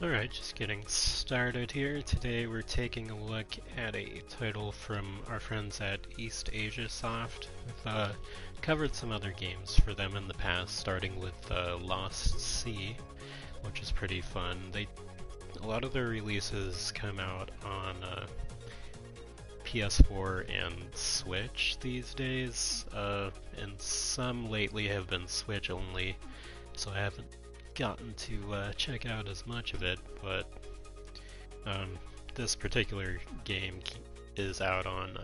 Alright, just getting started here. Today we're taking a look at a title from our friends at Eastasiasoft. We've covered some other games for them in the past, starting with Lost Sea, which is pretty fun. A lot of their releases come out on PS4 and Switch these days, and some lately have been Switch only, so I haven't gotten to check out as much of it, but this particular game is out on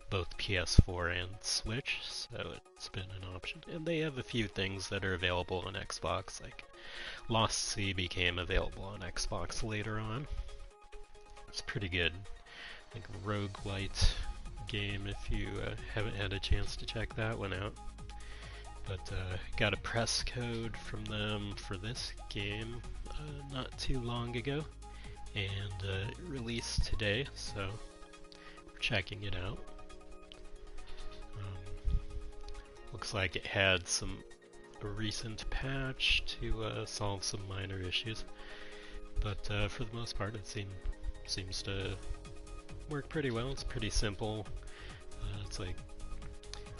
both PS4 and Switch, so it's been an option. And they have a few things that are available on Xbox, like Lost Sea became available on Xbox later on. It's pretty good, like roguelite game if you haven't had a chance to check that one out. But got a press code from them for this game not too long ago, and released today, so we're checking it out. Looks like it had a recent patch to solve some minor issues, but for the most part it seems to work pretty well. It's pretty simple. It's like,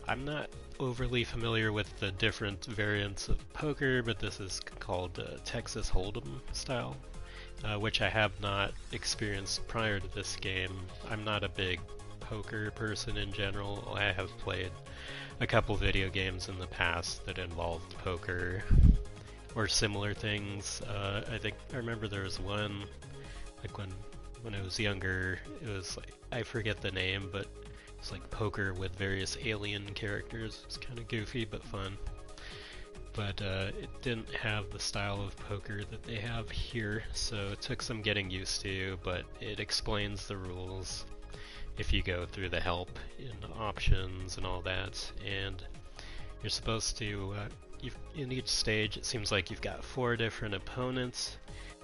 I'm not overly familiar with the different variants of poker, but this is called Texas Hold'em style, which I have not experienced prior to this game. I'm not a big poker person in general. I have played a couple video games in the past that involved poker or similar things. I remember there was one, like when I was younger, it was like, I forget the name, but it's like poker with various alien characters. It's kind of goofy but fun. But it didn't have the style of poker that they have here, so it took some getting used to, but it explains the rules if you go through the help in options and all that. And you're supposed to, in each stage it seems like you've got 4 different opponents,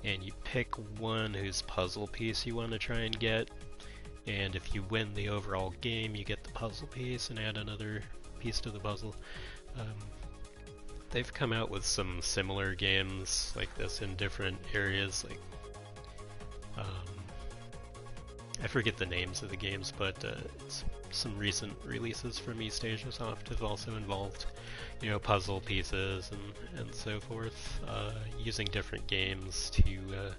and you pick one whose puzzle piece you want to try and get. And if you win the overall game, you get the puzzle piece and add another piece to the puzzle. They've come out with some similar games like this in different areas, like I forget the names of the games, but some recent releases from Eastasiasoft have also involved, puzzle pieces and so forth, using different games to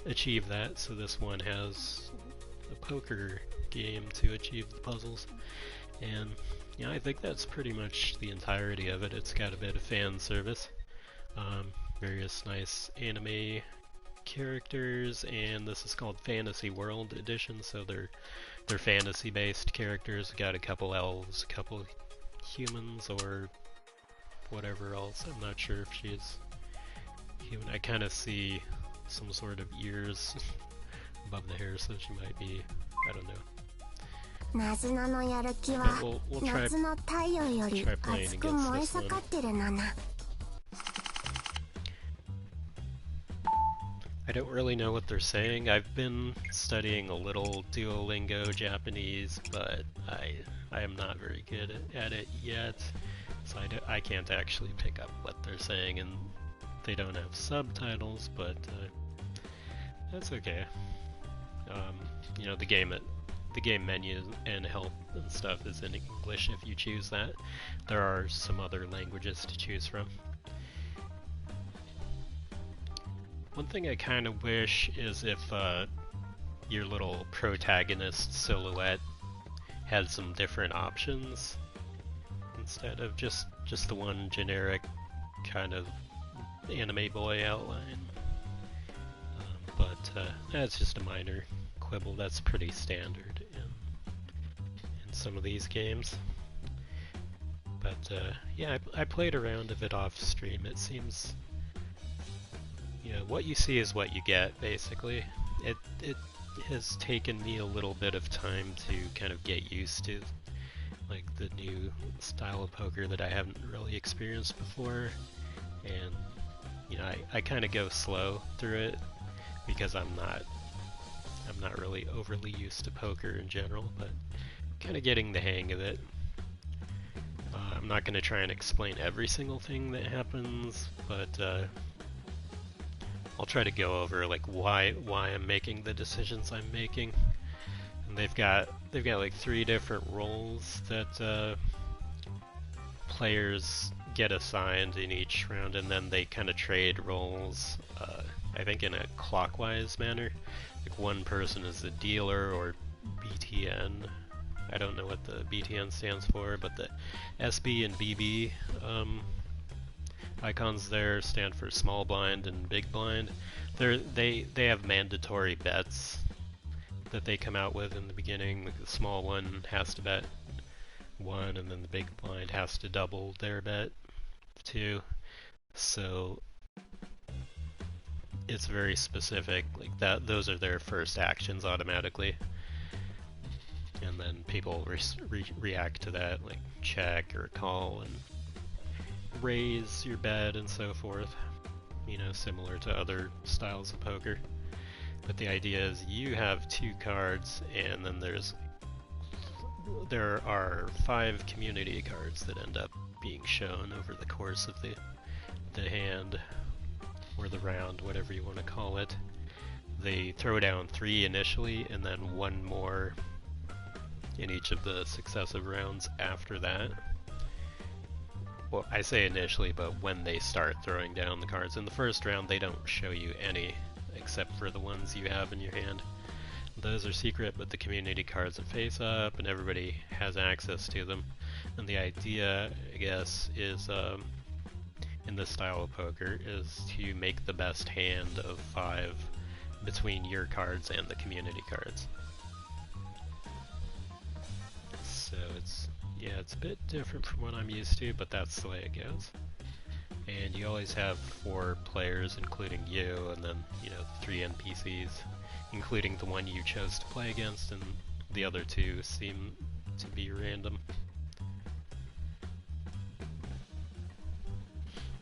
achieve that. So this one has a poker game to achieve the puzzles, and I think that's pretty much the entirety of it. It's got a bit of fan service, various nice anime characters, and this is called Fantasy World Edition, so they're fantasy based characters. Got a couple elves, a couple humans, or whatever else. I'm not sure if she's human. I kind of see some sort of ears above the hair, so she might be, I don't know. But we'll try playing against this one. I don't really know what they're saying. I've been studying a little Duolingo Japanese, but I am not very good at it yet, so I can't actually pick up what they're saying, and they don't have subtitles, but that's okay. The game menu and help and stuff is in English if you choose that. There are some other languages to choose from. One thing I kind of wish is if your little protagonist silhouette had some different options instead of just the one generic kind of anime boy outline. But that's just a minor quibble. That's pretty standard in some of these games. But yeah, I played around a bit off stream. It seems, what you see is what you get, basically. It has taken me a little bit of time to kind of get used to, like, the new style of poker that I haven't really experienced before, and I kind of go slow through it because I'm not really overly used to poker in general, but kind of getting the hang of it. I'm not going to try and explain every single thing that happens, but I'll try to go over like why I'm making the decisions I'm making. And they've got like 3 different roles that players get assigned in each round, and then they kind of trade roles. I think in a clockwise manner. Like one person is the dealer or BTN. I don't know what the BTN stands for, but the SB and BB icons there stand for small blind and big blind. They have mandatory bets that they come out with in the beginning. Like the small one has to bet 1, and then the big blind has to double their bet 2. So it's very specific. Like that, those are their first actions automatically. And then people react to that, like check or call and raise your bet and so forth. You know, similar to other styles of poker. But the idea is you have 2 cards, and then there are 5 community cards that end up being shown over the course of the hand or the round, whatever you want to call it. They throw down 3 initially, and then 1 more in each of the successive rounds after that. Well, I say initially, but when they start throwing down the cards. In the first round, they don't show you any, except for the ones you have in your hand. Those are secret, but the community cards are face up, and everybody has access to them. And the idea, I guess, is, in this style of poker, is to make the best hand of 5 between your cards and the community cards. So it's a bit different from what I'm used to, but that's the way it goes. And you always have 4 players, including you, and then, you know, 3 NPCs, including the one you chose to play against, and the other 2 seem to be random.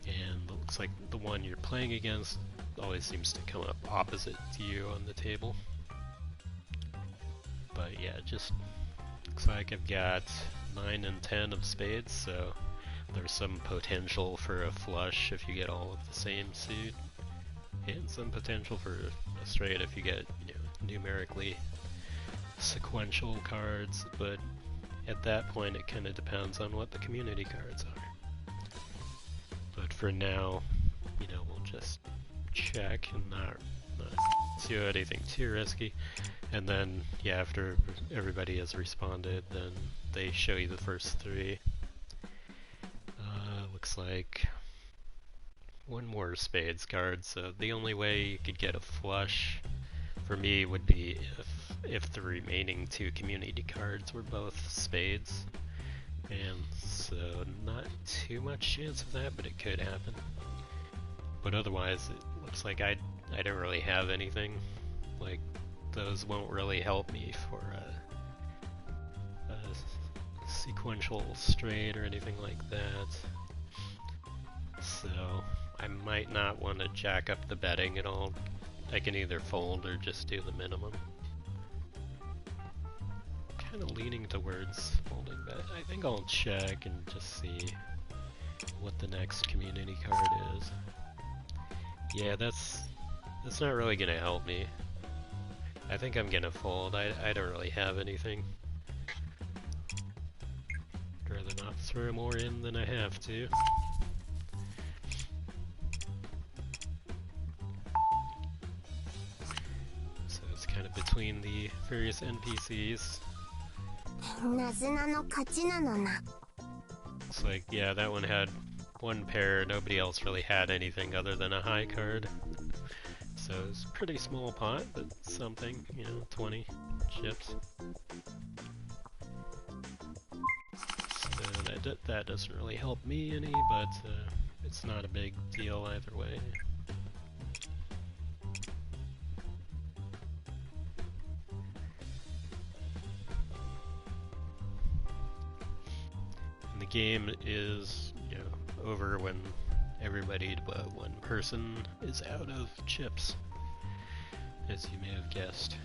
And it looks like the one you're playing against always seems to come up opposite to you on the table. But yeah, just looks like I've got 9 and 10 of spades, so there's some potential for a flush if you get all of the same suit, and some potential for a straight if you get, you know, numerically sequential cards, but at that point it kind of depends on what the community cards are. But for now, you know, we'll just check and not do anything too risky. And then, yeah, after everybody has responded, then they show you the first 3. Looks like 1 more spades card, so the only way you could get a flush for me would be if the remaining 2 community cards were both spades. And so not too much chance of that, but it could happen. But otherwise, it looks like I don't really have anything. Like, those won't really help me for a sequential straight or anything like that. So I might not want to jack up the betting at all. I can either fold or just do the minimum. Kind of leaning towards folding, but I think I'll check and just see what the next community card is. Yeah, that's not really gonna help me. I think I'm gonna fold. I don't really have anything. I'd rather not throw more in than I have to. So it's kind of between the various NPCs. Looks like, yeah, that one had 1 pair. Nobody else really had anything other than a high card. So it's a pretty small pot, but something, you know, 20 chips. So that doesn't really help me any, but it's not a big deal either way. And the game is, you know, over when everybody but 1 person is out of chips, as you may have guessed.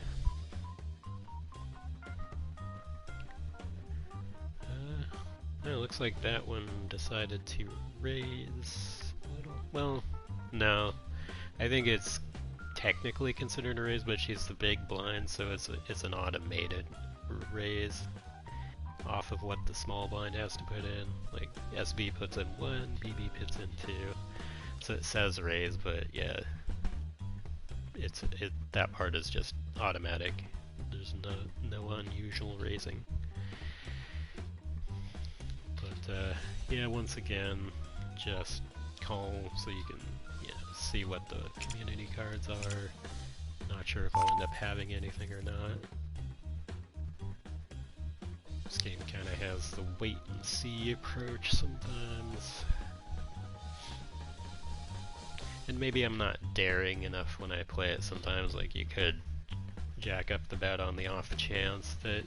It looks like that one decided to raise a little. Well, no. I think it's technically considered a raise, but she's the big blind, so it's an automated raise off of what the small blind has to put in. Like SB puts in 1, BB puts in 2. So it says raise, but yeah, that part is just automatic. There's no unusual raising. But yeah, once again, just call so you can see what the community cards are. Not sure if I'll end up having anything or not. This game kind of has the wait and see approach sometimes. And maybe I'm not daring enough when I play it sometimes. Like, you could jack up the bet on the off chance that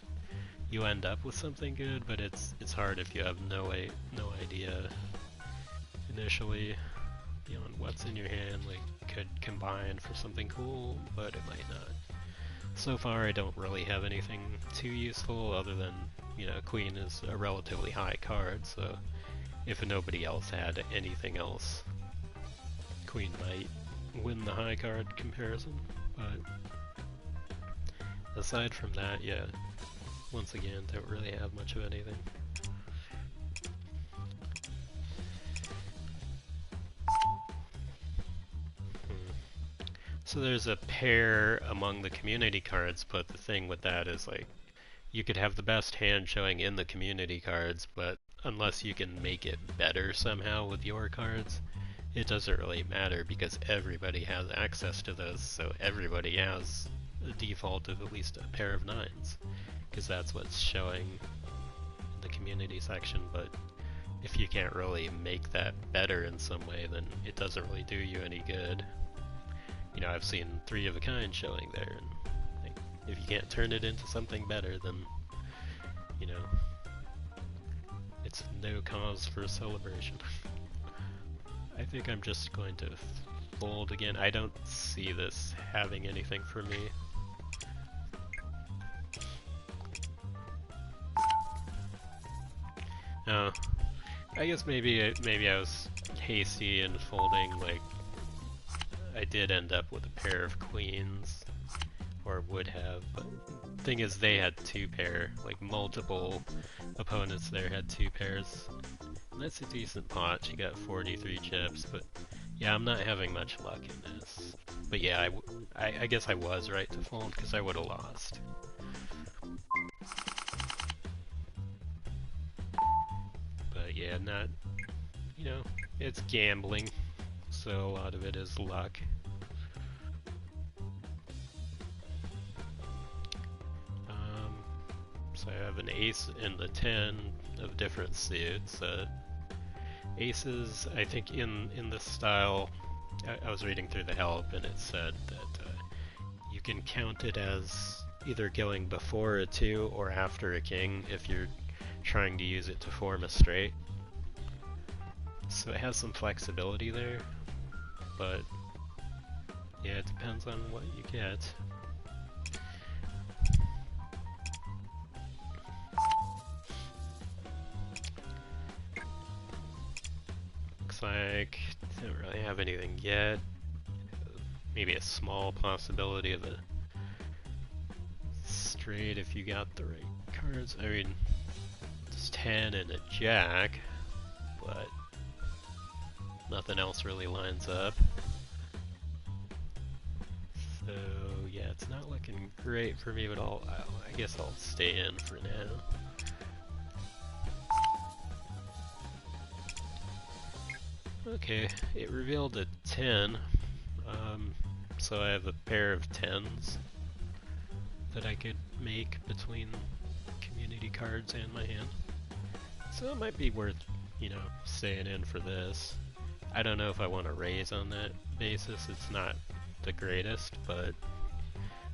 you end up with something good, but it's hard if you have no idea initially beyond what's in your hand. Like, it could combine for something cool, but it might not. So far I don't really have anything too useful other than, Queen is a relatively high card, so if nobody else had anything else, Queen might win the high card comparison. But aside from that, yeah, once again, don't really have much of anything. So there's a pair among the community cards, but the thing with that is, like, you could have the best hand showing in the community cards, but unless you can make it better somehow with your cards, it doesn't really matter because everybody has access to those, so everybody has a default of at least a pair of 9s, because that's what's showing in the community section. But if you can't really make that better in some way, then it doesn't really do you any good. I've seen 3 of a kind showing there, and if you can't turn it into something better, then, it's no cause for celebration. I think I'm just going to fold again. I don't see this having anything for me. I guess maybe I was hasty in folding. Like, I did end up with a pair of queens, or would have, but the thing is they had 2 pair, like multiple opponents there had 2 pairs. And that's a decent pot. She got 43 chips, but yeah, I'm not having much luck in this. But yeah, I guess I was right to fold because I would have lost. But yeah, not, it's gambling, so a lot of it is luck. So I have an ace and a 10 of different suits. Aces, I think in this style, I was reading through the help and it said that you can count it as either going before a 2 or after a king if you're trying to use it to form a straight. So it has some flexibility there, but yeah, it depends on what you get. Looks like don't really have anything yet. Maybe a small possibility of a straight if you got the right cards. I mean, it's 10 and a jack, but nothing else really lines up. So yeah, it's not looking great for me, but I guess I'll stay in for now. Okay, it revealed a 10, so I have a pair of 10s that I could make between community cards and my hand. So it might be worth, staying in for this. I don't know if I want to raise on that basis. It's not the greatest, but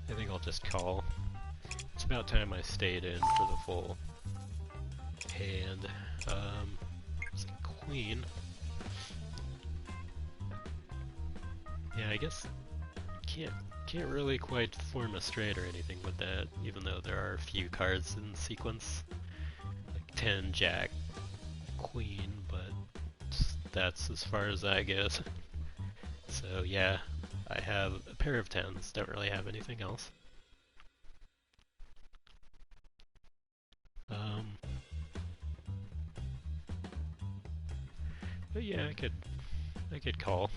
I think I'll just call. It's about time I stayed in for the full hand. It's a queen. Yeah, I guess can't really quite form a straight or anything with that, even though there are a few cards in sequence, like 10, jack, queen, but that's as far as that goes. So yeah, I have a pair of 10s, don't really have anything else. But yeah, I could call,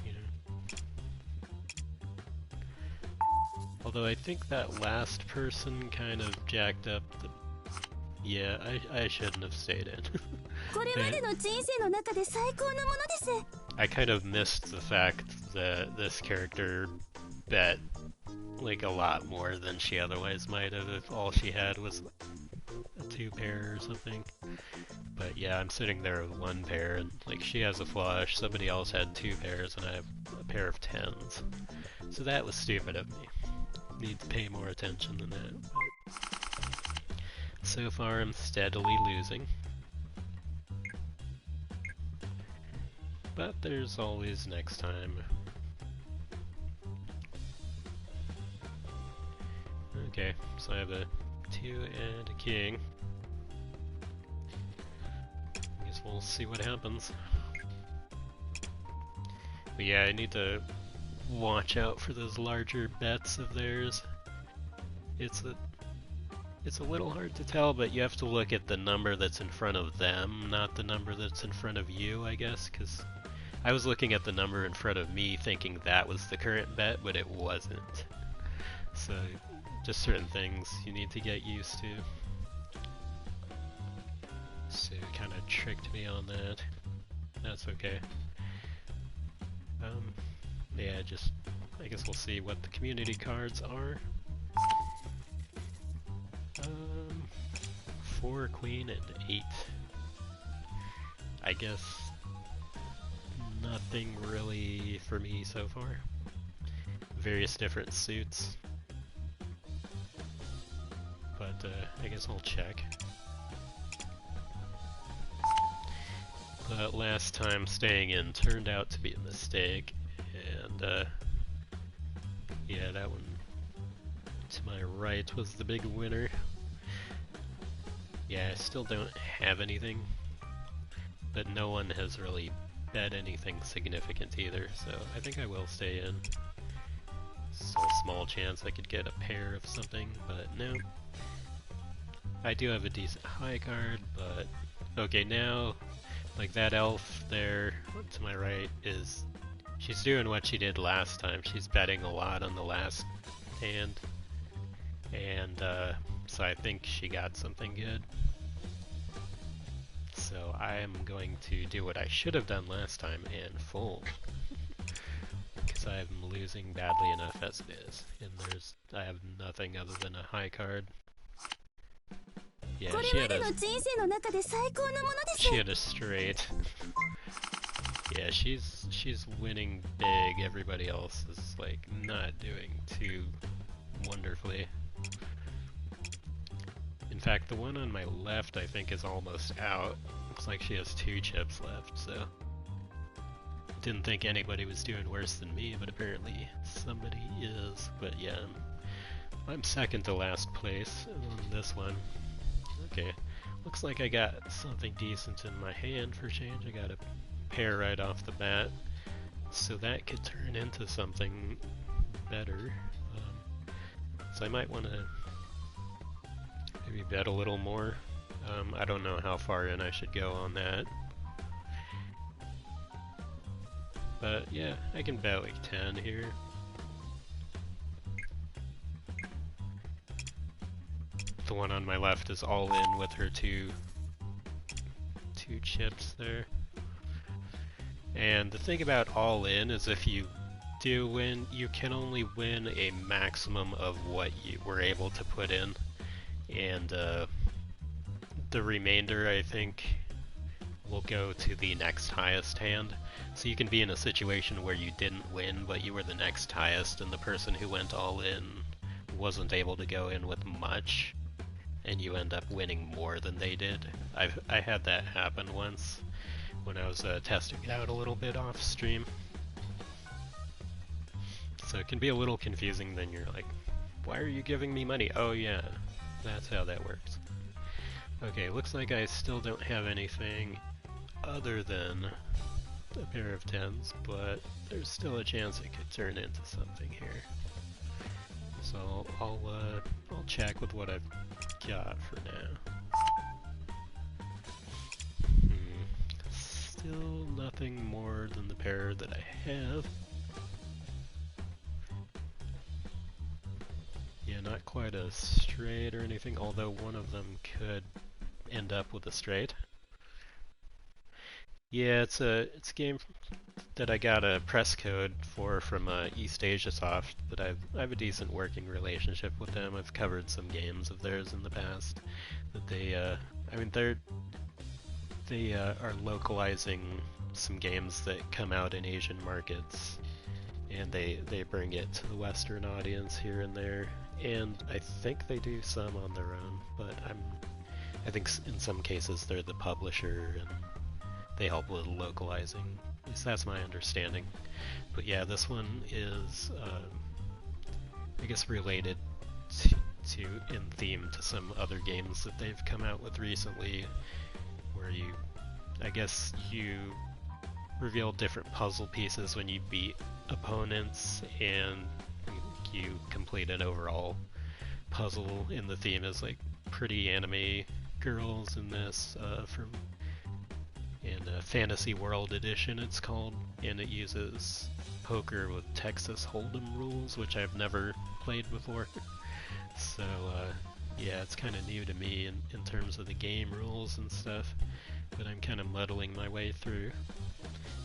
you know. Although I think that last person kind of jacked up the... Yeah, I shouldn't have stayed in. I kind of missed the fact that this character bet like a lot more than she otherwise might have if all she had was a 2-pair or something. But yeah, I'm sitting there with 1 pair, and like she has a flush, somebody else had 2 pairs, and I have a pair of 10s. So that was stupid of me. Need to pay more attention than that. But so far I'm steadily losing. But there's always next time. Okay, so I have a 2 and a king. Guess we'll see what happens. But yeah, I need to watch out for those larger bets of theirs. It's a little hard to tell, but you have to look at the number that's in front of them, not the number that's in front of you, I guess, because I was looking at the number in front of me thinking that was the current bet, but it wasn't. So, just certain things you need to get used to. So it kind of tricked me on that. That's okay. Yeah, I guess we'll see what the community cards are. 4, queen, and 8. I guess nothing really for me so far. Various different suits. But I guess I'll check. But last time staying in turned out to be a mistake, and yeah, that one to my right was the big winner. Yeah, I still don't have anything, but no one has really bet anything significant either, so I think I will stay in. So a small chance I could get a pair of something, but no. I do have a decent high card, but okay, now like that elf there to my right she's doing what she did last time. She's betting a lot on the last hand, and so I think she got something good. So I am going to do what I should have done last time and fold, because I'm losing badly enough as it is, and I have nothing other than a high card. Yeah, she had a straight. Yeah, she's winning big. Everybody else is like not doing too wonderfully. In fact, the one on my left I think is almost out. Looks like she has 2 chips left, so didn't think anybody was doing worse than me, but apparently somebody is. But yeah, I'm second to last place on this one. Okay, looks like I got something decent in my hand for change. I got a pair right off the bat, so that could turn into something better. So I might want to maybe bet a little more. I don't know how far in I should go on that. But yeah, I can bet like 10 here. The one on my left is all in with her two chips there. And the thing about all in is if you do win, you can only win a maximum of what you were able to put in. And the remainder, I think, will go to the next highest hand. So you can be in a situation where you didn't win, but you were the next highest, and the person who went all in wasn't able to go in with much, and you end up winning more than they did. I had that happen once when I was testing it out a little bit off stream. So it can be a little confusing. Then you're like, why are you giving me money? Oh yeah, that's how that works. Okay, looks like I still don't have anything other than a pair of 10s, but there's still a chance it could turn into something here. So I'll check with what I've got for now. Still nothing more than the pair that I have. Yeah, not quite a straight or anything, although one of them could end up with a straight. Yeah, it's a game that I got a press code for from Eastasiasoft, but I have a decent working relationship with them. I've covered some games of theirs in the past. That they are localizing some games that come out in Asian markets, and they bring it to the Western audience here and there. And I think they do some on their own, but I think in some cases they're the publisher and they help with localizing. At least that's my understanding. But yeah, this one is, I guess, related to in theme to some other games that they've come out with recently, where I guess you reveal different puzzle pieces when you beat opponents, and you complete an overall puzzle. In the theme is like pretty anime girls in this in Fantasy World Edition it's called, and it uses poker with Texas Hold'em rules, which I've never played before. So yeah, it's kind of new to me in terms of the game rules and stuff, but I'm kind of muddling my way through.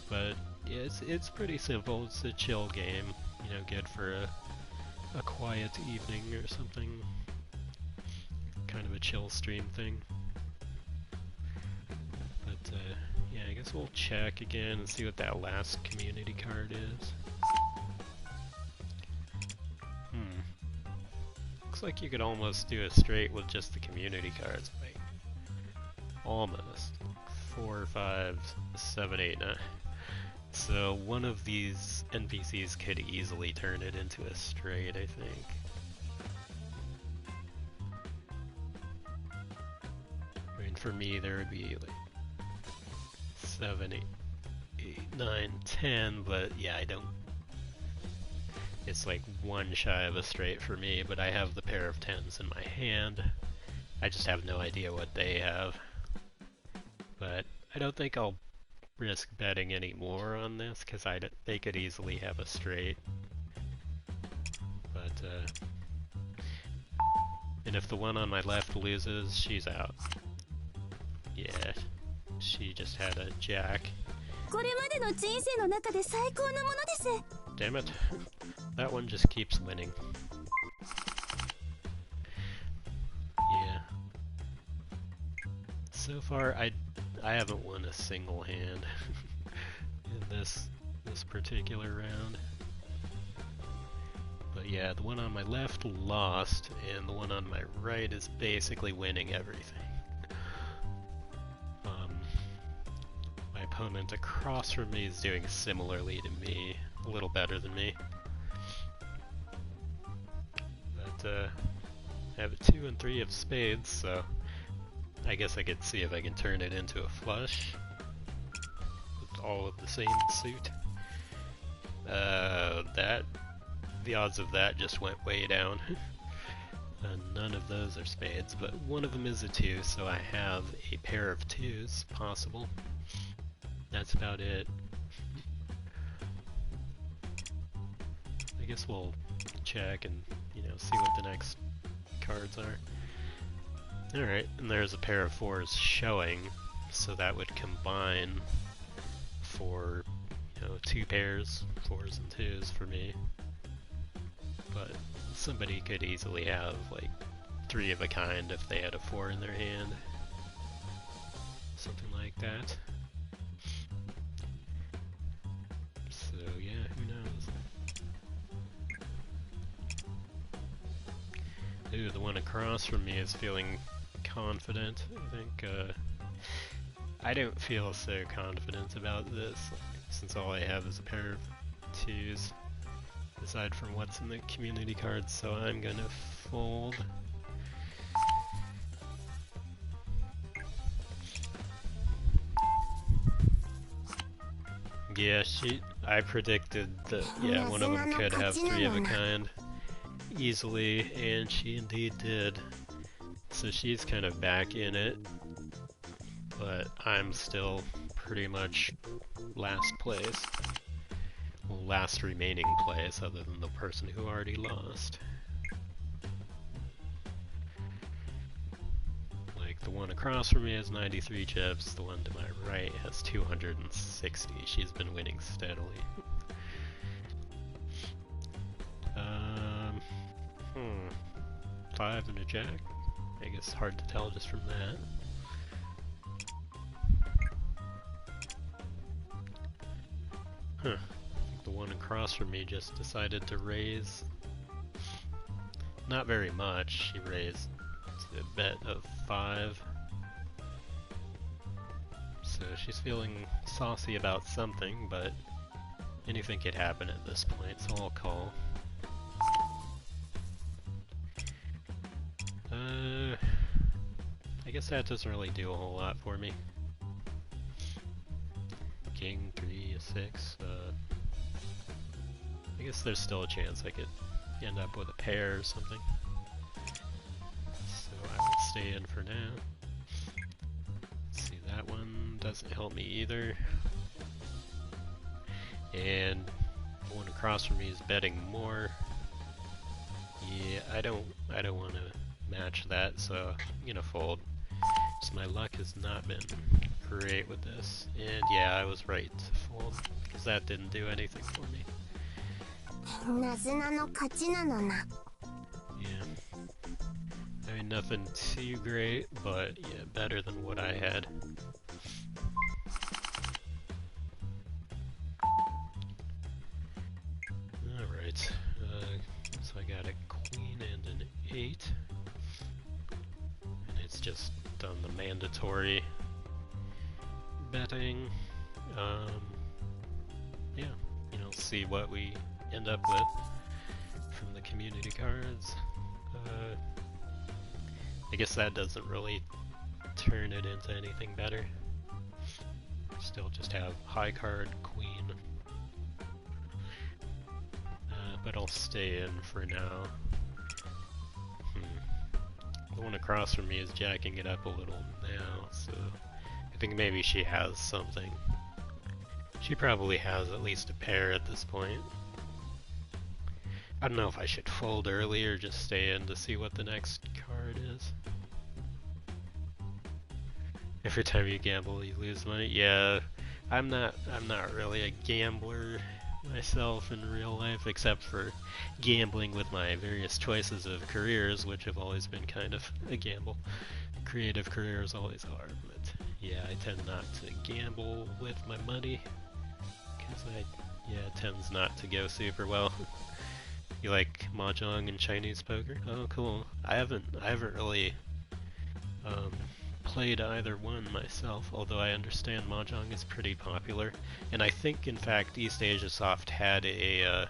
But yeah, it's pretty simple. It's a chill game, you know, good for a quiet evening or something. Kind of a chill stream thing. But yeah, I guess we'll check again and see what that last community card is. Looks like you could almost do a straight with just the community cards. Like, almost. 4, 5, 7, 8, 9. So one of these NPCs could easily turn it into a straight, I think. I mean, for me, there would be like 7, 8, 9, 10, but yeah, I don't. It's like one shy of a straight for me, but I have the pair of 10s in my hand. I just have no idea what they have. But I don't think I'll risk betting any more on this, because they could easily have a straight. But, and if the one on my left loses, she's out. Yeah, she just had a jack. Damn it. That one just keeps winning. Yeah. So far, I haven't won a single hand in this particular round. But yeah, the one on my left lost, and the one on my right is basically winning everything. My opponent across from me is doing similarly to me, a little better than me. But I have a 2 and 3 of spades, so I guess I could see if I can turn it into a flush with all of the same suit. The odds of that just went way down. None of those are spades, but one of them is a 2, so I have a pair of 2s possible. That's about it. I guess we'll check and, you know, see what the next cards are. Alright, and there's a pair of 4s showing, so that would combine for, you know, 2 pairs, 4s and 2s for me. But somebody could easily have, like, 3 of a kind if they had a 4 in their hand. Something like that. So yeah, who knows? Ooh, the one across from me is feeling confident. I think, I don't feel so confident about this, since all I have is a pair of 2s, aside from what's in the community cards, so I'm gonna fold. Yeah, I predicted that, yeah, one of them could have three of a kind easily, and she indeed did. So she's kind of back in it, but I'm still pretty much last place. Well, last remaining place, other than the person who already lost. Like, the one across from me has 93 chips, the one to my right has 260. She's been winning steadily. Five and a jack? I guess hard to tell just from that. Huh. The one across from me just decided to raise. Not very much. She raised a bet of 5. So she's feeling saucy about something, but anything could happen at this point, so I'll call. I guess that doesn't really do a whole lot for me. King, 3, 6. I guess there's still a chance I could end up with a pair or something. So I will stay in for now. Let's see, that one doesn't help me either. And the one across from me is betting more. Yeah, I don't want to match that, so I'm gonna fold. So my luck has not been great with this. And yeah, I was right to fold, because that didn't do anything for me. Yeah. I mean, nothing too great, but yeah, better than what I had. Alright, so I got a queen and an 8. And it's just done the mandatory betting. Yeah, you know, see what we end up with from the community cards. I guess that doesn't really turn it into anything better. Still just have high card, queen. But I'll stay in for now. The one across from me is jacking it up a little now, so I think maybe she has something. She probably has at least a pair at this point. I don't know if I should fold early or just stay in to see what the next card is. Every time you gamble, you lose money. Yeah, I'm not really a gambler myself in real life, except for gambling with my various choices of careers, which have always been kind of a gamble. Creative careers always are, but yeah, I tend not to gamble with my money, because it tends not to go super well. You like mahjong and Chinese poker? Oh, cool. I haven't really played either one myself, although I understand mahjong is pretty popular. And I think, in fact, Eastasiasoft had a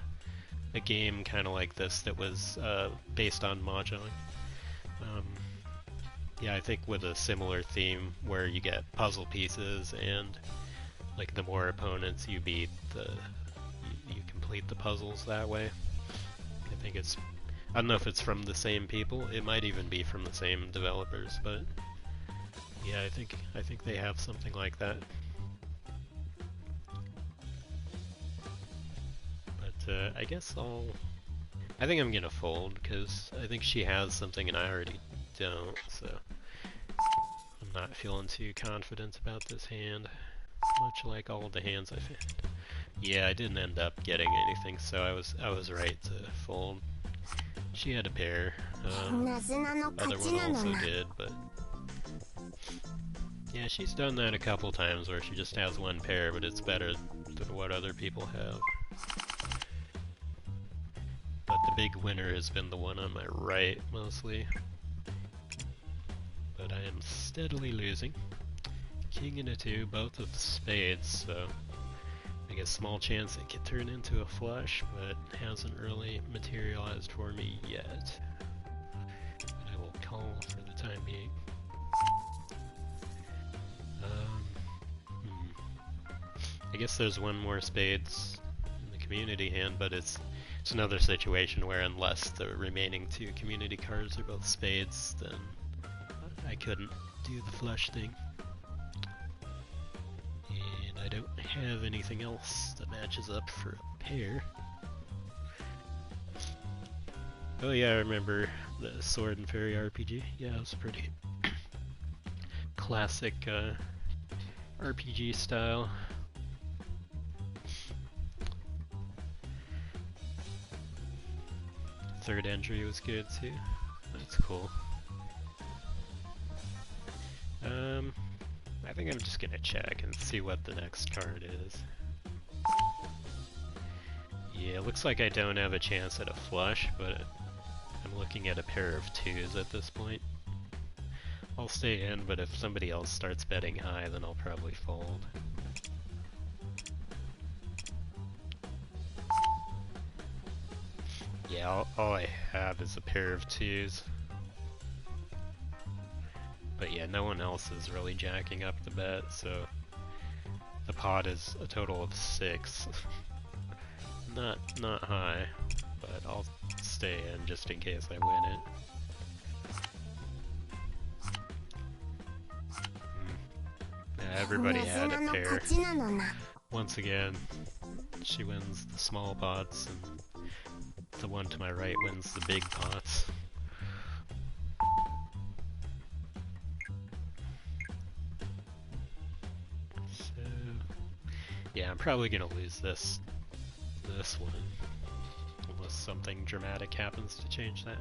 game kind of like this that was based on mahjong. Yeah, I think with a similar theme where you get puzzle pieces and like the more opponents you beat, you complete the puzzles that way. I think it's, I don't know if it's from the same people. It might even be from the same developers, but yeah, I think they have something like that. But I guess I think I'm gonna fold, because I think she has something and I already don't, so I'm not feeling too confident about this hand, much like all the hands I've had. Yeah, I didn't end up getting anything, so I was right to fold. She had a pair. Other one also did, but yeah, she's done that a couple times where she just has one pair, but it's better than what other people have. But the big winner has been the one on my right, mostly. But I am steadily losing. King and a 2, both of spades, so I guess small chance it could turn into a flush, but hasn't really materialized for me yet. I will call for the time being. I guess there's one more spades in the community hand, but it's another situation where unless the remaining 2 community cards are both spades, then I couldn't do the flush thing. And I don't have anything else that matches up for a pair. Oh yeah, I remember the Sword and Fairy RPG. Yeah, it was pretty classic RPG style. Third entry was good too. That's cool. I think I'm just gonna check and see what the next card is. Yeah, it looks like I don't have a chance at a flush, but I'm looking at a pair of 2s at this point. I'll stay in, but if somebody else starts betting high, then I'll probably fold. Yeah, all I have is a pair of 2s. But yeah, no one else is really jacking up the bet, so the pot is a total of 6. Not high, but I'll stay in just in case I win it. Everybody had a pair. Once again, she wins the small pots, and the one to my right wins the big pots. So, yeah, I'm probably gonna lose this one, unless something dramatic happens to change that.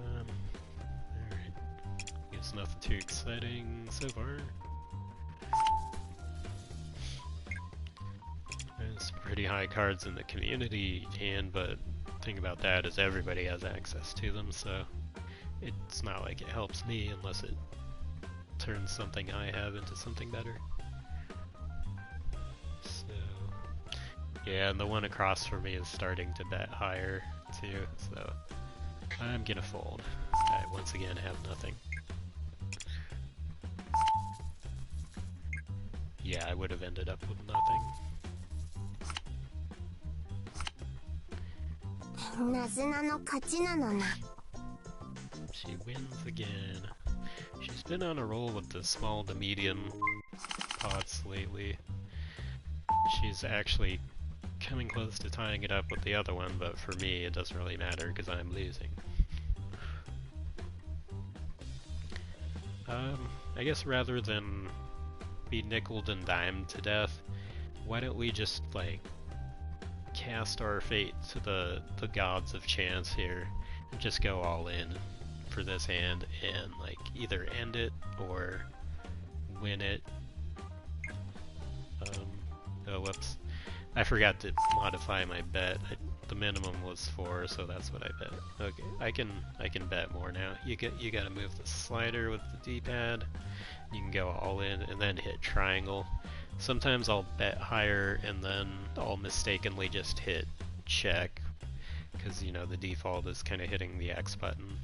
Alright. Guess nothing too exciting so far. There's pretty high cards in the community hand, but the thing about that is everybody has access to them, so it's not like it helps me unless it turns something I have into something better. So, yeah, and the one across from me is starting to bet higher too, so I'm gonna fold. I once again have nothing. Yeah, I would have ended up with nothing. She wins again. She's been on a roll with the small to medium pots lately. She's actually coming close to tying it up with the other one, but for me it doesn't really matter because I'm losing. I guess rather than be nickeled and dimed to death, why don't we just like cast our fate to the gods of chance here and just go all in for this hand and like either end it or win it. Oh whoops, I forgot to modify my bet. The minimum was 4, so that's what I bet. Okay, I can bet more now. You gotta move the slider with the D-pad. You can go all in and then hit triangle. Sometimes I'll bet higher and then I'll mistakenly just hit check, because you know the default is kind of hitting the X button,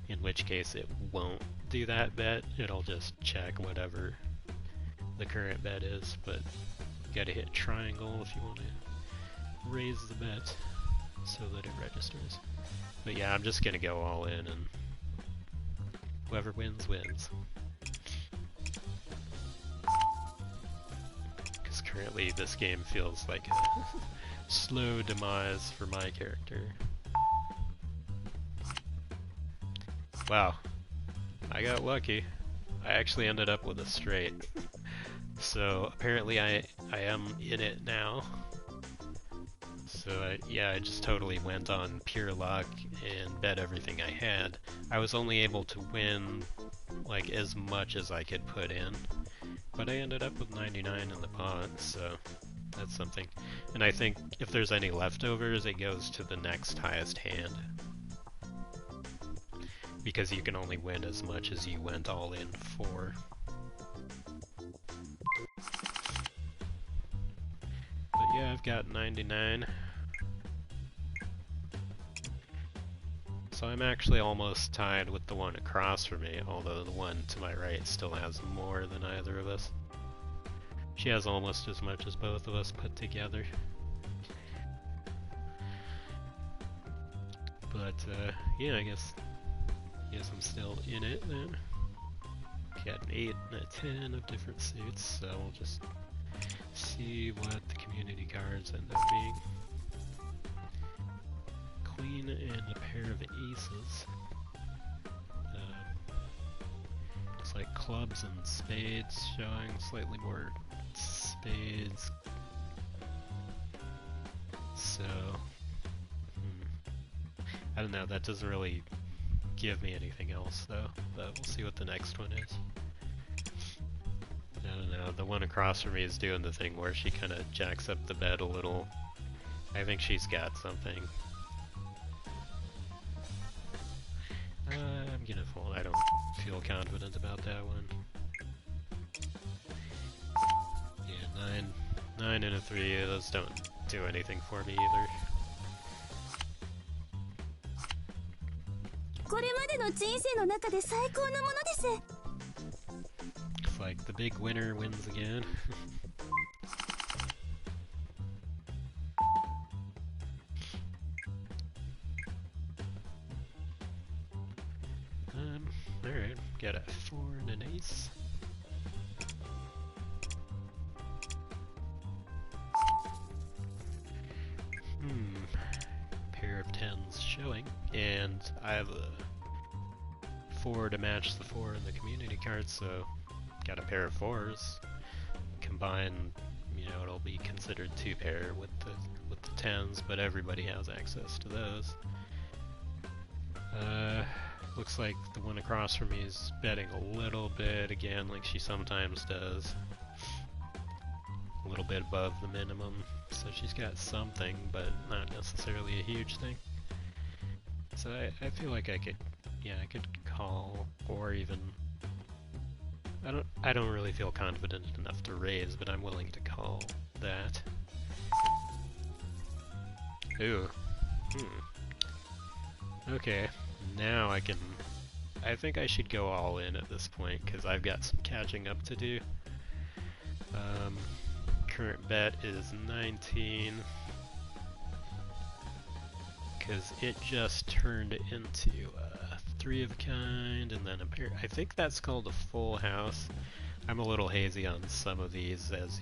in which case it won't do that bet. It'll just check whatever the current bet is, but you gotta hit triangle if you want to raise the bet so that it registers. But yeah, I'm just gonna go all in, and whoever wins, wins. Because currently this game feels like a slow demise for my character. Wow, I got lucky. I actually ended up with a straight. So apparently I am in it now. So yeah, I just totally went on pure luck and bet everything I had. I was only able to win like as much as I could put in, but I ended up with 99 in the pot, so that's something. And I think if there's any leftovers, it goes to the next highest hand, because you can only win as much as you went all in for. But yeah, I've got 99. So I'm actually almost tied with the one across from me, although the one to my right still has more than either of us. She has almost as much as both of us put together. But yeah, I guess I'm still in it then. Got an 8 and a 10 of different suits, so we'll just see what the community cards end up being. Queen and a pair of aces. Looks like clubs and spades showing, slightly more spades. So, I don't know, that doesn't really give me anything else though, but we'll see what the next one is. I don't know, the one across from me is doing the thing where she kind of jacks up the bed a little. I think she's got something. I'm gonna fold, I don't feel confident about that one. Yeah, 9 and a 3, those don't do anything for me either. Looks like the big winner wins again. Alright, got a 4 and an ace. Pair of 10s showing, and I have a 4 to match the 4 in the community card, so got a pair of 4s. Combined, you know, it'll be considered 2 pair with the 10s, but everybody has access to those. Looks like the one across from me is betting a little bit again, like she sometimes does. A little bit above the minimum, so she's got something, but not necessarily a huge thing. So I feel like I could call, or even I don't really feel confident enough to raise, but I'm willing to call that. Ooh. Okay, now I think I should go all in at this point, because I've got some catching up to do. Current bet is 19, because it just turned into a 3 of a kind, and then a pair. I think that's called a full house. I'm a little hazy on some of these, as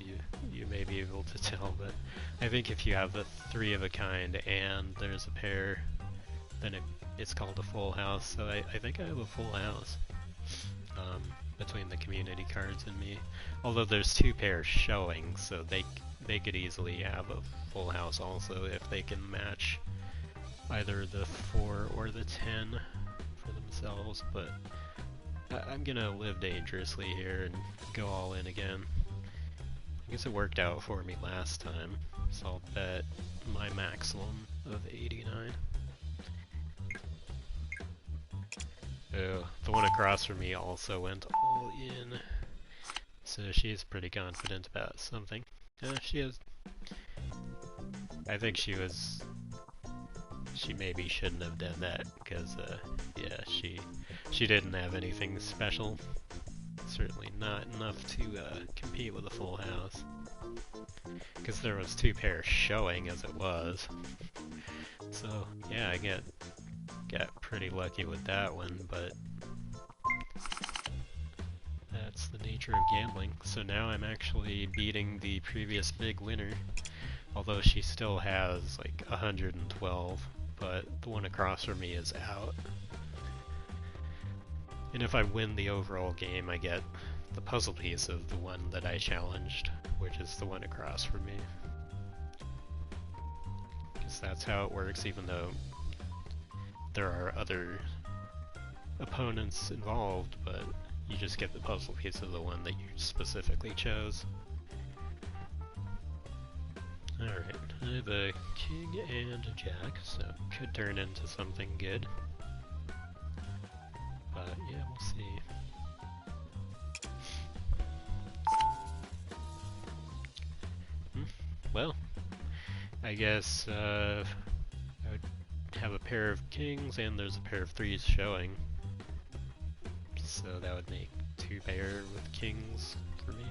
you may be able to tell, but I think if you have a 3 of a kind and there's a pair, then it's called a full house. So I think I have a full house between the community cards and me. Although there's 2 pairs showing, so they could easily have a full house also if they can match either the 4 or the 10 for themselves. But I'm gonna live dangerously here and go all in again. I guess it worked out for me last time, so I'll bet my maximum of 89. Oh, the one across from me also went all in, so she's pretty confident about something. She is. I think she maybe shouldn't have done that, because yeah, she didn't have anything special. Certainly not enough to compete with a full house, because there was 2 pairs showing as it was. So yeah, I got pretty lucky with that one, but that's the nature of gambling. So now I'm actually beating the previous big winner, although she still has like 112, but the one across from me is out. And if I win the overall game, I get the puzzle piece of the one that I challenged, which is the one across from me. Because that's how it works, even though there are other opponents involved, but you just get the puzzle piece of the one that you specifically chose. Alright, I have a king and a jack, so it could turn into something good. But yeah, we'll see. Well, I guess I would have a pair of kings and there's a pair of 3s showing. So that would make 2 pair with kings for me.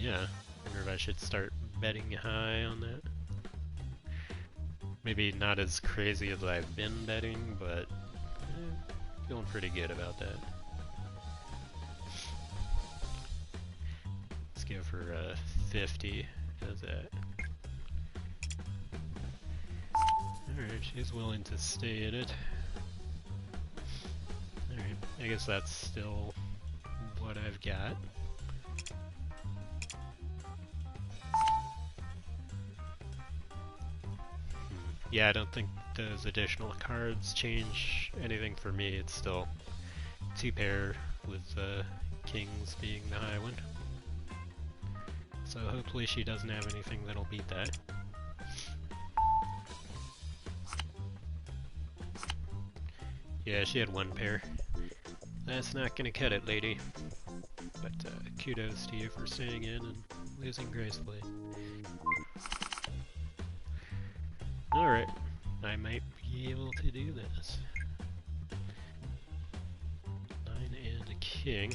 Yeah, I wonder if I should start betting high on that. Maybe not as crazy as I've been betting, but feeling pretty good about that. Let's go for 50. How's that? Alright, she's willing to stay in it. Alright, I guess that's still what I've got. Yeah, I don't think those additional cards change anything for me. It's still 2 pair with kings being the high one. So hopefully she doesn't have anything that'll beat that. Yeah, she had 1 pair. That's not gonna cut it, lady. But kudos to you for staying in and losing gracefully. Alright, I might be able to do this. 9 and a king.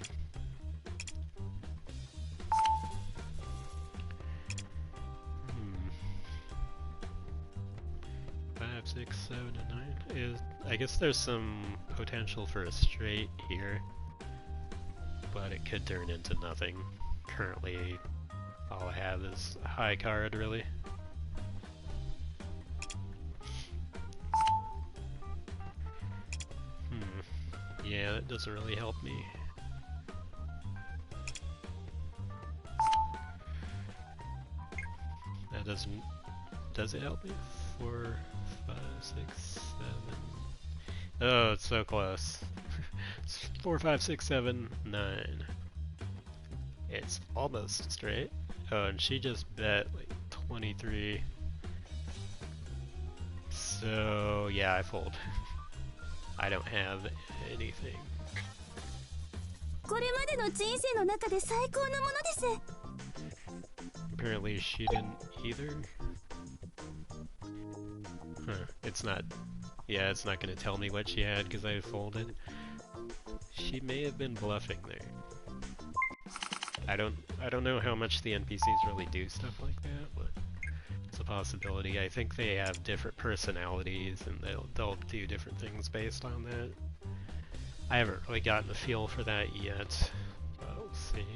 5, 6, 7, and 9. I guess there's some potential for a straight here, but it could turn into nothing. Currently, all I have is a high card, really. Yeah, that doesn't really help me. That doesn't... Does it help me? 4, 5, 6, 7... Oh, it's so close. 4, 5, 6, 7, 9. It's almost straight. Oh, and she just bet like 23. So, yeah, I fold. I don't have anything. Apparently she didn't either. Huh, it's not... Yeah, it's not gonna tell me what she had because I folded. She may have been bluffing there. I don't know how much the NPCs really do stuff like that, but it's a possibility. I think they have different personalities and they'll do different things based on that. I haven't really gotten a feel for that yet, but we'll see.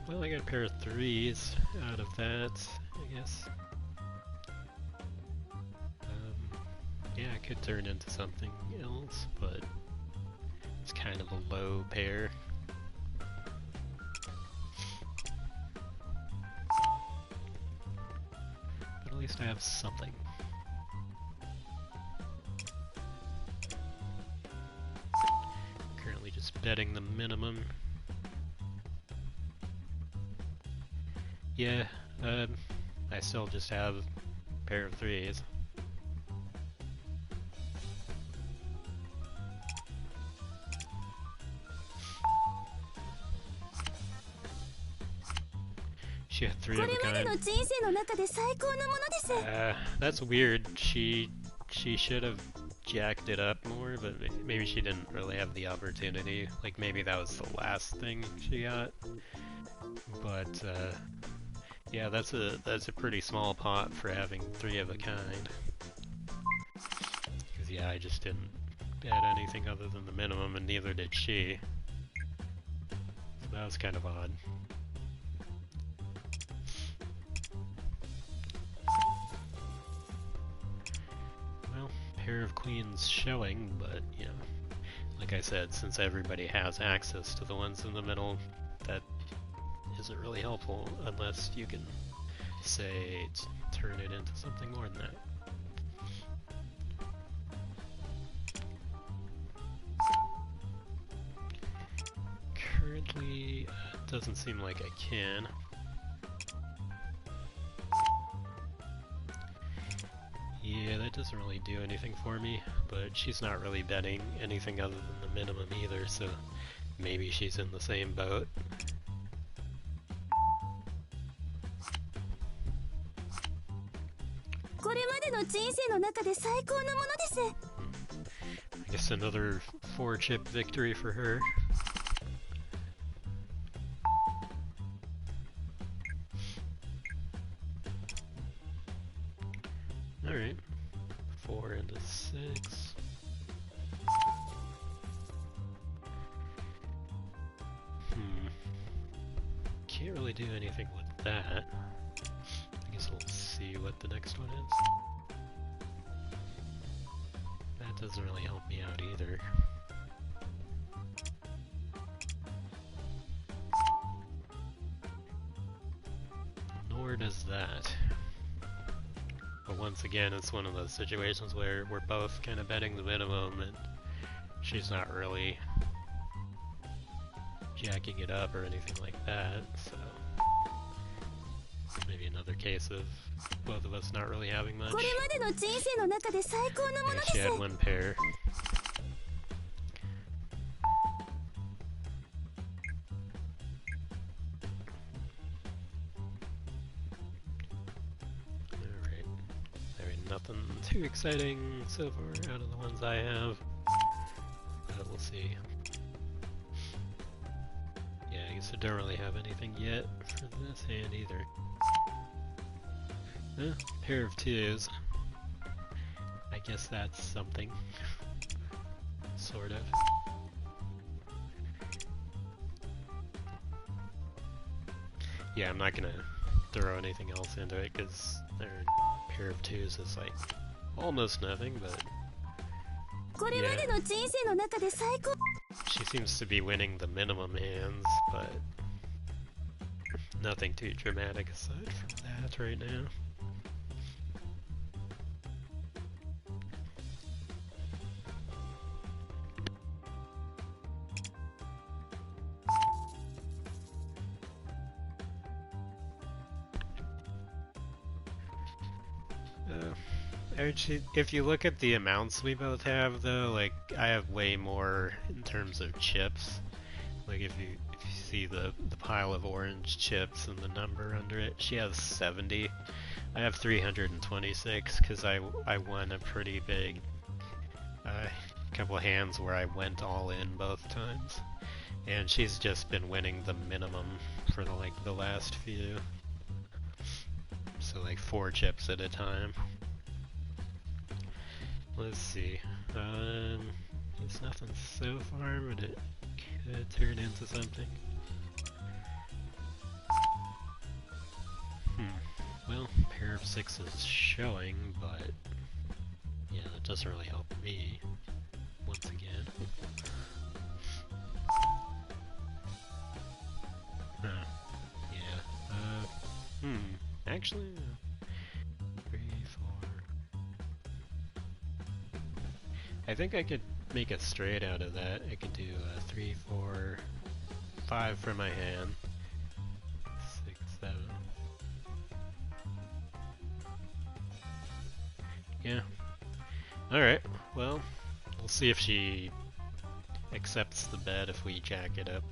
Well, I got a pair of 3s out of that, I guess. Yeah, it could turn into something else, but it's kind of a low pair. But at least I have something. Currently just betting the minimum. Yeah, I still just have a pair of 3s. She had 3 of a kind. That's weird. She should have jacked it up more, but maybe she didn't really have the opportunity. Like maybe that was the last thing she got. But yeah, that's a pretty small pot for having 3 of a kind. Because yeah, I just didn't bet anything other than the minimum, and neither did she. So that was kind of odd. Well, pair of queens showing, but you know, like I said, since everybody has access to the ones in the middle, that isn't really helpful unless you can say turn it into something more than that. Currently, it doesn't seem like I can. Yeah, that doesn't really do anything for me, but she's not really betting anything other than the minimum either, so maybe she's in the same boat. Guess another 4-chip victory for her. Alright. 4 into 6. Can't really do anything with that. I guess we'll see what the next one is. That doesn't really help me out either. Nor does that. But once again, it's one of those situations where we're both kind of betting the minimum and she's not really jacking it up or anything like that, so maybe another case of both of us not really having much. Yeah, she had one pair. Alright. I mean, nothing too exciting so far out of the ones I have. But we'll see. Yeah, I guess I don't really have anything yet for this hand either. Pair of 2s. I guess that's something. Sort of. Yeah, I'm not gonna throw anything else into it because their pair of 2s is like almost nothing, but yeah. She seems to be winning the minimum hands, but nothing too dramatic aside from that right now. If you look at the amounts we both have, though, like, I have way more in terms of chips. Like, if you see the pile of orange chips and the number under it, she has 70. I have 326 because I won a pretty big couple of hands where I went all in both times. And she's just been winning the minimum for the last few. So like 4 chips at a time. Let's see. It's nothing so far, but it could turn into something. Well, pair of 6s showing, but yeah, that doesn't really help me. Once again. Yeah. Actually, 3, 4. I think I could make a straight out of that. I could do 3, 4, 5 for my hand. 6, 7. Yeah. Alright, well, we'll see if she accepts the bet if we jack it up.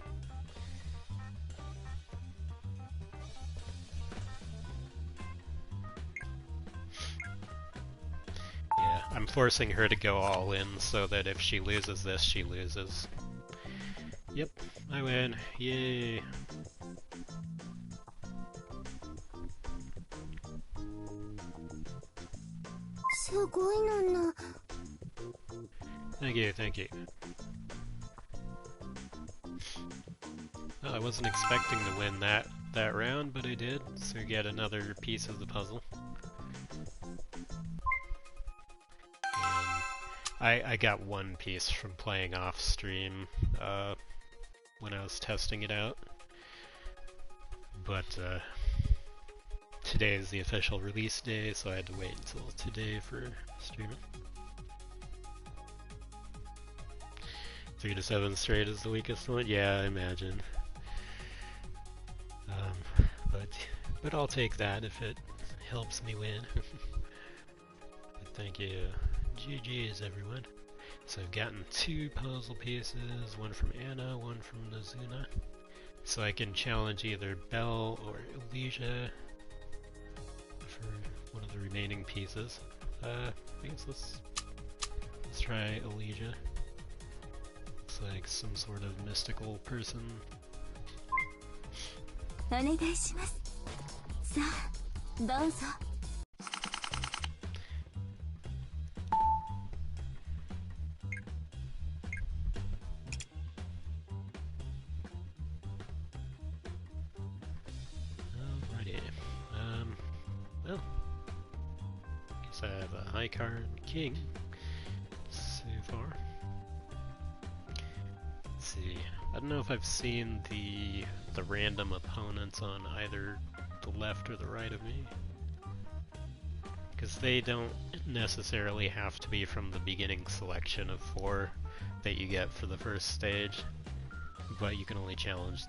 Yeah, I'm forcing her to go all in so that if she loses this, she loses. Yep, I win. Yay! Thank you, thank you. Well, I wasn't expecting to win that round, but I did, so get another piece of the puzzle. And I got one piece from playing off stream when I was testing it out. But today is the official release day, so I had to wait until today for streaming. 3 to 7 straight is the weakest one? Yeah, I imagine. But I'll take that if it helps me win. But thank you. GG's everyone. So I've gotten 2 puzzle pieces, one from Anna, one from Nazuna. So I can challenge either Belle or Elysia for one of the remaining pieces. I guess let's Let's try Elijah. Looks like some sort of mystical person. お願いします。さあ、どうぞ。Alrighty. Well, guess I have a high card king so far. Let's see. I don't know if I've seen the random opponents on either the left or the right of me, because they don't necessarily have to be from the beginning selection of 4 that you get for the first stage, but you can only challenge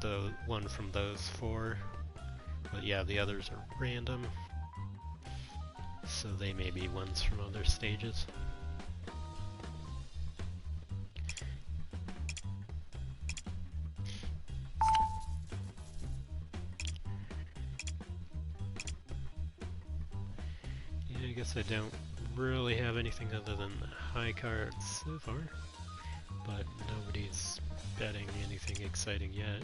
the one from those 4. But yeah, the others are random, so they may be ones from other stages. Yeah, I guess I don't really have anything other than high cards so far, but nobody's betting anything exciting yet.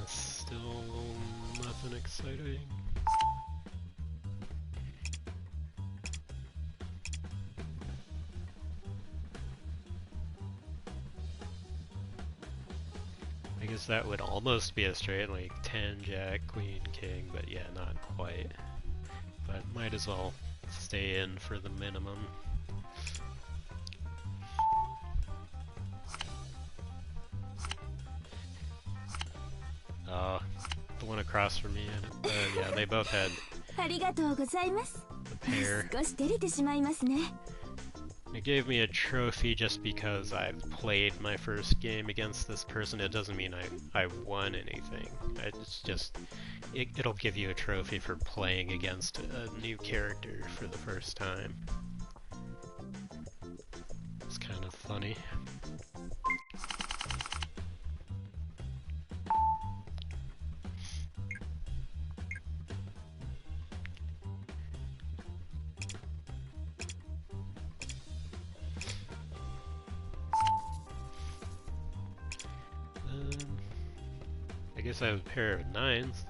Still nothing exciting. I guess that would almost be a straight, like 10, Jack, Queen, King, but yeah, not quite. But might as well stay in for the minimum. The one across from me, and yeah, they both had a pair. It gave me a trophy just because I've played my first game against this person. It doesn't mean I won anything. It's just, it'll give you a trophy for playing against a new character for the first time. It's kind of funny. I guess I have a pair of 9s,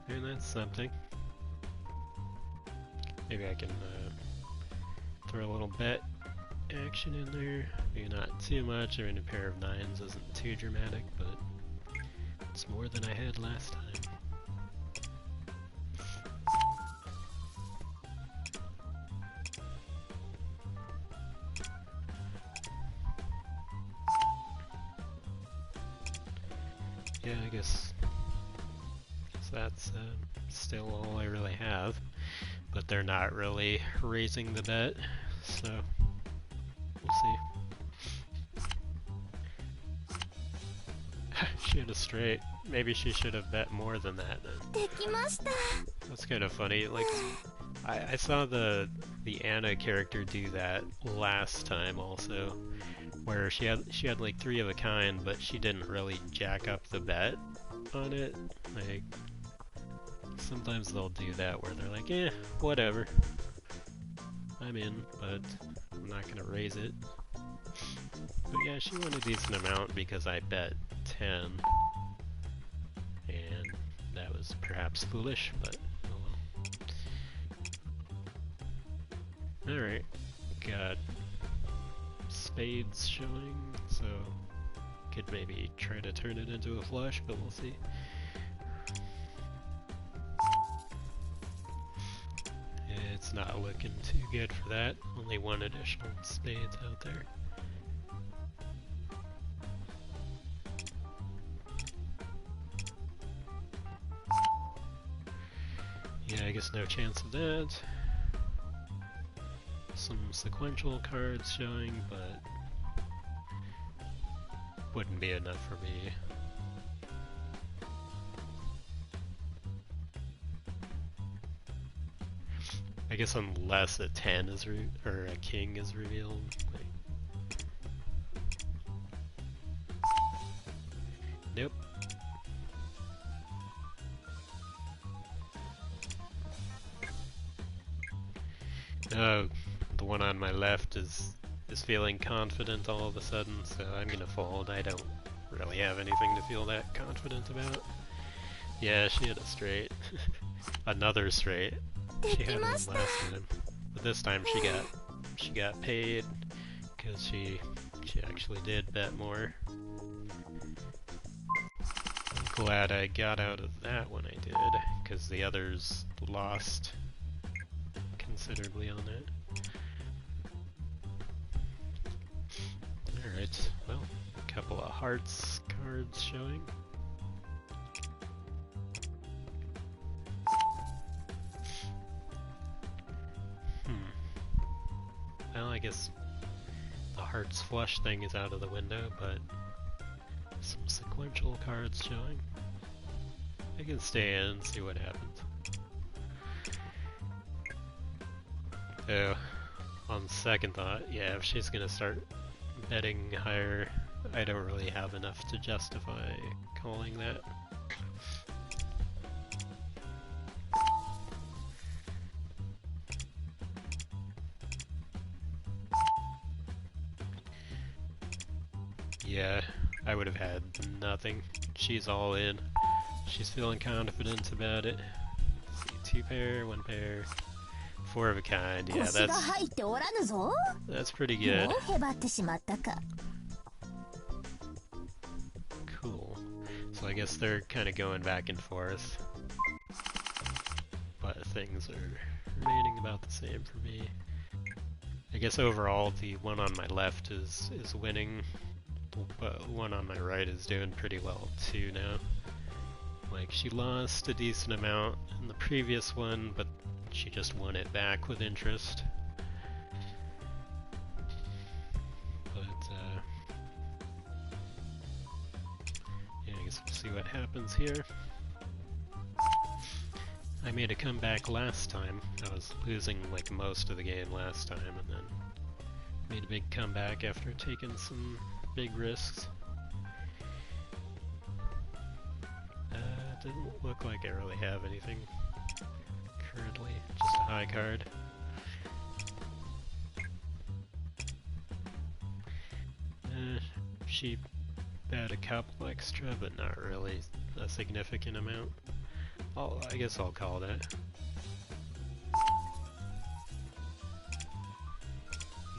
and that's something. Maybe I can throw a little bet action in there. Maybe not too much. I mean, a pair of 9s isn't too dramatic, but it's more than I had last time. Yeah, I guess that's still all I really have, but they're not really raising the bet, so we'll see. She had a straight. Maybe she should have bet more than that then. That's kind of funny. Like, I saw the Anna character do that last time also, where she had like 3 of a kind, but she didn't really jack up the bet on it. Like, sometimes they'll do that where they're like, eh, whatever, I'm in, but I'm not gonna raise it. But yeah, she won a decent amount because I bet 10, and that was perhaps foolish, but oh well. Alright, got spades showing, so could maybe try to turn it into a flush, but we'll see. It's not looking too good for that. Only 1 additional spades out there. Yeah, I guess no chance of that. Some sequential cards showing, but wouldn't be enough for me. I guess unless a 10 is or a king is revealed. Like... Nope. Oh, the one on my left is feeling confident all of a sudden, so I'm gonna fold. I don't really have anything to feel that confident about. Yeah, she had a straight. Another straight. She had one last time, but this time she got paid because she actually did bet more. I'm glad I got out of that when I did, because the others lost considerably on that. Alright, well, a couple of hearts cards showing. Well, I guess the hearts flush thing is out of the window, but some sequential cards showing. I can stay in and see what happens. So, on second thought, yeah, if she's gonna start betting higher, I don't really have enough to justify calling that. Yeah, I would have had nothing. She's all in. She's feeling confident about it. Let's see, 2 pair, 1 pair, 4 of a kind. Yeah, that's pretty good. Cool. So I guess they're kind of going back and forth, but things are remaining about the same for me. I guess overall the one on my left is winning. One on my right is doing pretty well too now. Like, she lost a decent amount in the previous one, but she just won it back with interest. But yeah, I guess we'll see what happens here. I made a comeback last time. I was losing like most of the game last time, and then made a big comeback after taking some big risks. Doesn't look like I really have anything currently, just a high card. She bet a couple extra, but not really a significant amount. I guess I'll call that.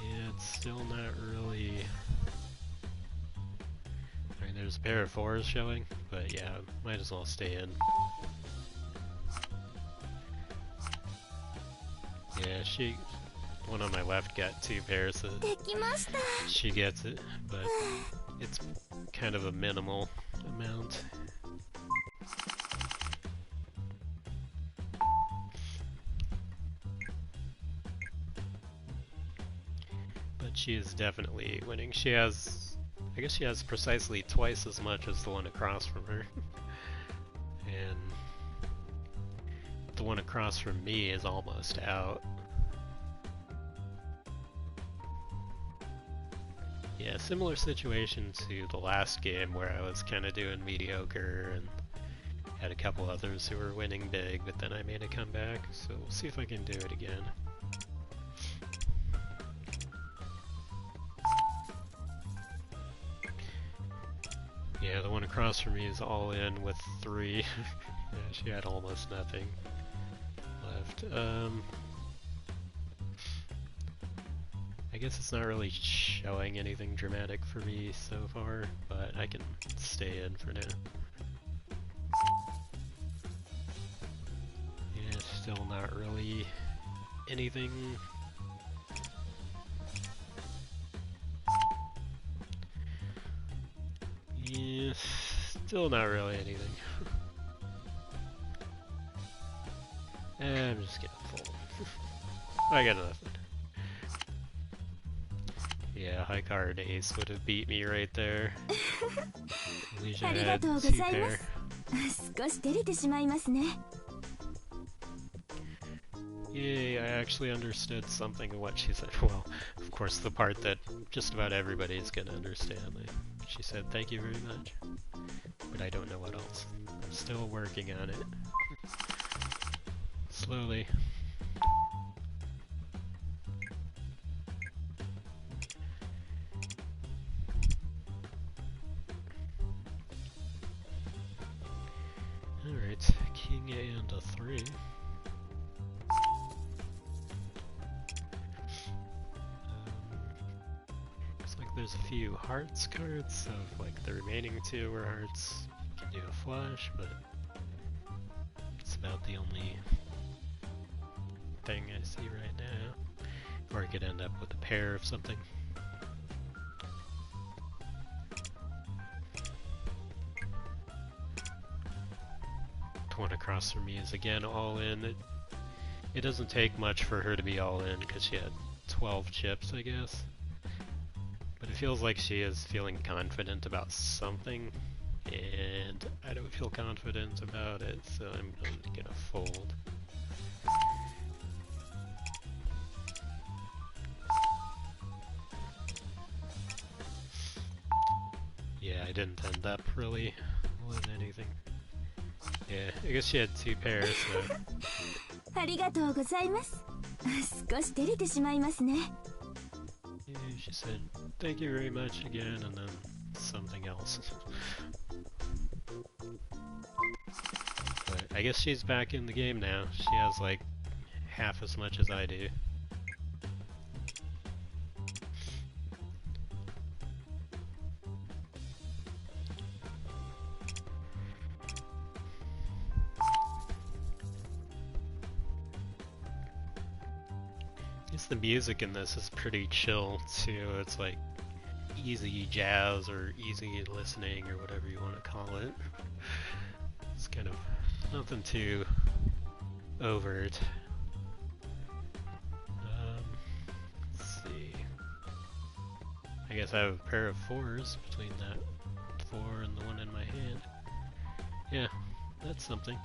Yeah, it's still not really... I mean, there's a pair of 4s showing, but yeah, might as well stay in. Yeah, one on my left got 2 pairs, so she gets it, but it's kind of a minimal amount. But she is definitely winning. I guess she has precisely twice as much as the one across from her. And the one across from me is almost out. Yeah, similar situation to the last game where I was kind of doing mediocre and had a couple others who were winning big, but then I made a comeback, so we'll see if I can do it again. Yeah, the one across from me is all in with 3. Yeah, she had almost nothing left. I guess it's not really showing anything dramatic for me so far, but I can stay in for now. Yeah, still not really anything. Yeah, still not really anything. I'm just gonna fold. I got nothing. Yeah, high card ace would have beat me right there. Alicia had 2 pair. Yay, I actually understood something of what she said. Well, of course, the part that just about everybody is gonna understand. She said, "Thank you very much," but I don't know what else. I'm still working on it. Slowly. Alright, king and a 3. Looks like there's a few hearts cards, so if like the remaining 2 were hearts, you can do a flash, but it's about the only thing I see right now. Or I could end up with a pair of something. The one across from me is again all in. It doesn't take much for her to be all in because she had 12 chips, I guess. But it feels like she is feeling confident about something, and I don't feel confident about it, so I'm gonna fold. Yeah, I didn't end up really with anything. Yeah, I guess she had 2 pairs, so... ありがとうございます。少し照れてしまいますね。 Yeah, she said, thank you very much again, and then something else. But I guess she's back in the game now. She has like half as much as I do. The music in this is pretty chill too. It's like easy jazz or easy listening or whatever you want to call it. It's kind of nothing too overt. Let's see. I guess I have a pair of 4s between that 4 and the one in my hand. Yeah, that's something.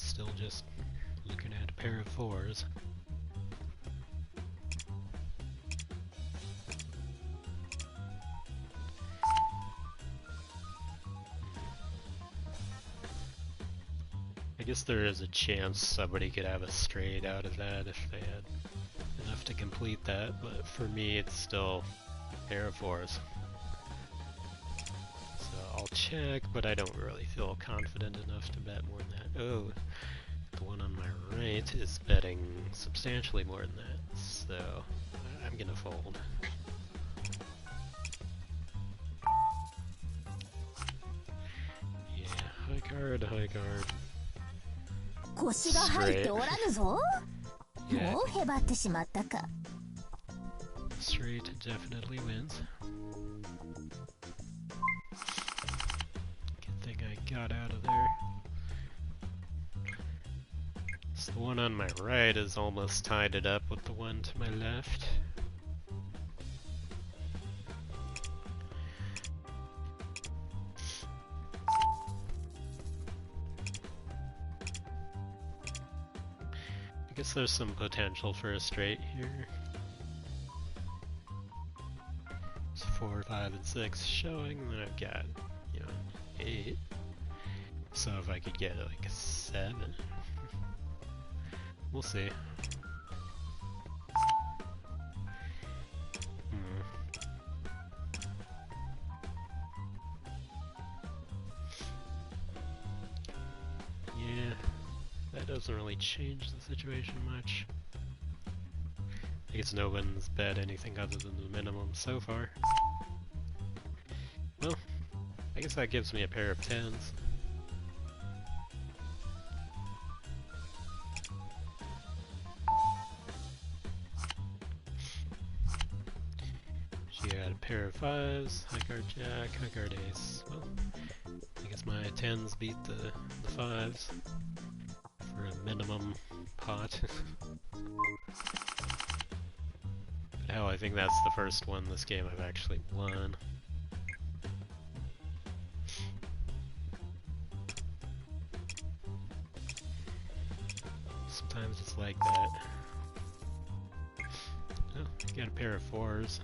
Still just looking at a pair of 4s. I guess there is a chance somebody could have a straight out of that if they had enough to complete that, but for me it's still a pair of 4s. So I'll check, but I don't really feel confident enough to bet more than that. Oh, the one on my right is betting substantially more than that, so I'm gonna fold. Yeah, high card, high card. 腰が入っておらぬぞ。 Yeah, もうへばってしまったか。 straight definitely wins. Good thing I got out of there. So the one on my right is almost tied it up with the one to my left. I guess there's some potential for a straight here. It's 4, 5, and 6 showing, and then I've got, you know, 8. So if I could get like a 7, we'll see. Yeah, that doesn't really change the situation much. I guess no one's bet anything other than the minimum so far. Well, I guess that gives me a pair of 10s. She had a pair of 5s, high card jack, high card ace. Well, I guess my 10s beat the 5s for a minimum pot. But hell, I think that's the first one this game I've actually won. Sometimes it's like that. Oh, got a pair of 4s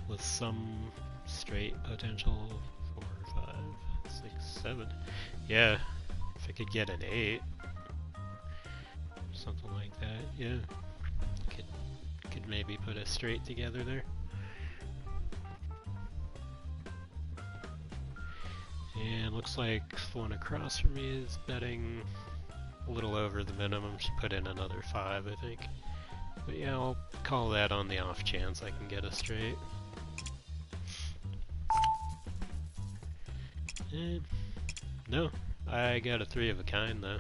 with some straight potential. 4, 5, 6, 7. Yeah, if I could get an 8, something like that. Yeah, could should maybe put a straight together there. And looks like the one across from me is betting a little over the minimum. Should put in another 5, I think. But yeah, I'll call that on the off chance I can get a straight. And no, I got a 3 of a kind though.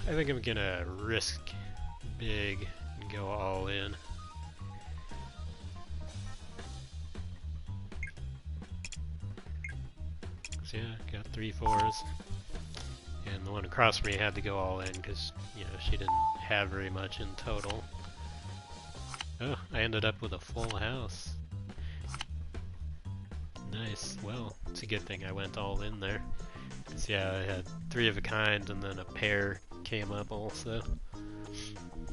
I think I'm gonna risk big and go all in. So yeah, got 3 4s. And the one across from me had to go all in because, you know, she didn't have very much in total. Oh, I ended up with a full house. Nice. Well, it's a good thing I went all in there. Cause yeah, I had 3 of a kind and then a pair came up also.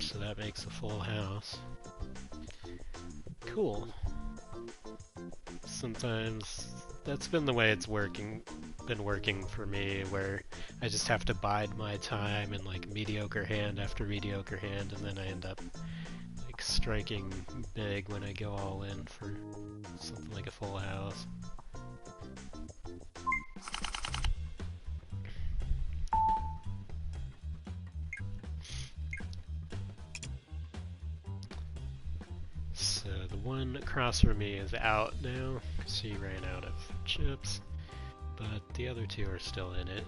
So that makes a full house. Cool. Sometimes that's been the way it's been working for me, where I just have to bide my time in like mediocre hand after mediocre hand, and then I end up like striking big when I go all in for something like a full house. So the one across from me is out now, because he ran out of chips, but the other 2 are still in it.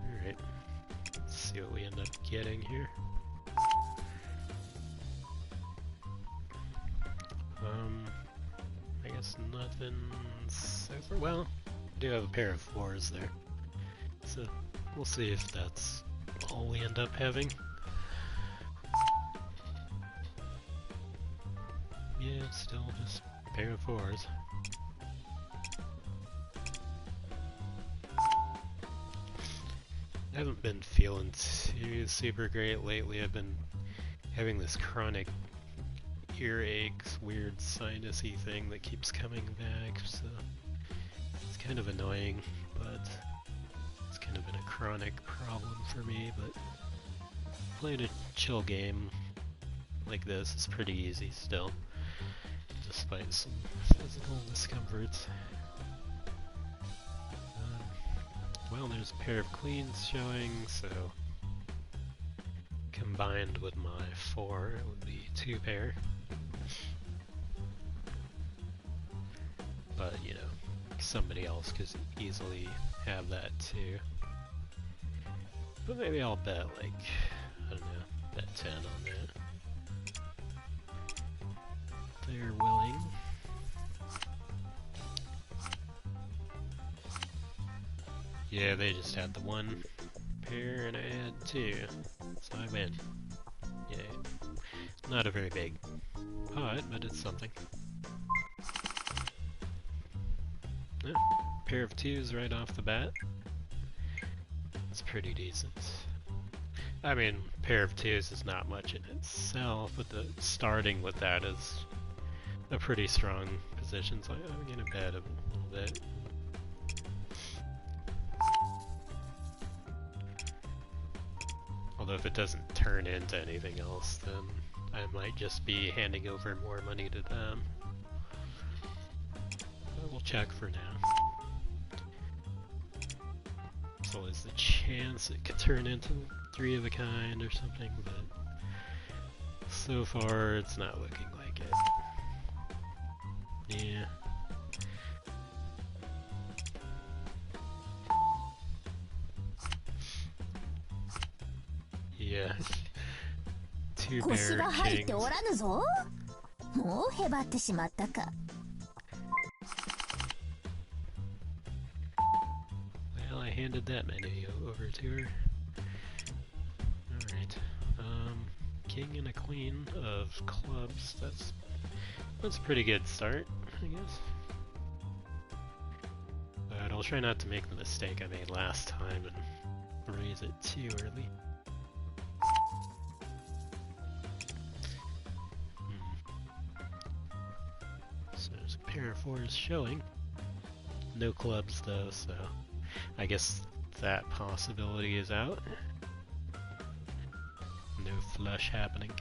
Alright, let's see what we end up getting here. I guess nothing so far. Well, I do have a pair of 4s there, so we'll see if that's all we end up having. Yeah, still just a pair of 4s. I haven't been feeling too super great lately. I've been having this chronic earaches, weird sinusy thing that keeps coming back, so it's kind of annoying, but it's kind of been a chronic problem for me. But playing a chill game like this is pretty easy still, despite some physical discomforts. Well, there's a pair of queens showing, so combined with my 4, it would be 2 pair. But, you know, somebody else could easily have that too. But maybe I'll bet, like, I don't know, bet 10 on that. They're willing. Yeah, they just had the 1 pair and I had 2, so I win. Yay. Not a very big pot, but it's something. Yeah, pair of 2s right off the bat. It's pretty decent. I mean, pair of 2s is not much in itself, but the starting with that is a pretty strong position, so I'm gonna bet a little bit. Although if it doesn't turn into anything else, then I might just be handing over more money to them. But we'll check for now. There's always the chance it could turn into 3 of a kind or something, but so far it's not looking like it. Yeah. Yeah. 2 腰 pair が入って kings. おらぬぞ。もうへばってしまったか。Well, I handed that menu over to her. Alright. King and a queen of clubs. That's a pretty good start, I guess. But I'll try not to make the mistake I made last time and raise it too early. So there's a pair of 4s showing. No clubs though, so I guess that possibility is out. No flush happening.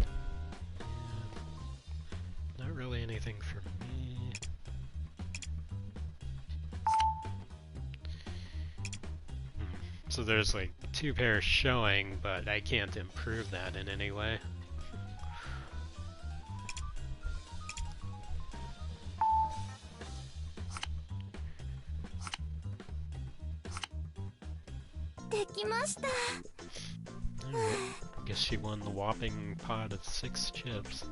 Yeah, not really anything for me. So there's like 2 pairs showing, but I can't improve that in any way. Alright, guess she won the whopping pot of 6 chips.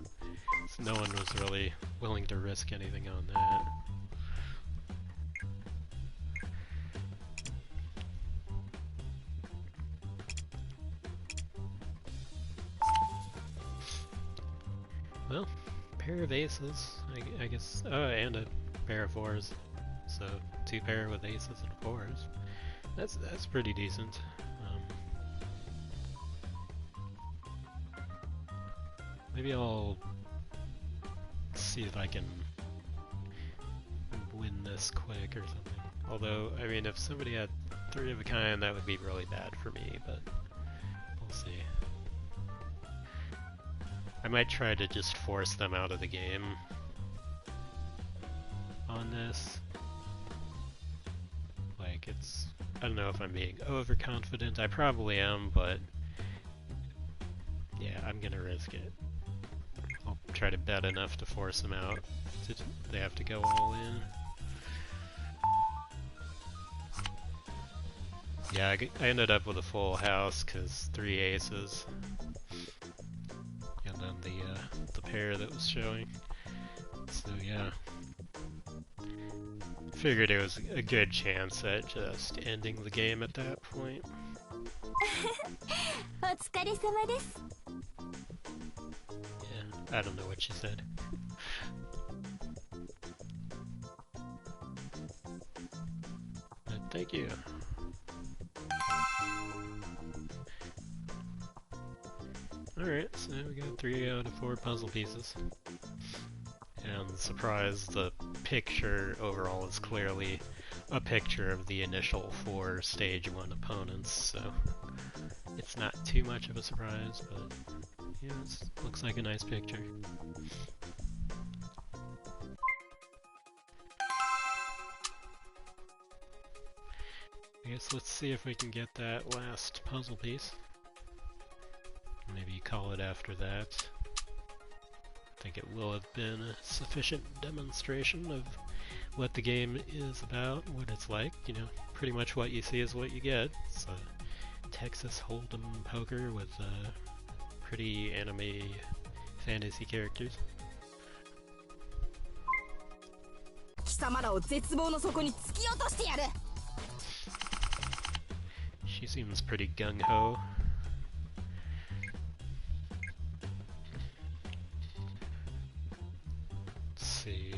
So no one was really willing to risk anything on that. Well, pair of aces, I guess. Oh, and a pair of 4s. So 2 pair with aces and 4s. That's pretty decent. Maybe I'll see if I can win this quick or something. Although, I mean, if somebody had 3 of a kind, that would be really bad for me, but we'll see. I might try to just force them out of the game on this. Like, I don't know if I'm being overconfident. I probably am, but yeah, I'm gonna risk it. I'll try to bet enough to force them out. They have to go all in. Yeah, I ended up with a full house because 3 aces. And then the pair that was showing. So yeah. Figured it was a good chance at just ending the game at that point. Yeah, I don't know what she said. But thank you. Alright, so we got 3 out of 4 puzzle pieces. And surprise, the picture overall is clearly a picture of the initial 4 stage 1 opponents, so it's not too much of a surprise, but yeah, it looks like a nice picture. I guess let's see if we can get that last puzzle piece. Maybe call it after that. I think it will have been a sufficient demonstration of what the game is about, what it's like. You know, pretty much what you see is what you get. It's a Texas Hold'em poker with pretty anime fantasy characters. She seems pretty gung-ho. Let's see.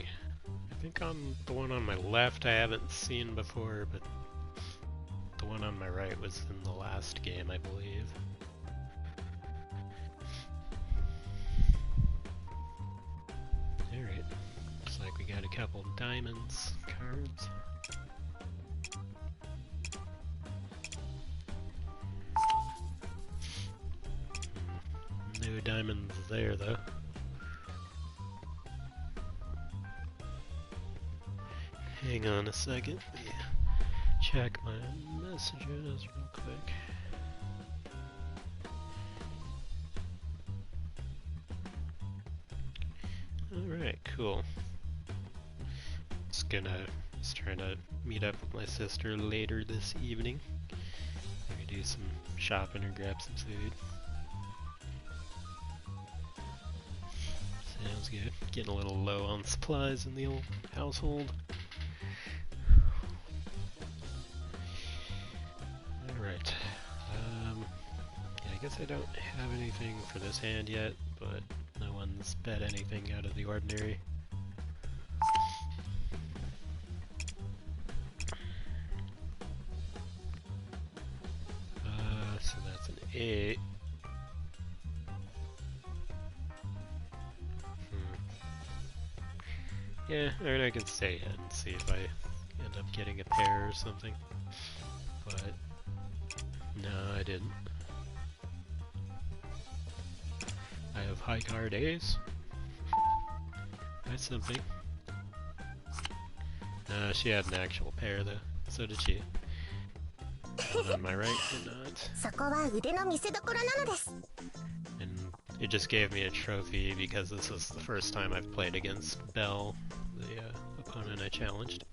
I think on the one on my left I haven't seen before, but the one on my right was in the last game, I believe. Alright. Looks like we got a couple diamonds cards. No diamonds there, though. Hang on a second. Yeah. Check my messages real quick. Alright, cool. Just trying to meet up with my sister later this evening. Maybe do some shopping or grab some food. Sounds good. Getting a little low on supplies in the old household. Alright. Yeah, I guess I don't have anything for this hand yet, but no one's bet anything out of the ordinary. So that's an 8. Yeah, I mean I can stay in and see if I end up getting a pair or something. But no, I didn't. I have high card A's. That's something. She had an actual pair though. So did she. One on my right did not. そこは腕の見せ所なのです。 And it just gave me a trophy because this is the first time I've played against Belle, the opponent I challenged.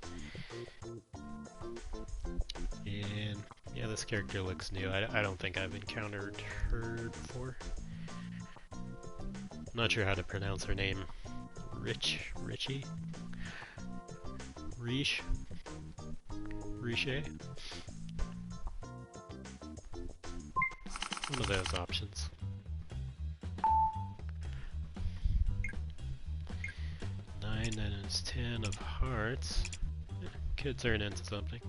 And yeah, this character looks new. I don't think I've encountered her before. I'm not sure how to pronounce her name. Richie? Riche? One of those options. 9 and it's 10 of hearts. Could turn into something.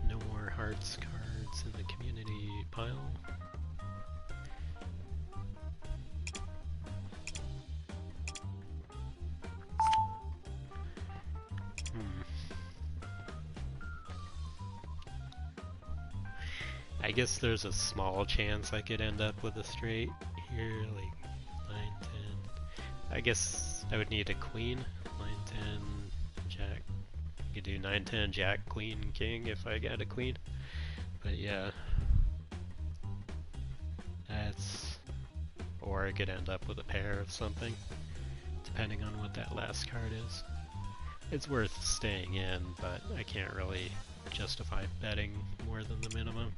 No more hearts cards in the community pile. I guess there's a small chance I could end up with a straight here, like 9, 10. I guess I would need a queen. 9, 10, jack. I could do 9, 10, jack, queen, king if I got a queen. But yeah. That's... Or I could end up with a pair of something, depending on what that last card is. It's worth staying in, but I can't really justify betting more than the minimum.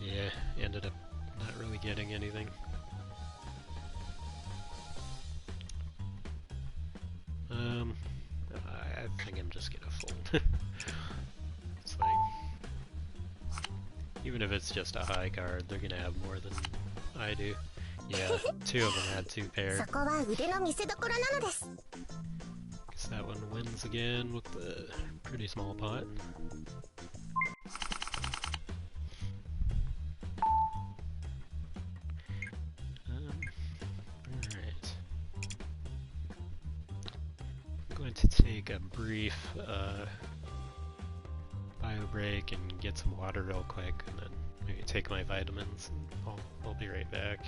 Yeah, ended up not really getting anything. I think I'm just gonna fold. It's like, even if it's just a high card, they're gonna have more than I do. Yeah, 2 of them had 2 pairs. そこは腕の見せ所なのです。 Guess that one wins again with the pretty small pot. Alright. I'm going to take a brief bio break and get some water real quick, and then maybe take my vitamins, and I'll be right back.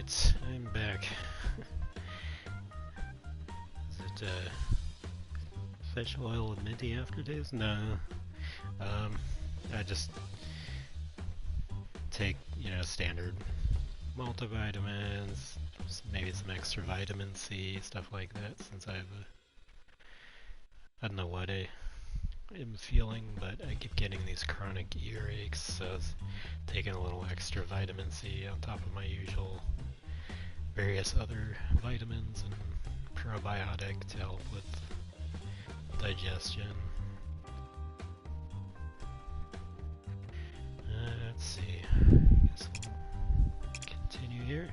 Alright, I'm back. Is it fish oil and minty aftertaste? No. I just take, standard multivitamins, maybe some extra vitamin C, stuff like that, since I don't know what I am feeling, but I keep getting these chronic earaches, so I was taking a little extra vitamin C on top of my usual various other vitamins and probiotic to help with digestion. Let's see. I guess we'll continue here.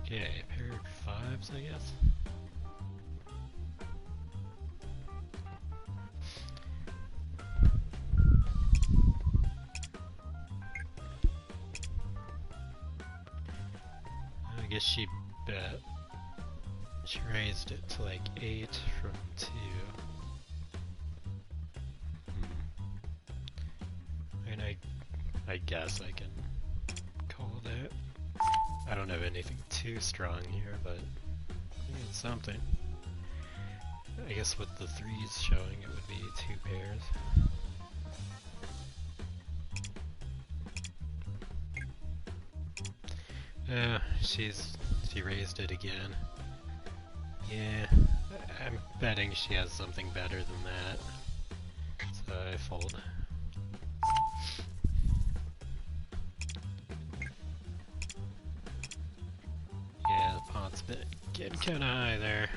Okay, pair of fives, I guess. I guess she raised it to like 8 from 2. And I guess I can call that. I don't have anything too strong here, but it's something. I guess with the 3s showing, it would be 2 pairs. She raised it again. Yeah, I'm betting she has something better than that. So I fold. Yeah, the pot's been getting kinda high there.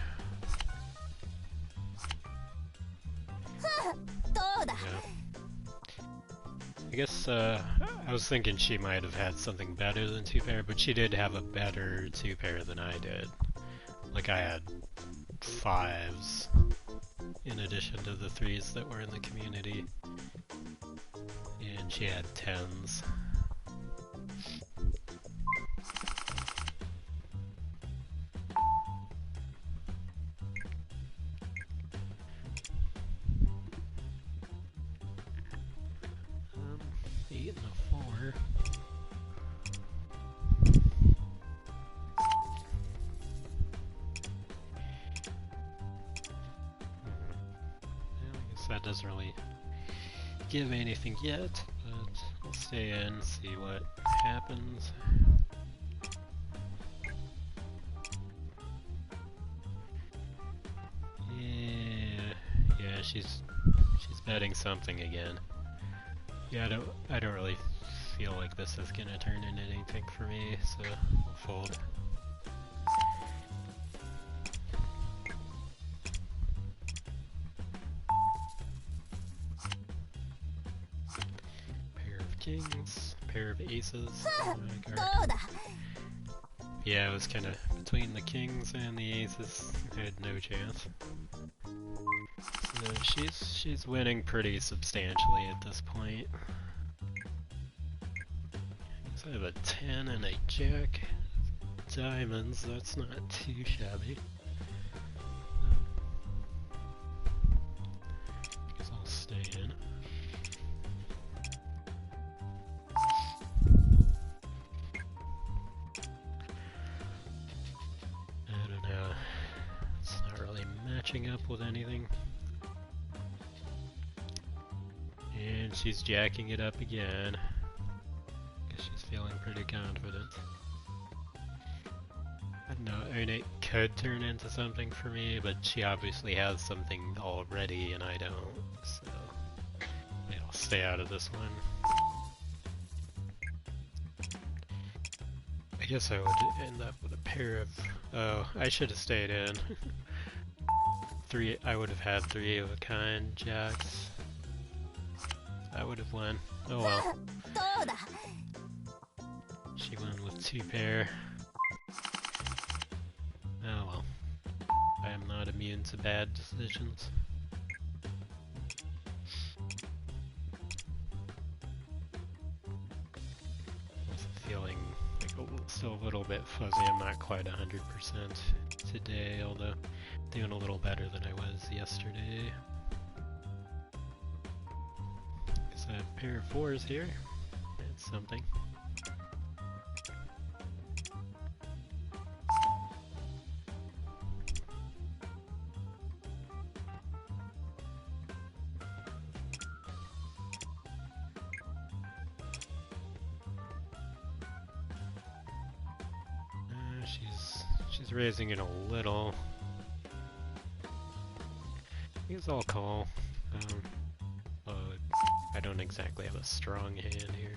Yeah. I guess I was thinking she might have had something better than 2 pair, but she did have a better 2 pair than I did. Like I had 5s in addition to the 3s that were in the community, and she had 10s. That doesn't really give anything yet, but I'll stay in, see what happens. Yeah, she's betting something again. Yeah, I don't really feel like this is gonna turn into anything for me, so I'll fold. Kings, pair of aces. Yeah, it was kind of between the kings and the aces. I had no chance. So she's winning pretty substantially at this point. So I have a 10 and a jack. Diamonds, that's not too shabby. Guess I'll stay in. Up with anything, and she's jacking it up again. Guess she's feeling pretty confident. I don't know, I mean, it could turn into something for me, but she obviously has something already and I don't, so yeah, I'll stay out of this one. I guess I would end up with a pair of... oh, I should have stayed in. I would have had 3 of a kind jacks. I would have won. Oh well. She won with 2 pair. Oh well. I am not immune to bad decisions. I'm feeling like still a little bit fuzzy. I'm not quite 100% today, although doing a little better than I was yesterday. A pair of 4s here. That's something. She's raising it a little. I guess I'll call. I don't exactly have a strong hand here.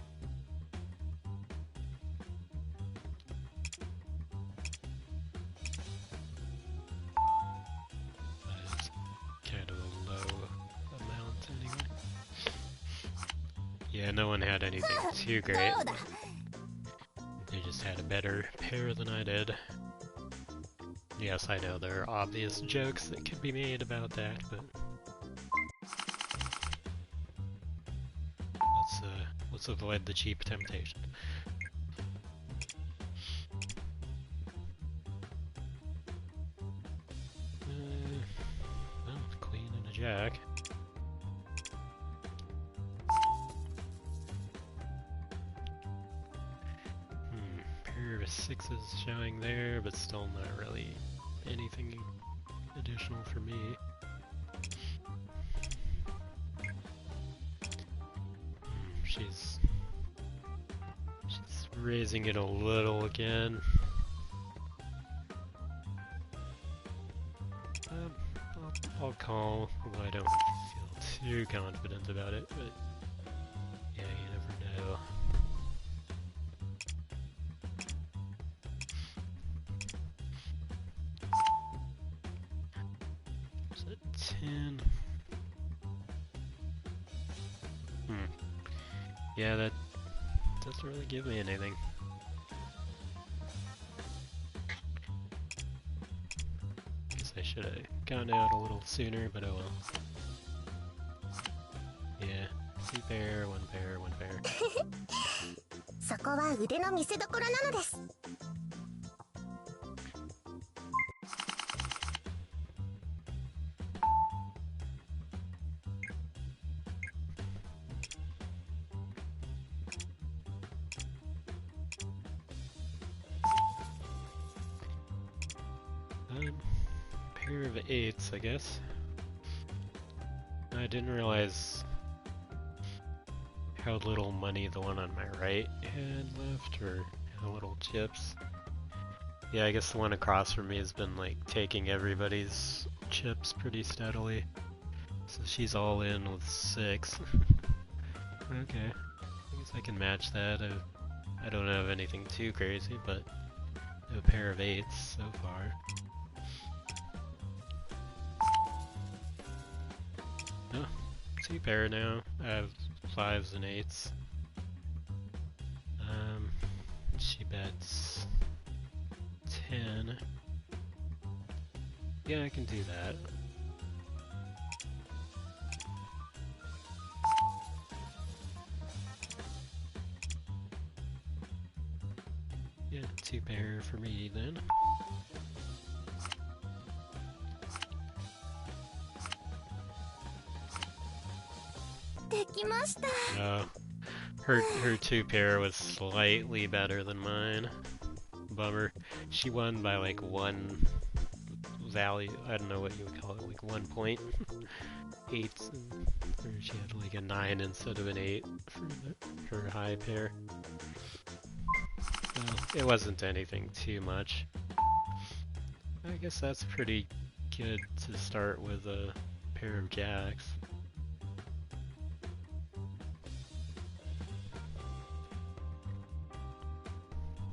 But it's kind of a low amount anyway. Yeah, no one had anything too great. They just had a better pair than I did. Yes, I know there are obvious jokes that could be made about that, but let's avoid the cheap temptation. Oh, queen and a jack. Pair of 6s showing there, but still not really anything additional for me. She's raising it a little again. I'll call, although I don't feel too confident about it, but yeah, you never know. Is it 10? Yeah, that doesn't really give me anything. Guess I should have gone out a little sooner, but oh well. Yeah, 2 pair, 1 pair, 1 pair. そこは腕の見せ所なのです。Pair of 8s, I guess. I didn't realize how little money the one on my right had left, or how little chips. Yeah, I guess the one across from me has been like taking everybody's chips pretty steadily. So she's all in with 6. Okay, I guess I can match that. I don't have anything too crazy, but I have a pair of 8s so far. Oh, 2 pair now. I have 5s and 8s. She bets 10. Yeah, I can do that. Yeah, 2 pair for me then. No, her 2 pair was slightly better than mine. Bummer. She won by like 1 value. I don't know what you would call it, like 1 point. 8s, or she had like a 9 instead of an 8 for her high pair. So it wasn't anything too much. I guess that's pretty good to start with a pair of jacks.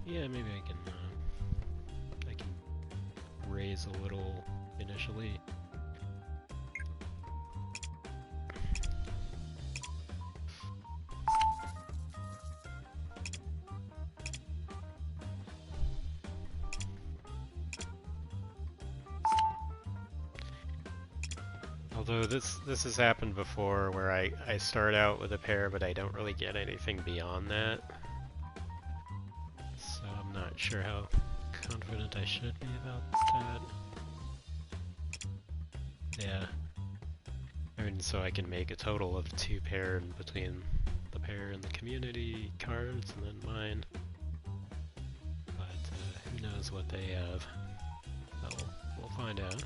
Yeah, maybe I can raise a little initially. Although this has happened before, where I start out with a pair, but I don't really get anything beyond that. So I'm not sure how confident I should be about that. Yeah. I mean, so I can make a total of 2 pair in between pair in the community cards and then mine. But who knows what they have. Well, we'll find out.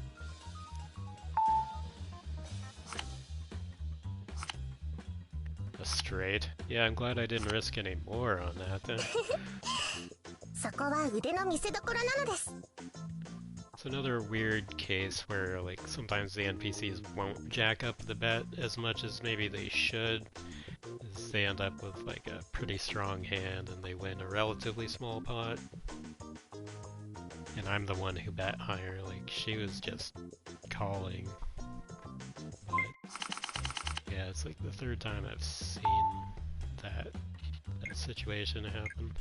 A straight. Yeah, I'm glad I didn't risk any more on that then. そこは腕の見せ所なのです。 It's another weird case where, like, sometimes the NPCs won't jack up the bet as much as maybe they should. As they end up with, like, a pretty strong hand and they win a relatively small pot. And I'm the one who bet higher, like, she was just calling. But, yeah, it's like the third time I've seen that situation happen.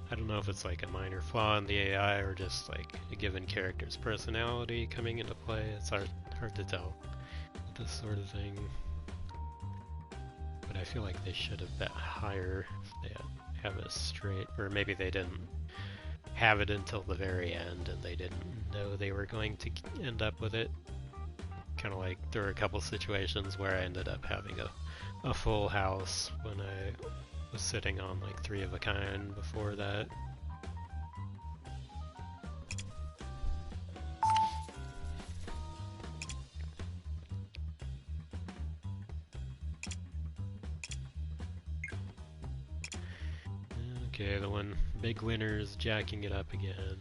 I don't know if it's like a minor flaw in the AI or just like a given character's personality coming into play. It's hard to tell with this sort of thing. But I feel like they should have bet higher if they have a straight, or maybe they didn't have it until the very end and they didn't know they were going to end up with it. Kind of like there were a couple situations where I ended up having a full house when I was sitting on like 3 of a kind before that. Okay, the one big winner is jacking it up again.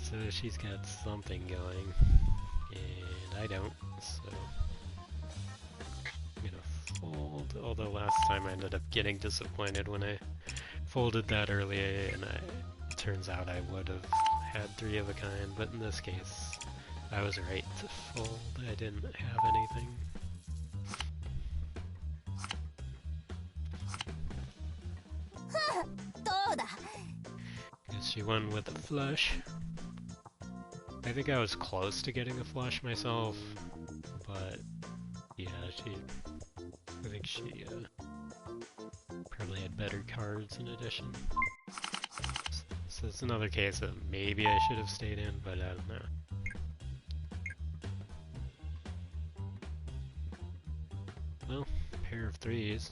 So she's got something going, and I don't, so I'm gonna fold, although last time I ended up getting disappointed when I folded that early, and it turns out I would have had 3 of a kind, but in this case I was right to fold. I didn't have anything. Guess she won with a flush. I think I was close to getting a flush myself, but yeah, I think she probably had better cards in addition. So it's another case of maybe I should have stayed in, but I don't know. Well, pair of 3s.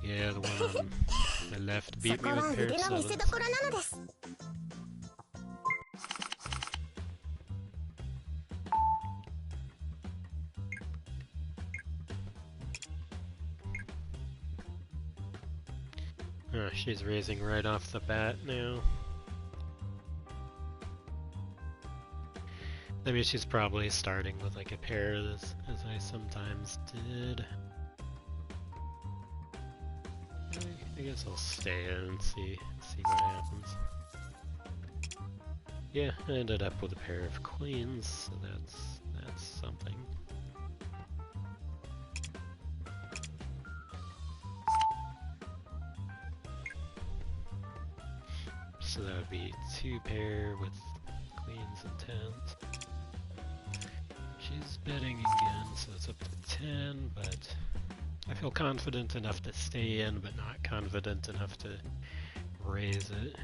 Yeah, the one on the left beat me with pair of 7s. Oh, she's raising right off the bat now. I mean, she's probably starting with like a pair as I sometimes did. I guess I'll stay in and see what happens. Yeah, I ended up with a pair of queens, so that's something. So that would be 2 pair with queens and 10s. She's betting again, so it's up to 10, but I feel confident enough to stay in, but not confident enough to raise it.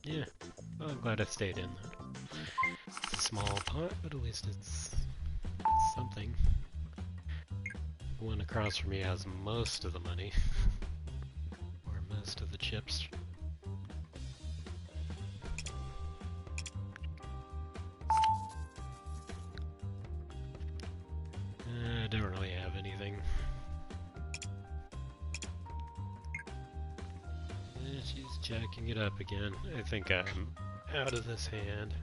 Yeah, well, I'm glad I stayed in then. It's a small pot, but at least it's something. The one across from me has most of the money, or most of the chips. I don't really have anything. She's jacking it up again. I think I'm out of this hand.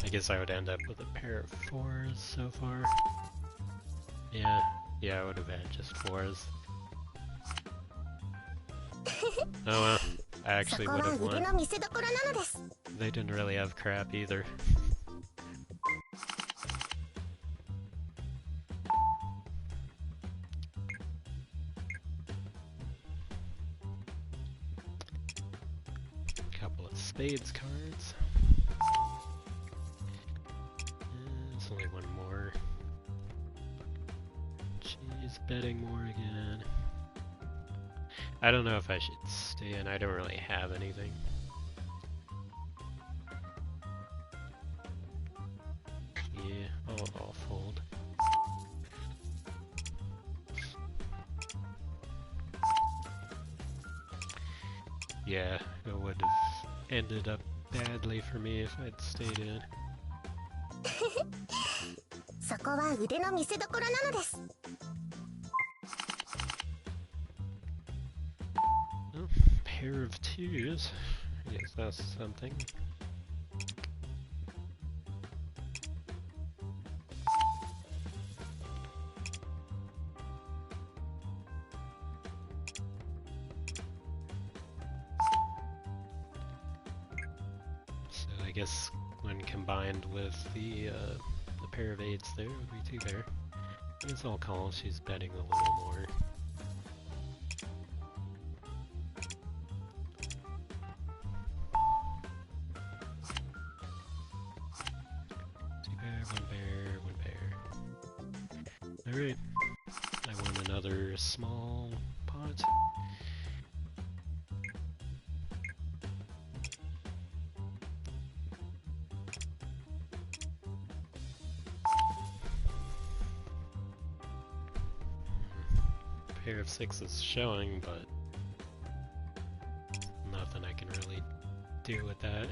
I guess I would end up with a pair of 4s so far. Yeah, I would have had just 4s. Oh well, I actually would have won. They didn't really have crap either. Couple of spades cards. There's only one more. She's betting more again. I don't know if I should stay in. I don't really have anything. Yeah, I'll fold. Yeah, it would have ended up badly for me if I'd stayed in. Oh, pair of 2s. I guess that's something. So I guess when combined with the pair of 8s there, it would be 2 pair. I guess I'll call. She's betting a little more. Alright, I won another small pot. Pair of 6s showing, but nothing I can really do with that.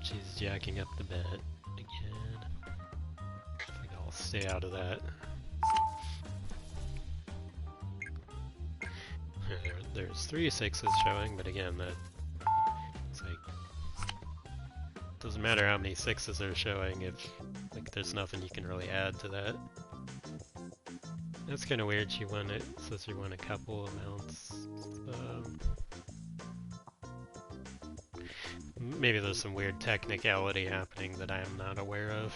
She's jacking up the bet again. I think I'll stay out of that. There's 3 6s showing, but again, that it's like doesn't matter how many 6s are showing if like there's nothing you can really add to that. That's kind of weird. She won it. Says she won a couple amounts. Maybe there's some weird technicality happening that I am not aware of.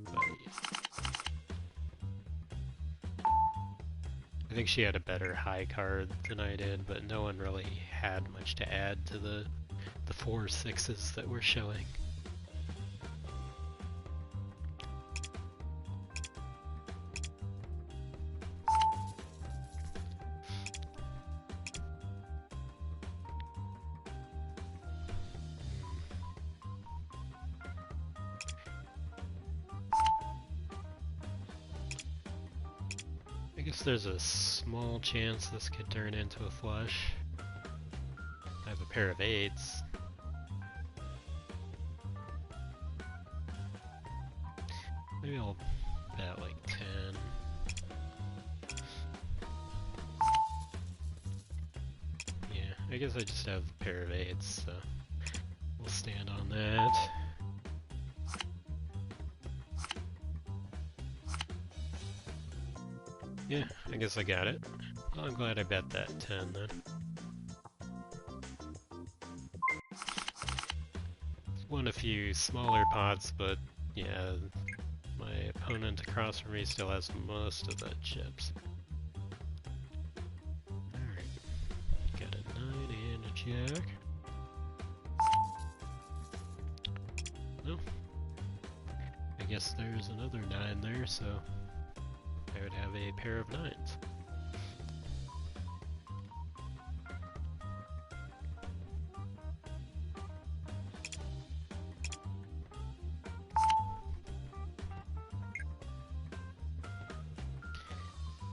But I think she had a better high card than I did, but no one really had much to add to the 4 6s that were showing. I guess there's a small chance this could turn into a flush. I have a pair of 8s. Maybe I'll bet like 10. Yeah, I guess I just have a pair of 8s, so we'll stand on that. Yeah, I guess I got it. Well, I'm glad I bet that 10 then. Won a few smaller pots, but yeah, my opponent across from me still has most of the chips. Alright, got a 9 and a jack. No, I guess there's another 9 there, so I would have a pair of 9s.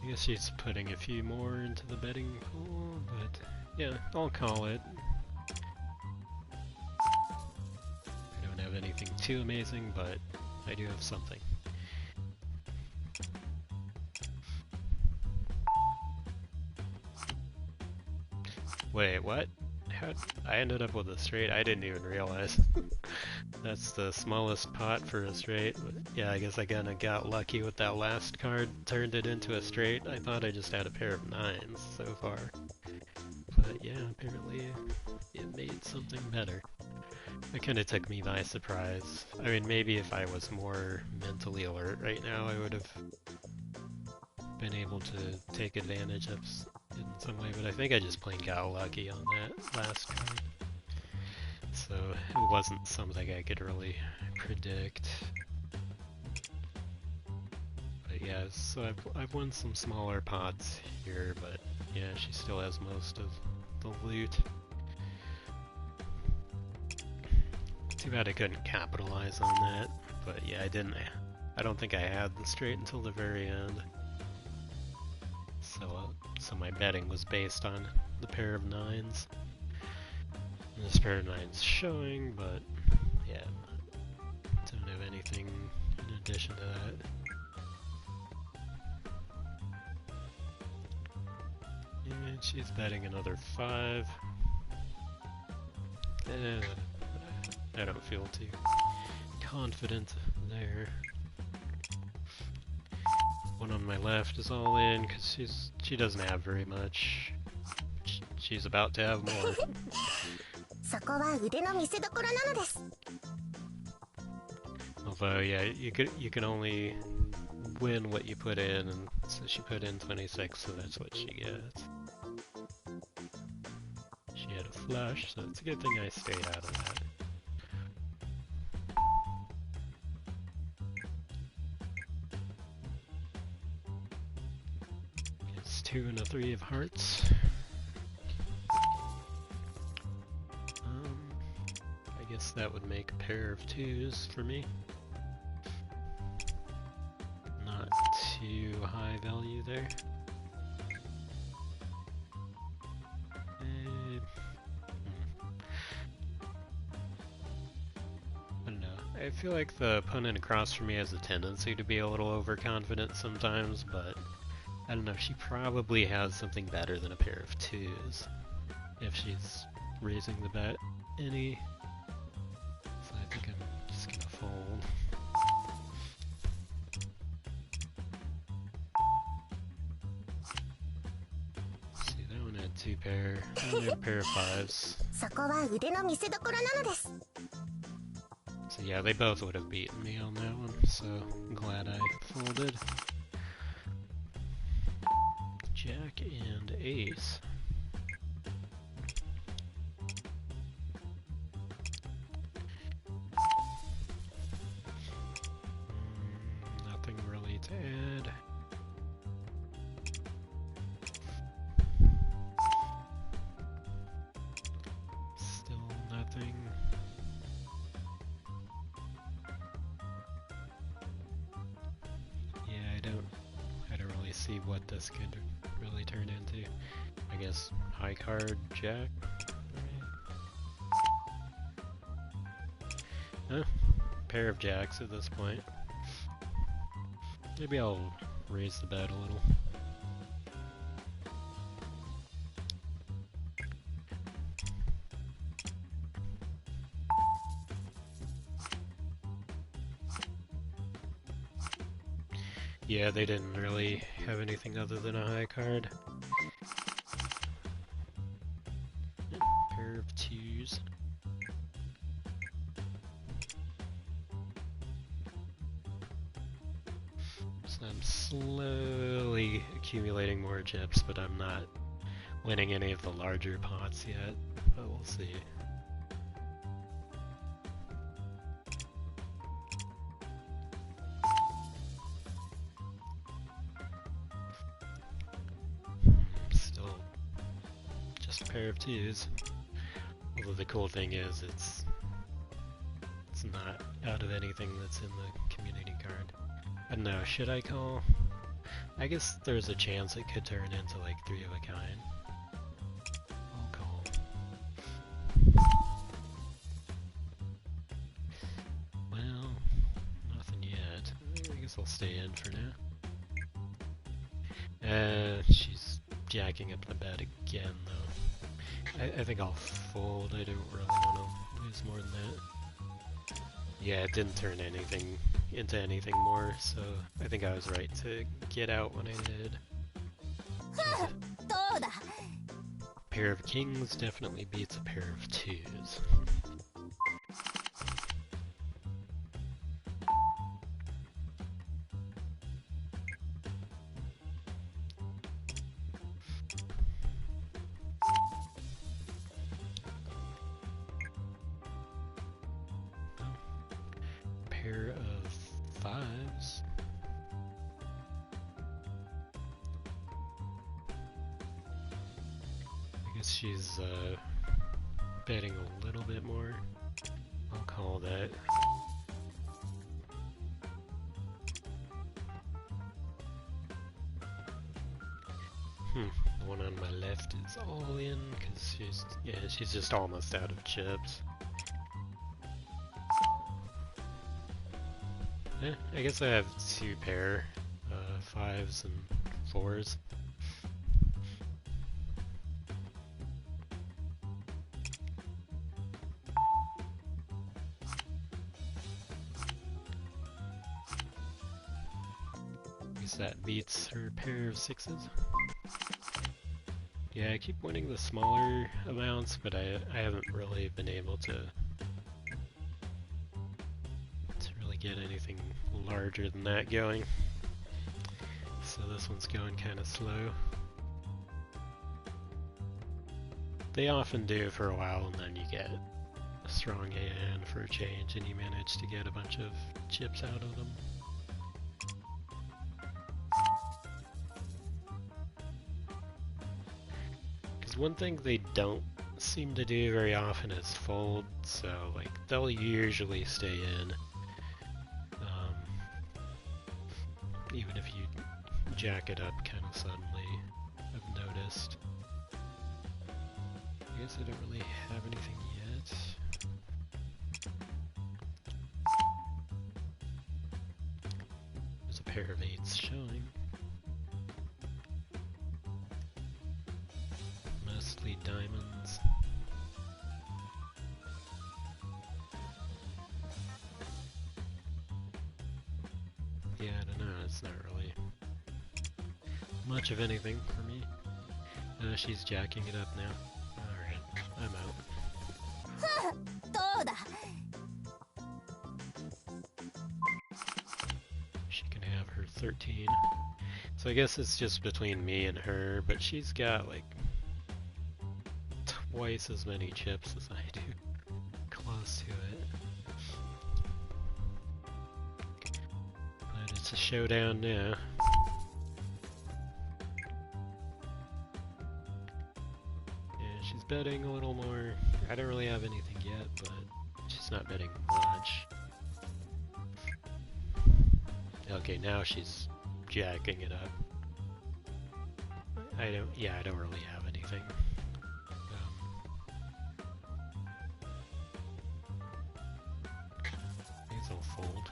I guess she's putting a few more into the betting pool, but yeah, I'll call it. I don't have anything too amazing, but I do have something. Wait, what? I ended up with a straight. I didn't even realize. That's the smallest pot for a straight. But yeah, I guess I kinda got lucky with that last card. Turned it into a straight. I thought I just had a pair of nines so far. But yeah, apparently it made something better. It kinda took me by surprise. I mean, maybe if I was more mentally alert right now, I would have been able to take advantage of in some way, but I think I just plain got lucky on that last card. So it wasn't something I could really predict. But yeah, so I've won some smaller pots here, but yeah, she still has most of the loot. Too bad I couldn't capitalize on that, but yeah, I don't think I had the straight until the very end. So my betting was based on the pair of nines. And this pair of nines showing, but yeah, don't have anything in addition to that. And she's betting another 5. I don't feel too confident there. One on my left is all in because she doesn't have very much. She's about to have more. そこは腕の見せ所なのです。 Although yeah, you can only win what you put in, and so she put in 26, so that's what she gets. She had a flush, so it's a good thing I stayed out of that. It's 2 and a 3 of hearts. I guess that would make a pair of 2s for me. Not too high value there. I don't know. I feel like the opponent across from me has a tendency to be a little overconfident sometimes, but I don't know, she probably has something better than a pair of 2s if she's raising the bet any. So I think I'm just gonna fold. See, that one had 2 pair. I only had a pair of 5s. そこは腕の見せ所なのです。 So yeah, they both would have beaten me on that one, so I'm glad I folded. Jack and ace. Nothing really to add. Still nothing. Yeah, I don't really see what this could really turn into. I guess high card jack. Huh? Pair of jacks at this point. Maybe I'll raise the bet a little. Yeah, they didn't really have anything other than a high card. Pair of 2s. So I'm slowly accumulating more chips, but I'm not winning any of the larger pots yet. But we'll see. Still just a pair of 2s. Although the cool thing is it's not out of anything that's in the community card. I don't know, should I call? I guess there's a chance it could turn into like 3 of a kind. I'll call. Well, nothing yet. I guess I'll stay in for now. She's jacking up the bet again though. I think I'll fold. I don't really want to lose more than that. Yeah, it didn't turn anything into anything more, so I think I was right to get out when I did. A pair of kings definitely beats a pair of twos. Pair of fives. I guess she's betting a little bit more. I'll call that. The one on my left is all in because she's just almost out of chips. Yeah, I guess I have two pair, fives and fours. I guess that beats her pair of sixes. Yeah, I keep winning the smaller amounts, but I haven't really been able to really get anything larger than that going. So this one's going kind of slow. They often do for a while, and then you get a strong hand for a change, and you manage to get a bunch of chips out of them. One thing they don't seem to do very often is fold, so like they'll usually stay in. Even if you jack it up kind of suddenly, I've noticed. I guess I don't really have anything yet. There's a pair of eights showing. Mostly diamonds. Yeah, I don't know, it's not really much of anything for me. She's jacking it up now. Alright, I'm out. She can have her 13. So I guess it's just between me and her, but she's got like twice as many chips as I do. Close to it. But it's a showdown now. Yeah, she's betting a little more. I don't really have anything yet, but she's not betting much. Okay, now she's jacking it up. I don't really have anything. I'll fold.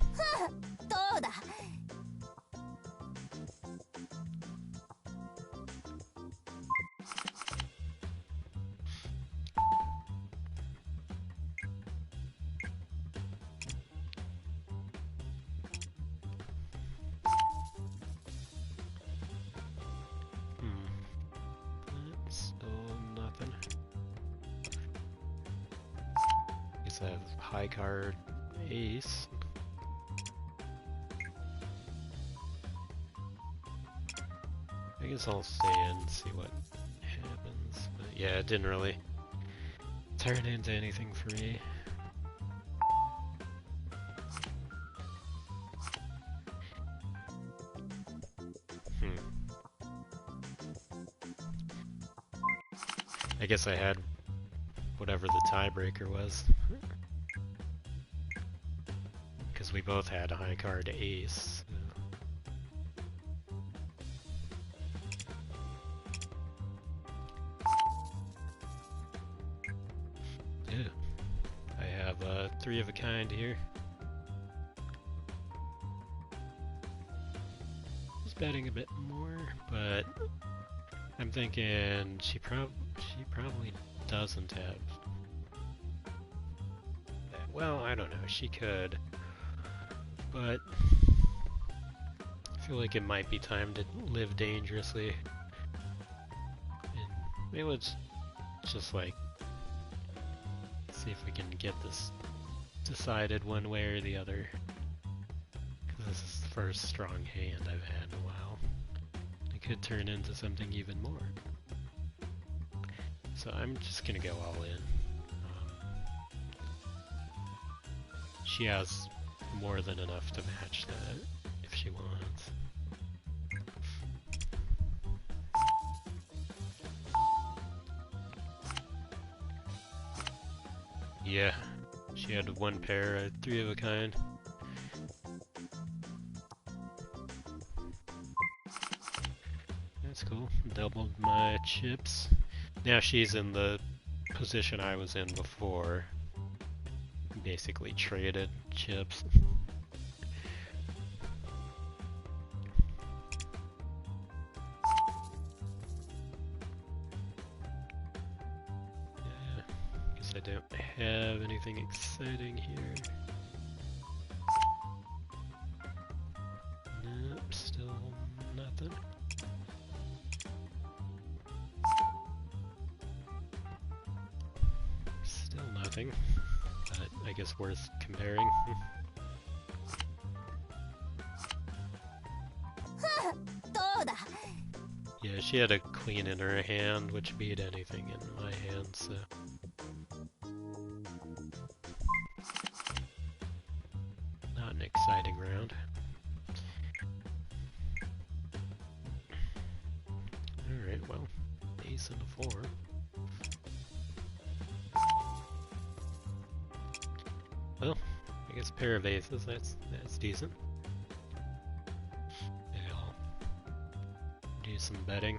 That's still nothing. Guess I have high card ace. I guess I'll stay in and see what happens. But yeah, it didn't really turn into anything for me. I guess I had whatever the tiebreaker was. Because we both had a high card ace. Yeah. I have three of a kind here. Just betting a bit more, but I'm thinking she probably doesn't have that. Well, I don't know. She could, but I feel like it might be time to live dangerously. And maybe let's just like see if we can get this decided one way or the other. Because this is the first strong hand I've had in a while. It could turn into something even more. So I'm just gonna go all in. She has more than enough to match that if she wants. Yeah, she had one pair, 3 of a kind. That's cool. Doubled my chips. Now she's in the position I was in before. Basically traded chips. Yeah, guess I don't have anything exciting here. Nope, still nothing. Still nothing, but I guess worth comparing. Yeah, she had a queen in her hand, which beat anything in my hand, so... Not an exciting round. Alright, well, ace and a 4. Well, I guess a pair of aces, that's decent. Maybe I'll do some betting.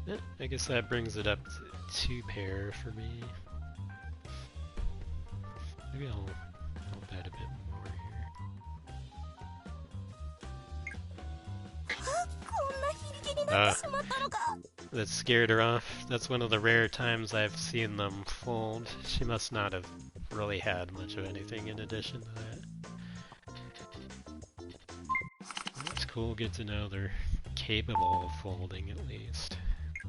Yeah, I guess that brings it up to 2 pair for me. Maybe I'll bet a bit more here. That scared her off. That's one of the rare times I've seen them fold. She must not have really had much of anything in addition to that. That's cool, good to know they're capable of folding at least.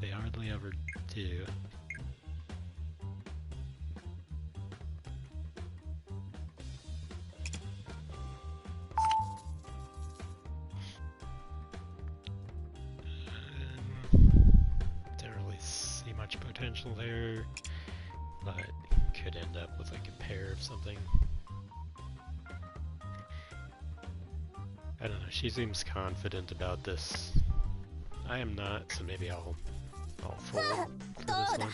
They hardly ever do. Don't really see much potential there, but could end up with like a pair of something. I don't know, she seems confident about this. I am not, so maybe I'll fold for this one.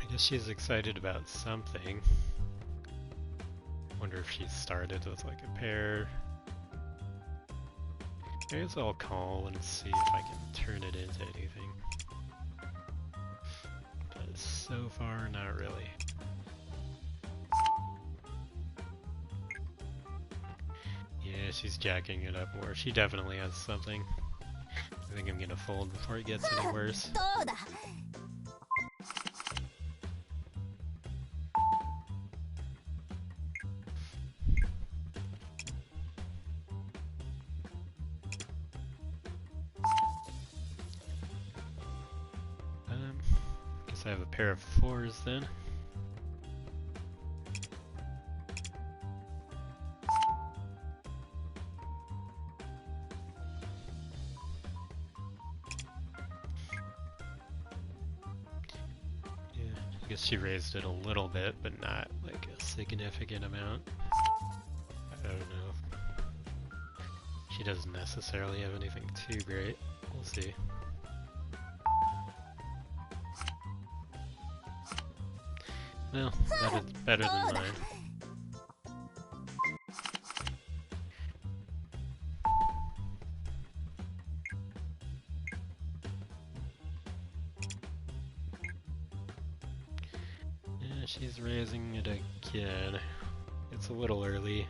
I guess she's excited about something. Wonder if she started with like a pair. I guess I'll call and see if I can turn it into anything. But so far, not really. Yeah, she's jacking it up more. She definitely has something. I think I'm gonna fold before it gets any worse. Guess I have a pair of 4s then. I guess she raised it a little bit, but not like a significant amount. I don't know. She doesn't necessarily have anything too great. We'll see. Well, better than mine. Yeah, she's raising it again. It's a little early,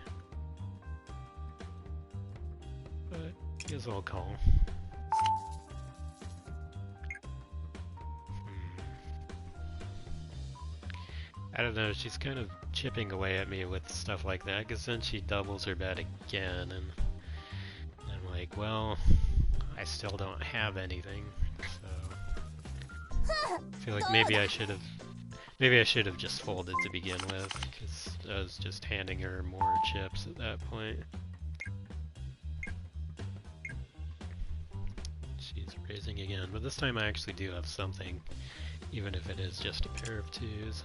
but I guess I'll call. I don't know, she's kind of chipping away at me with stuff like that, because then she doubles her bet again, and I'm like, well, I still don't have anything, so I feel like maybe I should have just folded to begin with, because I was just handing her more chips at that point. She's raising again, but this time I actually do have something, even if it is just a pair of twos.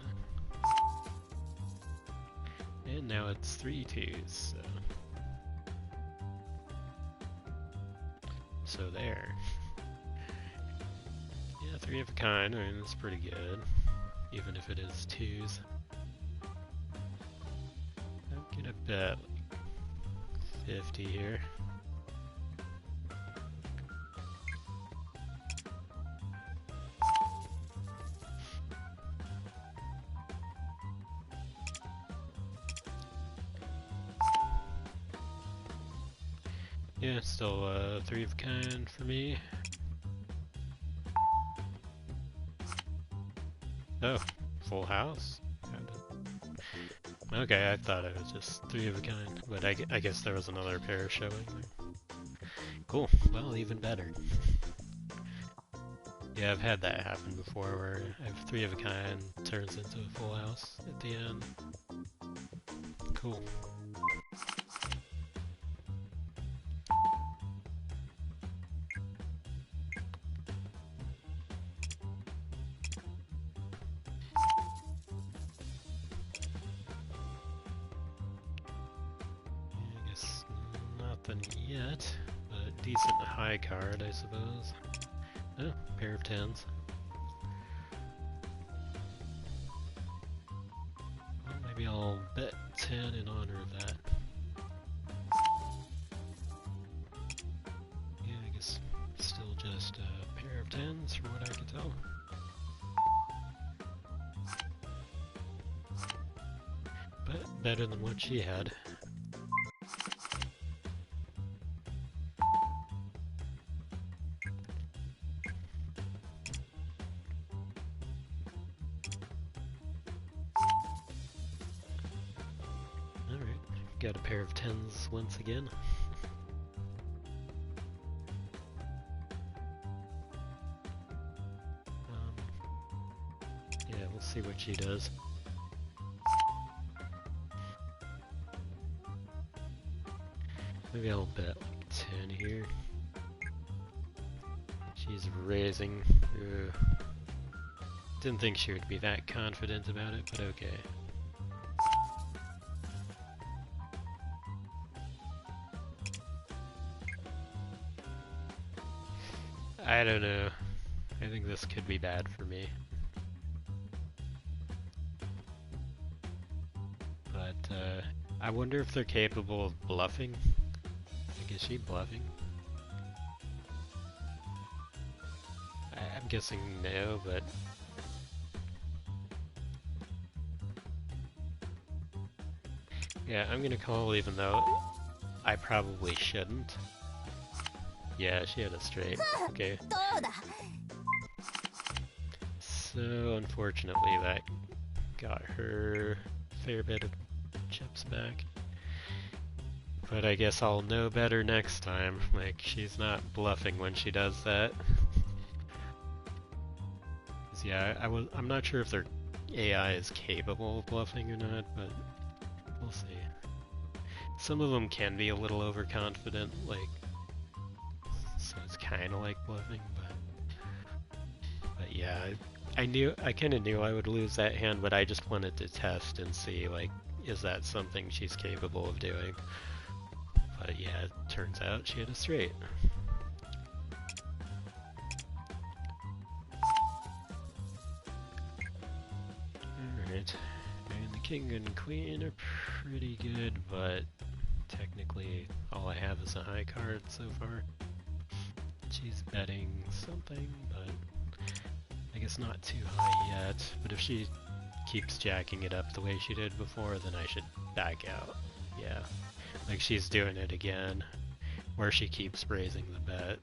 And now it's 3 twos, so there. Yeah, 3 of a kind, I mean, that's pretty good, even if it is twos. I'm gonna bet like 50 here. Yeah, still 3 of a kind for me. Oh, full house? Okay, I thought it was just 3 of a kind, but I guess there was another pair showing. Cool, well, even better. Yeah, I've had that happen before, where I have 3 of a kind, turns into a full house at the end. Cool. Yet, but decent high card, I suppose. Oh, pair of tens. Well, maybe I'll bet 10 in honor of that. Yeah, I guess still just a pair of tens from what I can tell. But better than what she had. Got a pair of tens once again. Yeah, we'll see what she does. Maybe I'll bet like 10 here. She's raising. Didn't think she would be that confident about it, but okay. I don't know. I think this could be bad for me. But, I wonder if they're capable of bluffing. Like, is she bluffing? I'm guessing no, but... Yeah, I'm gonna call even though I probably shouldn't. Yeah, she had a straight. Okay. So, unfortunately, that got her a fair bit of chips back. But I guess I'll know better next time. Like, she's not bluffing when she does that. 'Cause yeah, I'm not sure if their AI is capable of bluffing or not, but we'll see. Some of them can be a little overconfident, like, so it's kind of like bluffing, but yeah, I kind of knew I would lose that hand, but I just wanted to test and see, like, is that something she's capable of doing? But yeah, it turns out she had a straight. Alright. Alright. And the king and queen are pretty good, but technically all I have is a high card so far. She's betting something, but I guess not too high yet. But if she keeps jacking it up the way she did before, then I should back out. Yeah. Like she's doing it again, where she keeps raising the bet.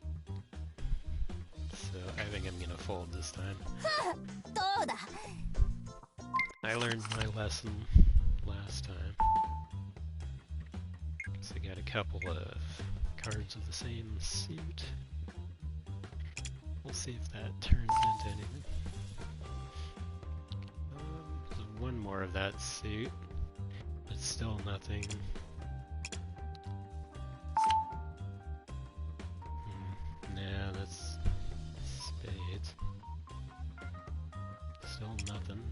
So I think I'm gonna fold this time. I learned my lesson last time. So I got a couple of cards of the same suit. We'll see if that turns into anything. There's one more of that suit, but still nothing. Nah, that's spades. Still nothing.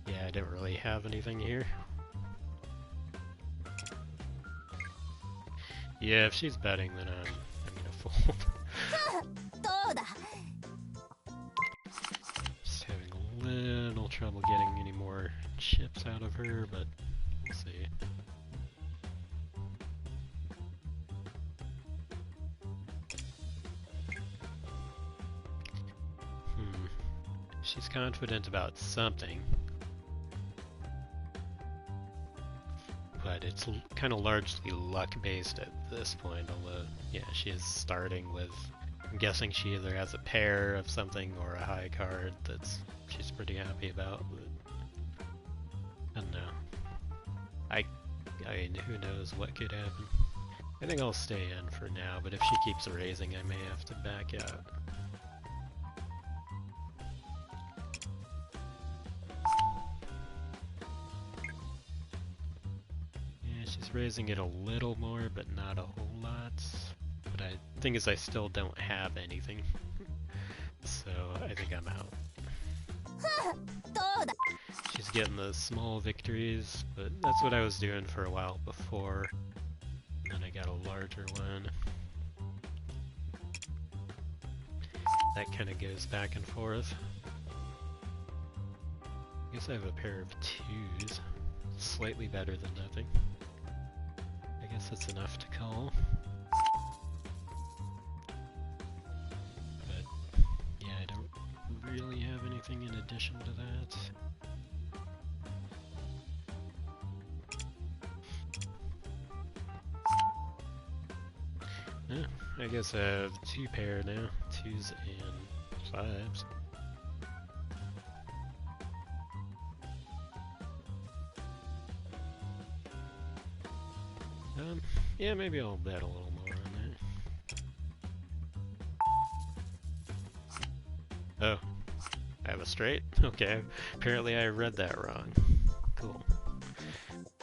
Yeah, I didn't really have anything here. Yeah, if she's betting, then I'm gonna fold. Just having a little trouble getting any more chips out of her, but we'll see. She's confident about something, but it's kind of largely luck-based at this point, although, yeah, she is starting with, I'm guessing she either has a pair of something or a high card that's she's pretty happy about, but I don't know. I mean, who knows what could happen. I think I'll stay in for now, but if she keeps raising, I may have to back out. She's raising it a little more, but not a whole lot. But the thing is, I still don't have anything. So I think I'm out. She's getting the small victories, but that's what I was doing for a while before. And then I got a larger one. That kind of goes back and forth. I guess I have a pair of twos. Slightly better than nothing. I guess that's enough to call. But yeah, I don't really have anything in addition to that. Yeah, I guess I have two pair now, twos and fives. Yeah, maybe I'll bet a little more on that. Oh, I have a straight? Okay, apparently I read that wrong. Cool.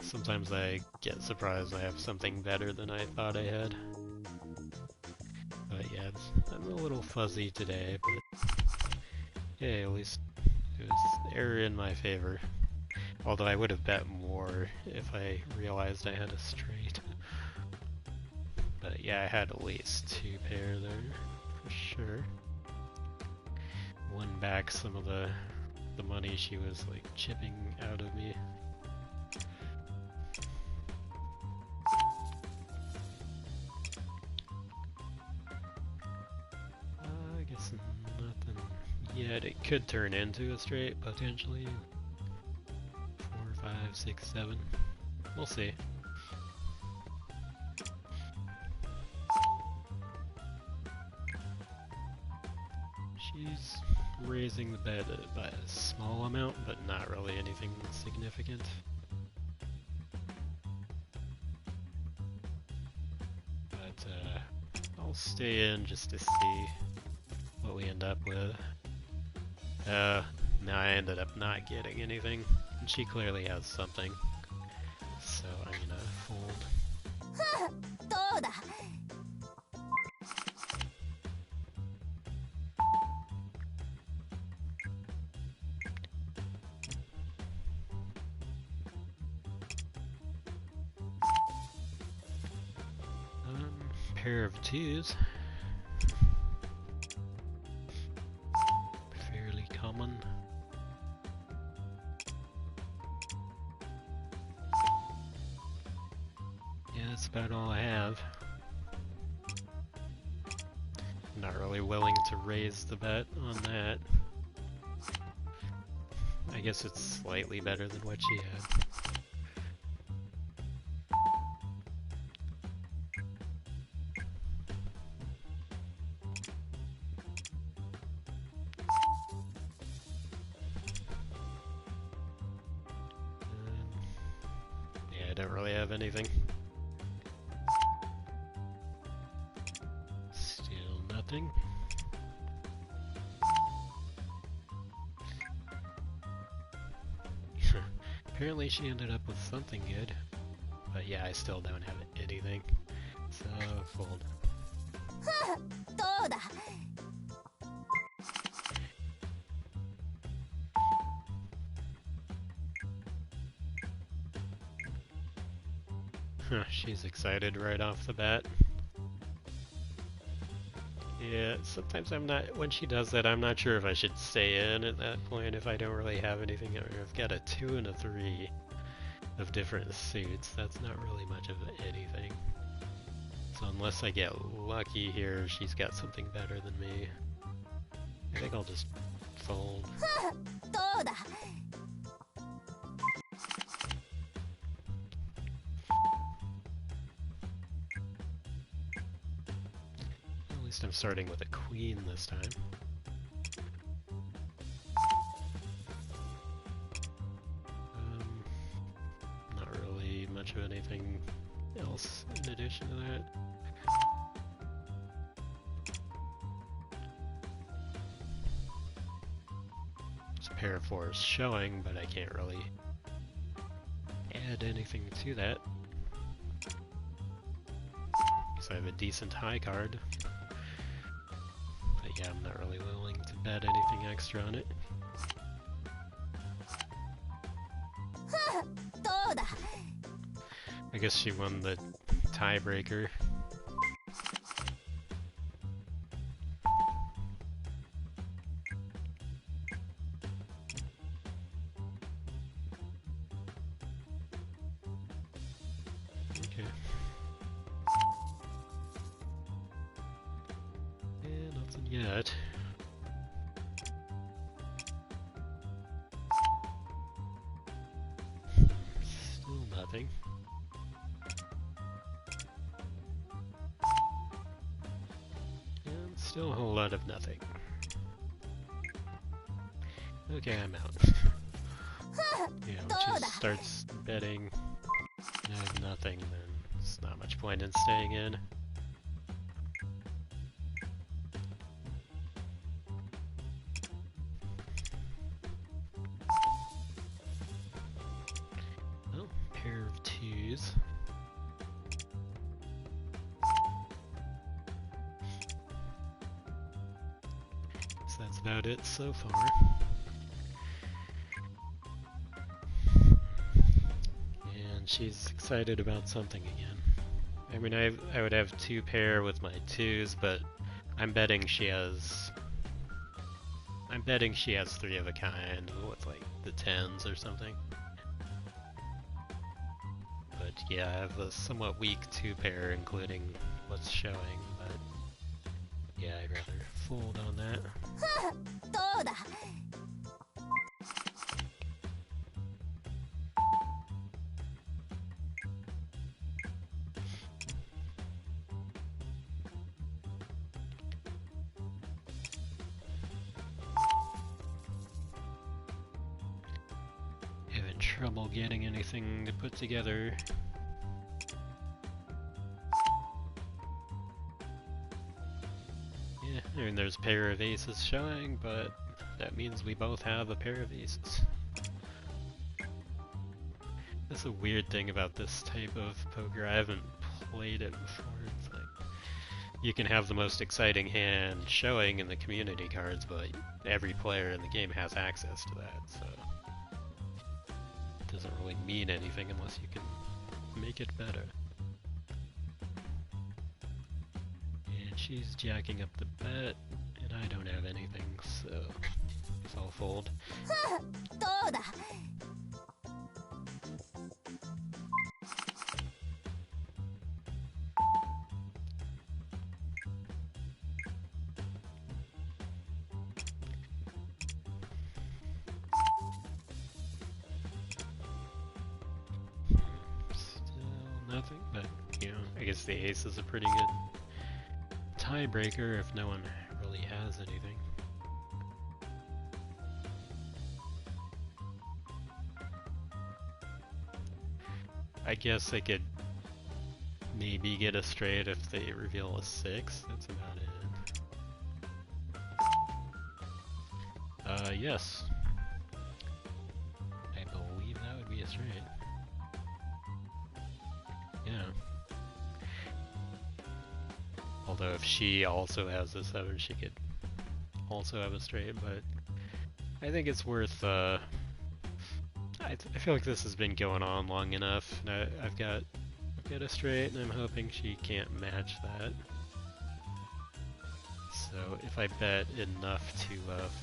Sometimes I get surprised I have something better than I thought I had. But yeah, I'm a little fuzzy today, but yeah, at least it was error in my favor. Although I would have bet more if I realized I had a straight. But yeah, I had at least two pair there, for sure. Won back some of the money she was like chipping out of me. I guess nothing yet. It could turn into a straight, potentially. 4, 5, 6, 7. We'll see. She's raising the bet by a small amount, but not really anything significant. But I'll stay in just to see what we end up with. No, I ended up not getting anything, and she clearly has something, so I'm gonna fold. Pair of twos. about all I have. I'm not really willing to raise the bet on that. I guess it's slightly better than what she had. Yeah, I don't really have anything. Still nothing. Apparently she ended up with something good. But yeah, I still don't have anything. So, fold. どうだ She's excited right off the bat. Yeah, sometimes I'm not, when she does that, I'm not sure if I should stay in at that point if I don't really have anything. I've got a 2 and a 3 of different suits. That's not really much of anything. So unless I get lucky here, she's got something better than me. I think I'll just fold. どうだ At least I'm starting with a queen this time. Not really much of anything else in addition to that. There's a pair of 4s showing, but I can't really add anything to that. Because I have a decent high card. But yeah, I'm not really willing to bet anything extra on it. どうだ I guess she won the tiebreaker. Okay. Yeah, nothing yet. Still nothing. And still a whole lot of nothing. Okay, I'm out. Yeah, when she starts betting and I have nothing, then there's not much point in staying in. Oh, pair of 2s. So that's about it so far. And she's excited about something again. I mean, I would have 2 pair with my 2s, but I'm betting she has 3 of a kind with like the 10s or something. But yeah, I have a somewhat weak 2 pair, including what's showing, but yeah, I'd rather fold on that. どうだ Having trouble getting anything to put together. Yeah, I mean there's a pair of aces showing, but that means we both have a pair of aces. That's a weird thing about this type of poker. I haven't played it before. It's like you can have the most exciting hand showing in the community cards, but every player in the game has access to that, so it doesn't really mean anything unless you can make it better. And she's jacking up the bet, and I don't have anything, so I'll fold. どうだ I nothing, but, you know, I guess the ace is a pretty good tiebreaker if no one really has anything. I guess I could maybe get a straight if they reveal a 6. That's about it. Yes. I believe that would be a straight. Yeah. Although if she also has a 7, she could also have a straight, but I think it's worth, I feel like this has been going on long enough, and I've got a straight, and I'm hoping she can't match that. So if I bet enough to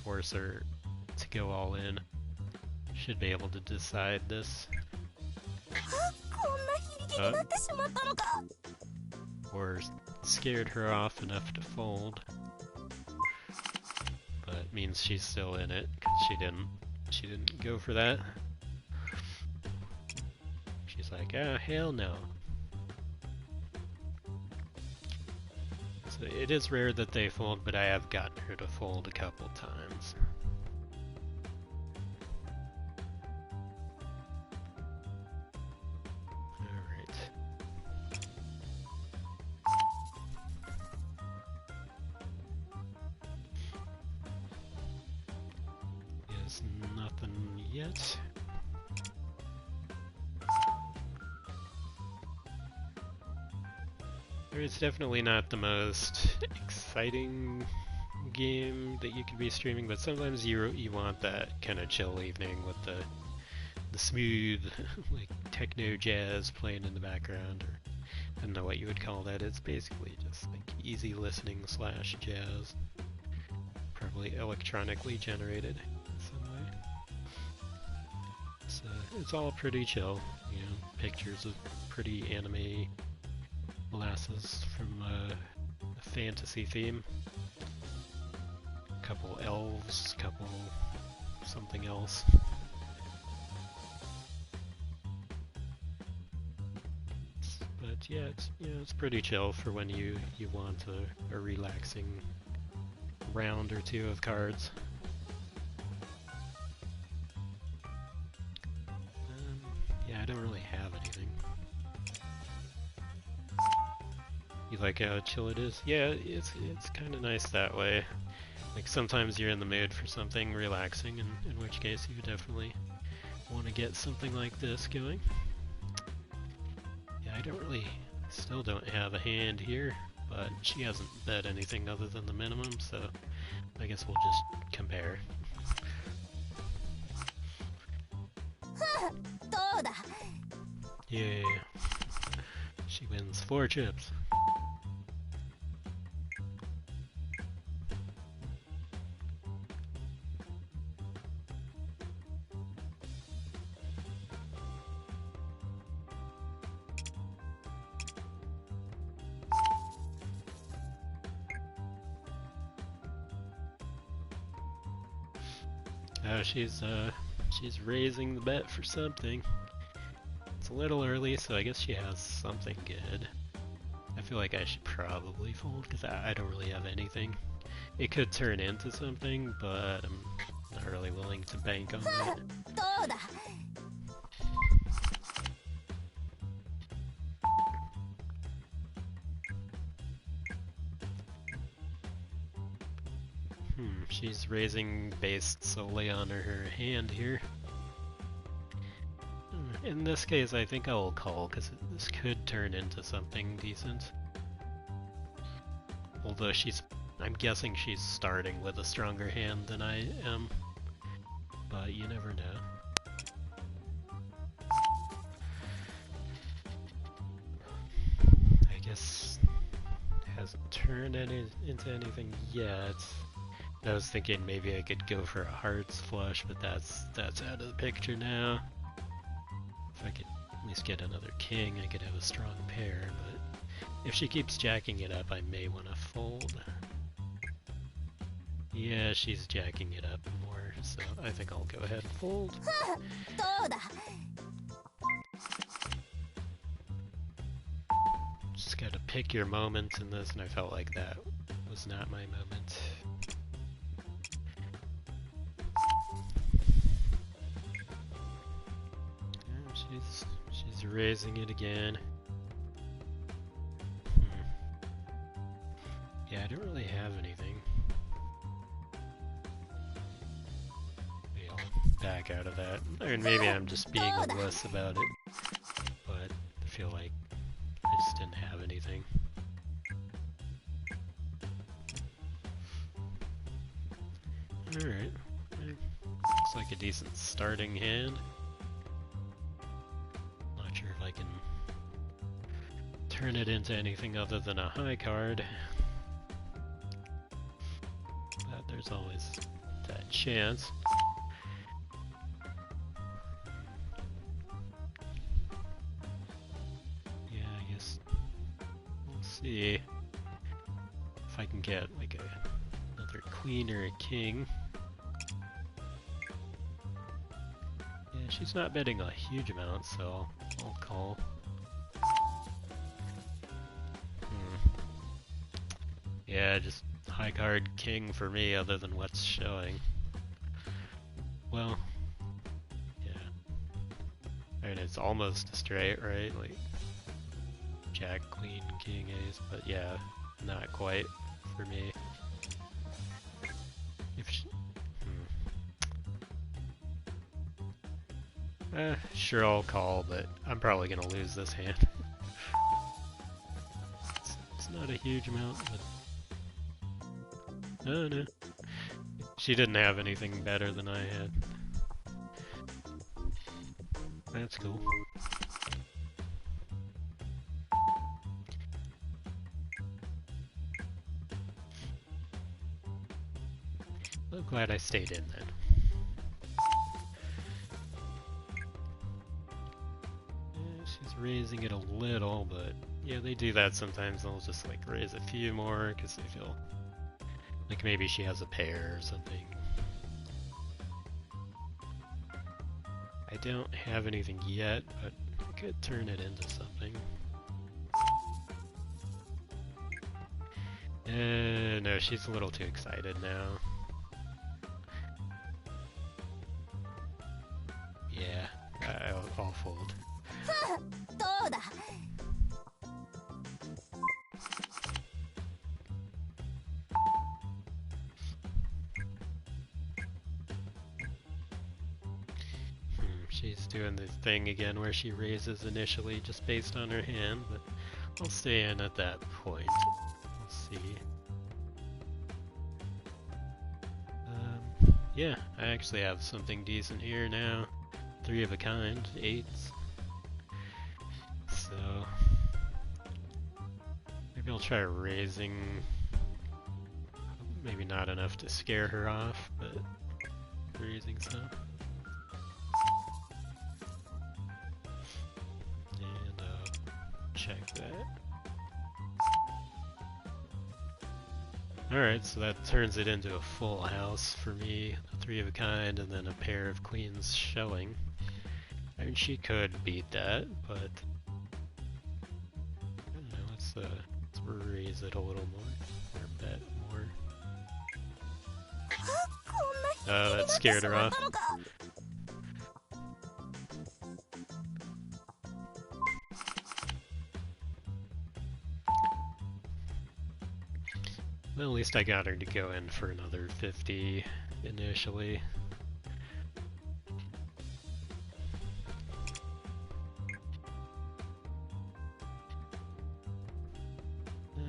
force her to go all in, should be able to decide this. Or scared her off enough to fold, but means she's still in it because she didn't go for that. She's like, ah, hell no. So it is rare that they fold, but I have gotten her to fold a couple times. Alright. Is nothing yet. It's definitely not the most exciting game that you could be streaming, but sometimes you want that kind of chill evening with the smooth like techno jazz playing in the background, or I don't know what you would call that. It's basically just like easy listening slash jazz, probably electronically generated in some way. So it's all pretty chill, you know, pictures of pretty anime lasses from a fantasy theme. Couple elves, couple something else. But yeah, it's pretty chill for when you want a relaxing round or two of cards. Yeah, I don't really have anything. You like how chill it is? Yeah, it's kind of nice that way. Like sometimes you're in the mood for something relaxing, and in which case you definitely want to get something like this going. Yeah, still don't have a hand here, but she hasn't bet anything other than the minimum, so I guess we'll just compare. Yeah, she wins 4 chips. She's raising the bet for something. It's a little early, so I guess she has something good. I feel like I should probably fold because I don't really have anything. It could turn into something, but I'm not really willing to bank on that. She's raising based solely on her hand here. In this case, I think I will call, because this could turn into something decent. Although I'm guessing she's starting with a stronger hand than I am, but you never know. I guess it hasn't turned into anything yet. I was thinking maybe I could go for a hearts flush, but that's out of the picture now. If I could at least get another king, I could have a strong pair, but if she keeps jacking it up, I may want to fold. Yeah, she's jacking it up more, so I think I'll go ahead and fold. pick your moment in this, and I felt like that was not my moment. She's raising it again. Yeah, I don't really have anything. Maybe I'll back out of that. I mean, maybe I'm just being a wuss about it, but I feel like I just didn't have anything. Alright. Looks like a decent starting hand. Not sure if I can turn it into anything other than a high card. But there's always that chance. Yeah, I guess we'll see if I can get like another queen or a king. Yeah, she's not betting a huge amount, so I'll call. Yeah, just high card king for me, other than what's showing. Well, yeah. I mean, it's almost a straight, right? Like, jack, queen, king, ace, but yeah, not quite for me. If she, sure, I'll call, but I'm probably gonna lose this hand. It's not a huge amount, but... Oh no. She didn't have anything better than I had. That's cool. I'm glad I stayed in then. Yeah, she's raising it a little, but yeah, they do that sometimes. They'll just like raise a few more because they feel like maybe she has a pair or something. I don't have anything yet, but I could turn it into something. No, she's a little too excited now. Yeah, I'll fold. She's doing the thing again where she raises initially just based on her hand, but I'll stay in at that point. We'll see. Yeah, I actually have something decent here now. 3 of a kind, 8s. So maybe I'll try raising. Maybe not enough to scare her off, but raising some. And check that. Alright, so that turns it into a full house for me. A 3 of a kind and then a pair of queens showing. I mean, she could beat that, but I don't know, let's raise it a little more, or bet more. Oh, that scared her off. Well, at least I got her to go in for another 50 initially.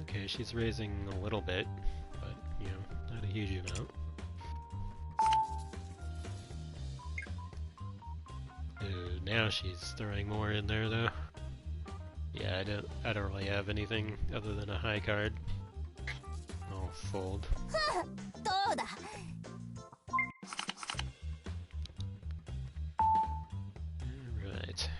Okay, she's raising a little bit, but, you know, not a huge amount. Now she's throwing more in there, though. Yeah, I don't really have anything other than a high card. I'll fold. Alright.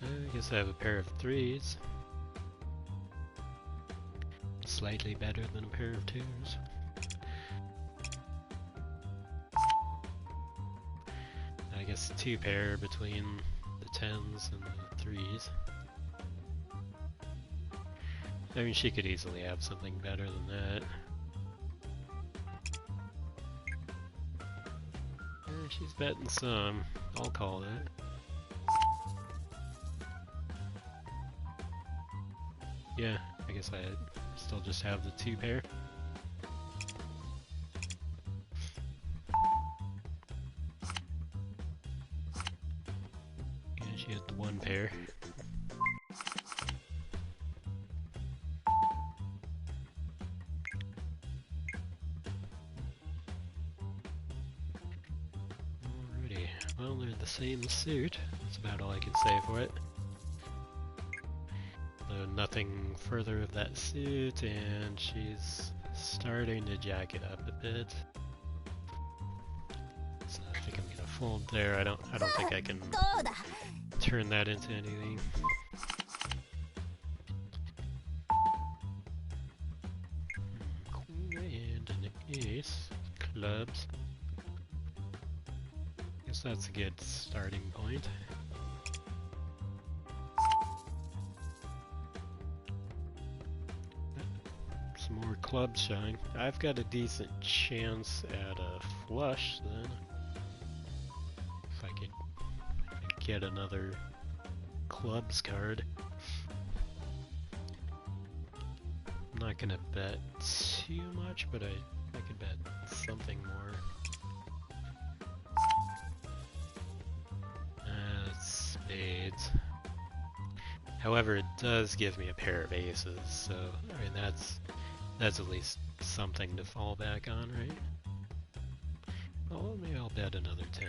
I guess I have a pair of 3s. Slightly better than a pair of 2s. guess 2 pair between the 10s and the 3s. I mean, she could easily have something better than that. She's betting some. I'll call it. Yeah, I guess I still just have the 2 pair. And she had the 1 pair. Alrighty, well, they're the same suit. That's about all I can say for it. Nothing further of that suit, and she's starting to jack it up a bit. So I think I'm gonna fold there. I don't think I can turn that into anything. Queen and an ace. Clubs. Guess that's a good starting point. More clubs showing. I've got a decent chance at a flush then. If I could get another clubs card. I'm not gonna bet too much, but I could bet something more. Spades. However, it does give me a pair of aces, so I mean that's at least something to fall back on, right? Well, maybe I'll bet another 10.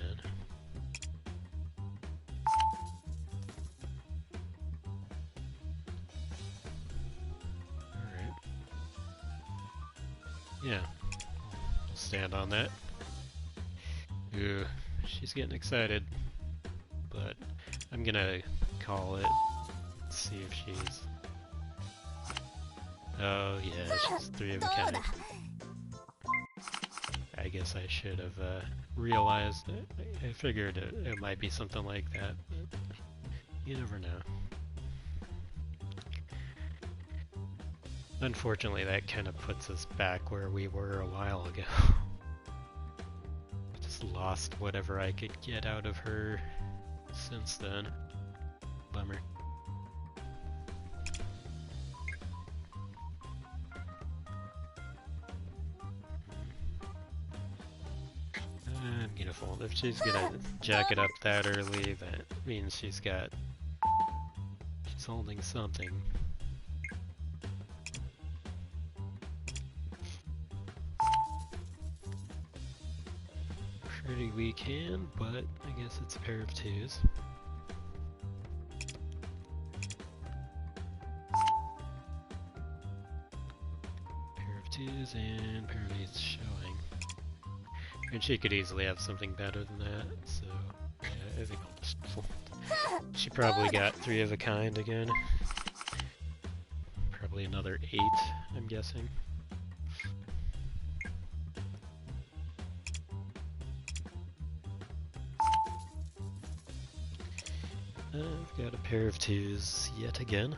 Alright. Yeah, I'll stand on that. Ooh, she's getting excited. But I'm gonna call it, see if she's... Oh yeah, she's 3 of a kind. I guess I should have realized it. I figured it might be something like that, but you never know. Unfortunately, that kind of puts us back where we were a while ago. Just lost whatever I could get out of her since then. Bummer. I'm gonna fold. If she's gonna jack it up that early, that means she's holding something. Pretty weak hand, but I guess it's a pair of 2s. Pair of 2s and pair of 8s showing. And she could easily have something better than that, so yeah, I think I'll just fold. She probably got 3 of a kind again. Probably another 8, I'm guessing. I've got a pair of 2s yet again.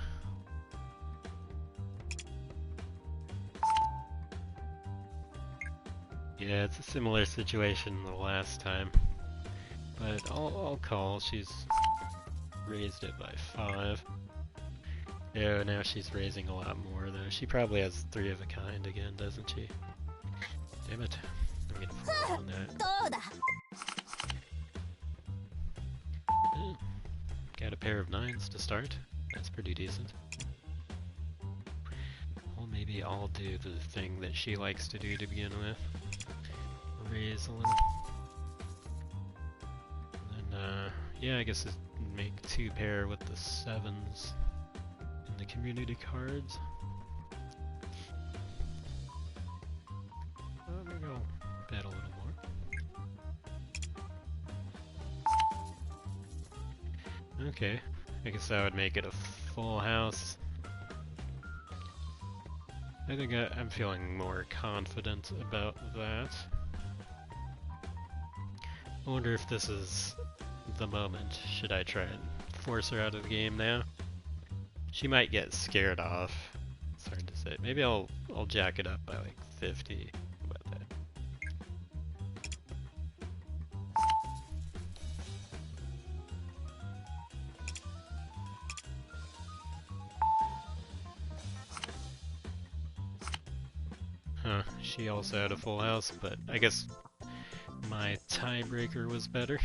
Yeah, it's a similar situation the last time, but I'll call. She's raised it by 5. Yeah, now she's raising a lot more though. She probably has 3 of a kind again, doesn't she? Damn it, I'm gonna fall on that. Yeah. Got a pair of 9s to start. That's pretty decent. Well, maybe I'll do the thing that she likes to do to begin with. Raise a little. And then, yeah, I guess make 2 pair with the 7s in the community cards. Maybe I'll bet a little more. Okay, I guess that would make it a full house. I think I'm feeling more confident about that. I wonder if this is the moment. Should I try and force her out of the game now? She might get scared off. It's hard to say. Maybe I'll jack it up by like 50. How about that? Huh, she also had a full house, but I guess my tiebreaker was better.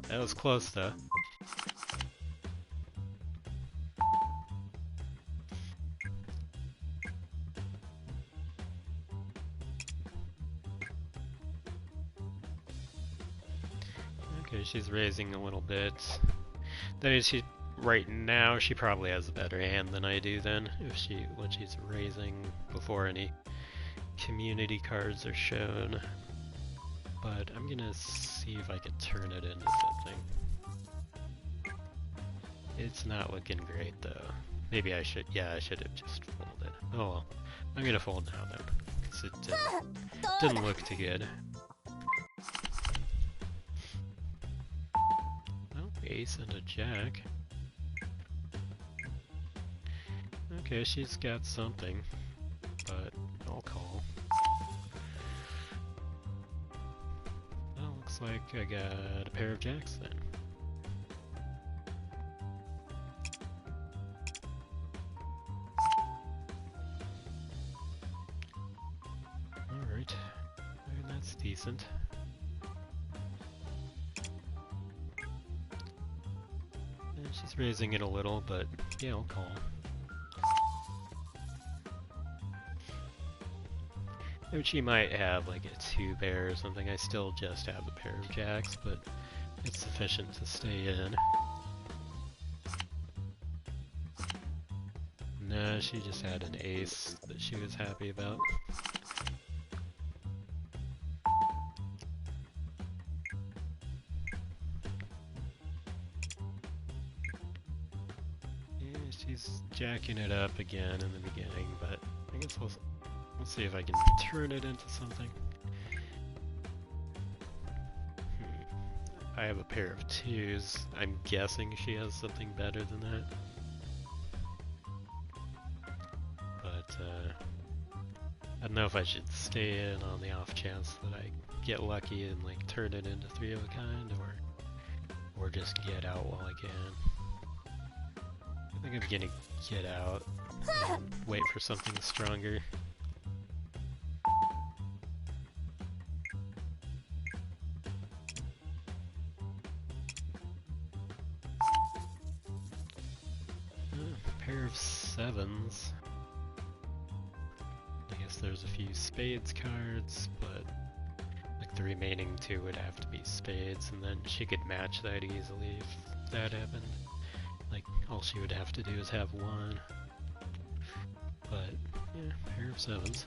That was close though. Okay, she's raising a little bit. That is, right now she probably has a better hand than I do then, when she's raising before any community cards are shown. But I'm gonna see if I can turn it into something. It's not looking great though. Maybe I should have just folded. Oh well, I'm gonna fold now then, because it didn't look too good. Oh, ace and a jack. Okay, she's got something, but I'll call. Well, looks like I got a pair of jacks then. Alright, that's decent. And she's raising it a little, but yeah, I'll call. And she might have like a 2-pair or something. I still just have a pair of jacks, but it's sufficient to stay in. No, she just had an ace that she was happy about. Yeah, she's jacking it up again in the beginning, but I guess we'll see if I can turn it into something. I have a pair of 2s. I'm guessing she has something better than that. But I don't know if I should stay in on the off chance that I get lucky and like turn it into 3 of a kind, or just get out while I can. I think I'm gonna get out and wait for something stronger. Pair of 7s. I guess there's a few spades cards, but like the remaining 2 would have to be spades, and then she could match that easily if that happened. Like all she would have to do is have 1. But yeah, pair of 7s.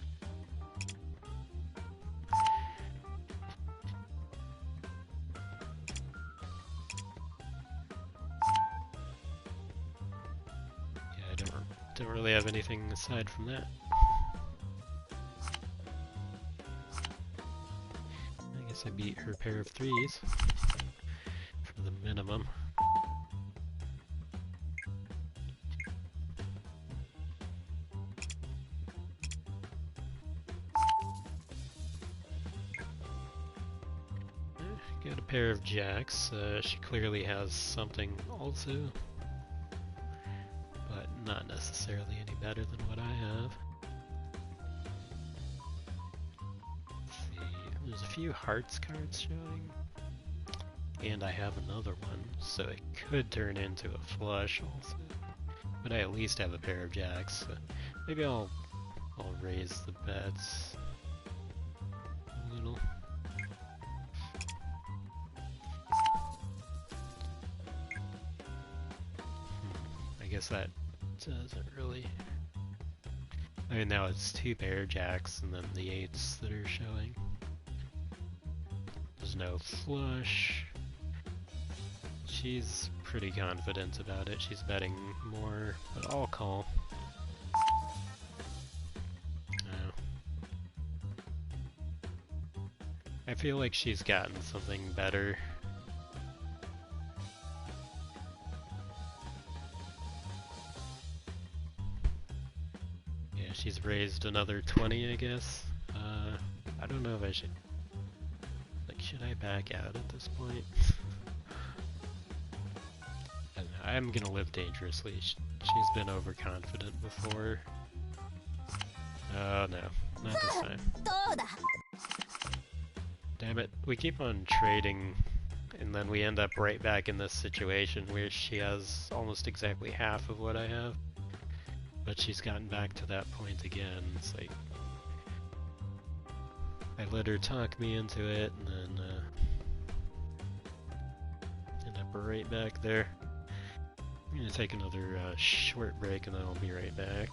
Don't really have anything aside from that. I guess I beat her pair of 3s for the minimum. Got a pair of jacks. She clearly has something also. Not necessarily any better than what I have. Let's see, there's a few hearts cards showing, and I have another one, so it could turn into a flush also. But I at least have a pair of jacks, so maybe I'll raise the bets a little. I guess that doesn't really. I mean, now it's 2 pair jacks and then the 8s that are showing. There's no flush. She's pretty confident about it. She's betting more, but I'll call. I feel like she's gotten something better. Yeah, she's raised another 20, I guess. I don't know if I should... Like, should I back out at this point? I don't know, I'm gonna live dangerously. She's been overconfident before. Oh no, not this time. Damn it, we keep on trading, and then we end up right back in this situation where she has almost exactly half of what I have. But she's gotten back to that point again. It's like... I let her talk me into it, and then end up right back there. I'm gonna take another short break, and then I'll be right back.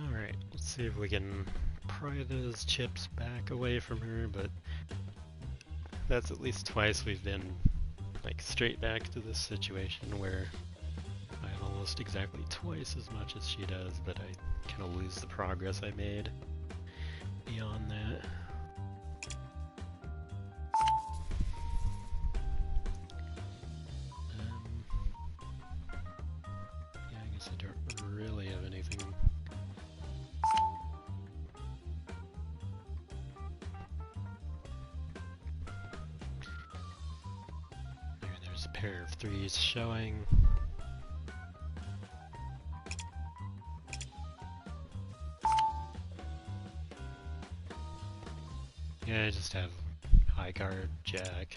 Alright, let's see if we can pry those chips back away from her, but that's at least twice we've been like straight back to this situation where I have almost exactly twice as much as she does, but I kind of lose the progress I made beyond that. Yeah, I guess I don't really have anything. There's a pair of threes showing. Yeah, I just have high card, jack.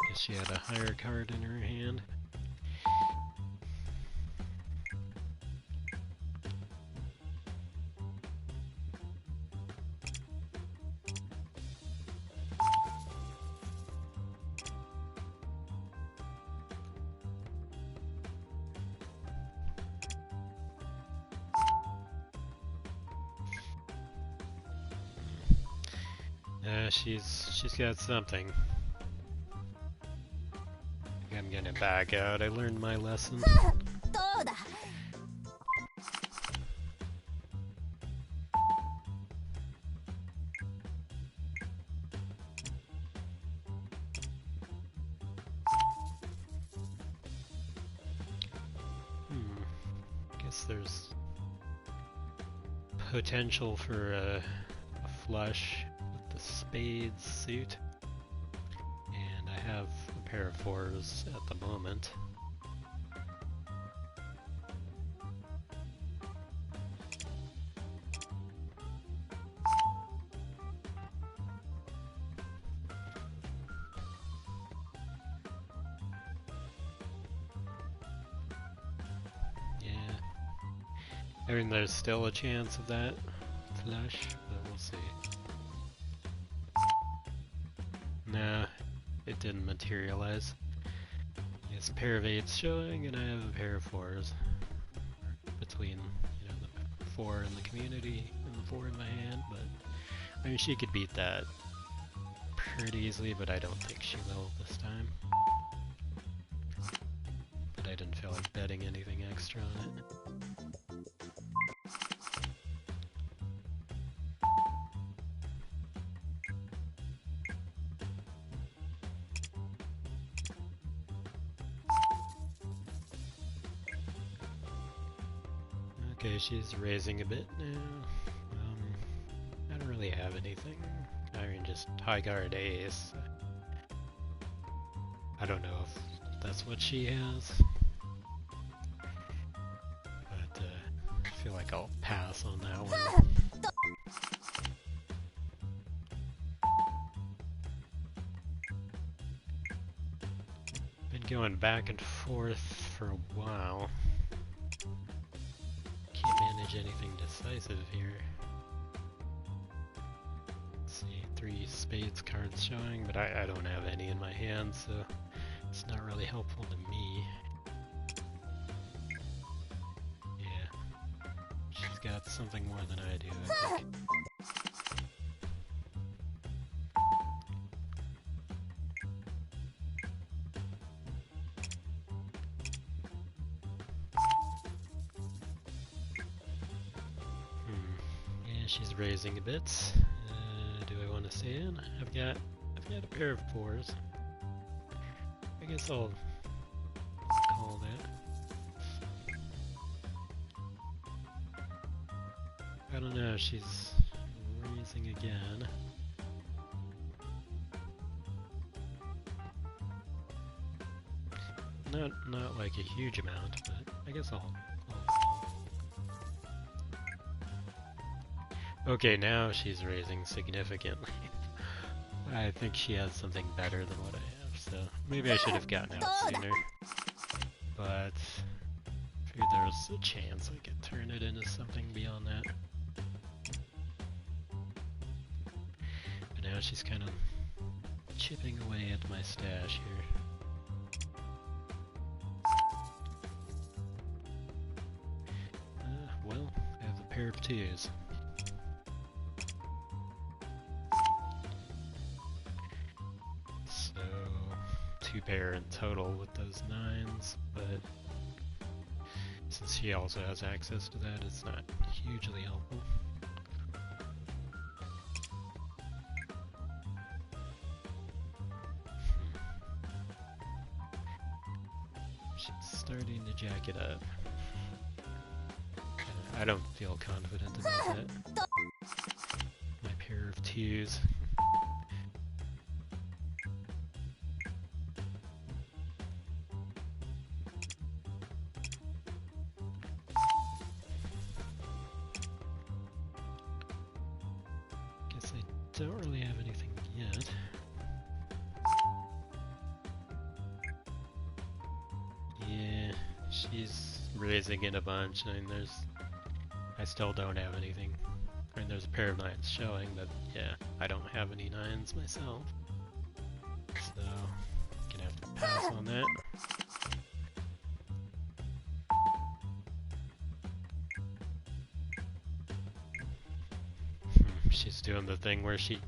Guess she had a higher card in her hand. She's got something. I'm gonna back out. I learned my lesson. Guess there's potential for a flush with the spades suit, and I have a pair of fours at the moment. I mean, there's still a chance of that flush, but we'll see. Nah, it didn't materialize. It's a pair of 8s showing, and I have a pair of 4s. Between, you know, the 4 in the community and the 4 in my hand, but I mean, she could beat that pretty easily, but I don't think she will this time. But I didn't feel like betting anything extra on it. Okay, she's raising a bit now. I don't really have anything. I mean, just high guard ace. I don't know if that's what she has. But I feel like I'll pass on that one. Been going back and forth for a while. Can't manage anything decisive here. Let's see, 3 spades cards showing, but I don't have any in my hand, so it's not really helpful to me. Yeah, she's got something more than I do, I think. She's raising a bit. Do I want to stay in? I've got a pair of 4s. I guess I'll call that. I don't know. She's raising again. Not like a huge amount, but I guess I'll Okay, now she's raising significantly. I think she has something better than what I have, so maybe I should have gotten out sooner. But I figured there was a chance I could turn it into something beyond that. But now she's kind of chipping away at my stash here. Well, I have a pair of 2s. Pair in total with those 9s, but since she also has access to that, it's not hugely helpful. She's starting to jack it up. I don't feel confident about that. My pair of 2s. Don't really have anything yet. Yeah, she's raising it a bunch. I mean, I still don't have anything. I mean, there's a pair of 9s showing, but yeah, I don't have any 9s myself. So, gonna have to pass on that. She's doing the thing where she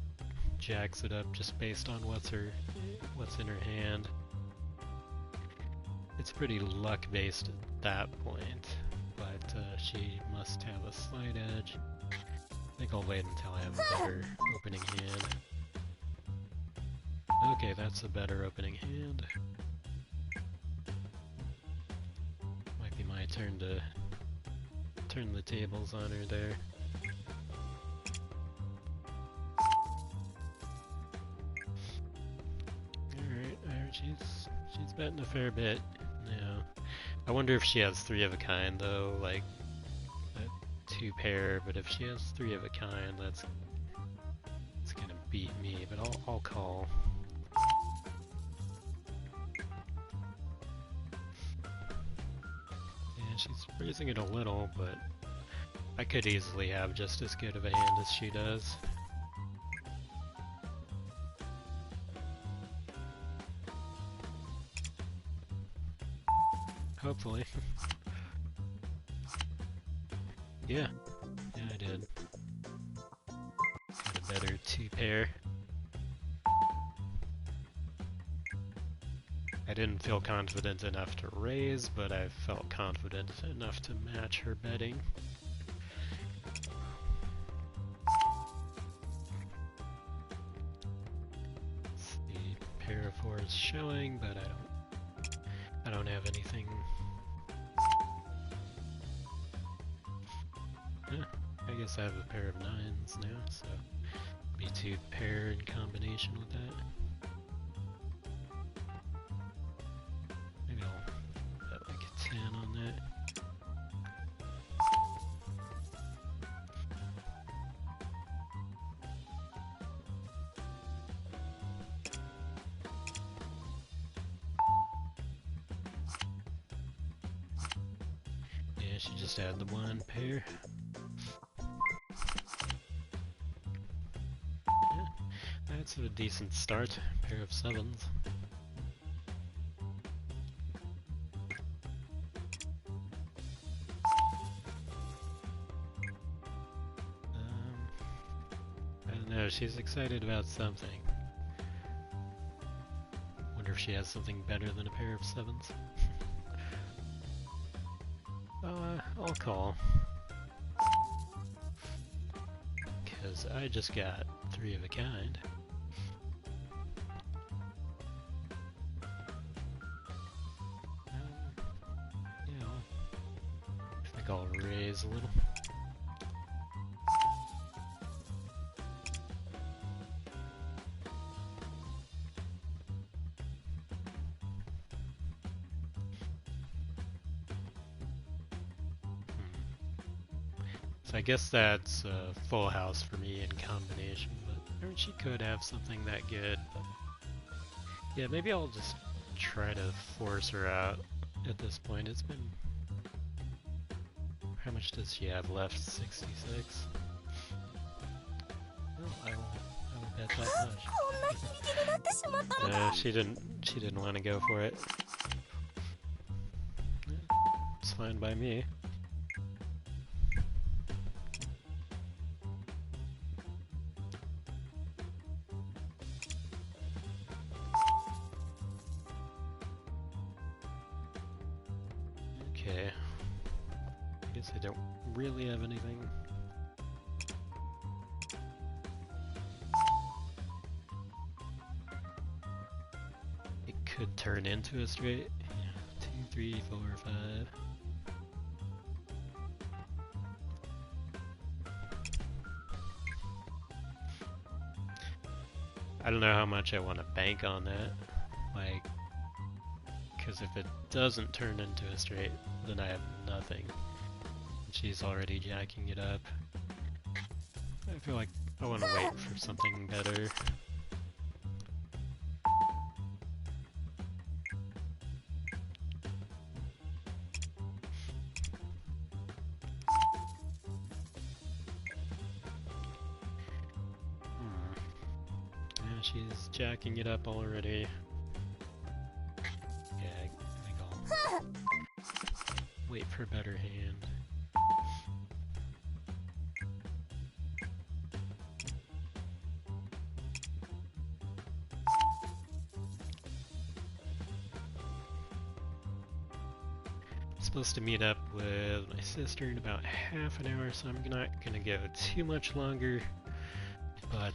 jacks it up just based on what's in her hand. It's pretty luck based at that point, but she must have a slight edge. I think I'll wait until I have a better opening hand. Okay, that's a better opening hand. Might be my turn to turn the tables on her there. She's betting a fair bit. Yeah. I wonder if she has 3 of a kind though, like a 2 pair. But if she has 3 of a kind, that's gonna beat me. But I'll call. Yeah, she's raising it a little, but I could easily have just as good of a hand as she does. Hopefully. Yeah. Yeah, I did. Got a better 2-pair. I didn't feel confident enough to raise, but I felt confident enough to match her betting. The pair of 4s showing, but I don't have anything. I guess I have a pair of 9s now, so be 2-pair in combination with that. Maybe I'll bet like a 10 on that. Yeah, she just had the 1 pair. Yeah, that's a decent start. Pair of 7s. I don't know, she's excited about something. Wonder if she has something better than a pair of 7s. I'll call. Because I just got 3 of a kind. Yeah, I think I'll raise a little. So I guess that's a full house for me in combination, but I mean, she could have something that good. But yeah, maybe I'll just try to force her out at this point. It's been... How much does she have left? 66? Well, I will bet that much. She didn't want to go for it. Yeah, it's fine by me. Okay. I guess I don't really have anything. It could turn into a straight. Yeah, 2, 3, 4, 5. I don't know how much I want to bank on that. Like, because if it doesn't turn into a straight, then I have nothing. And she's already jacking it up. I feel like I want to wait for something better. Yeah, she's jacking it up already. Yeah, I think I'll wait for a better hand. Supposed to meet up with my sister in about half an hour, so I'm not gonna go too much longer. But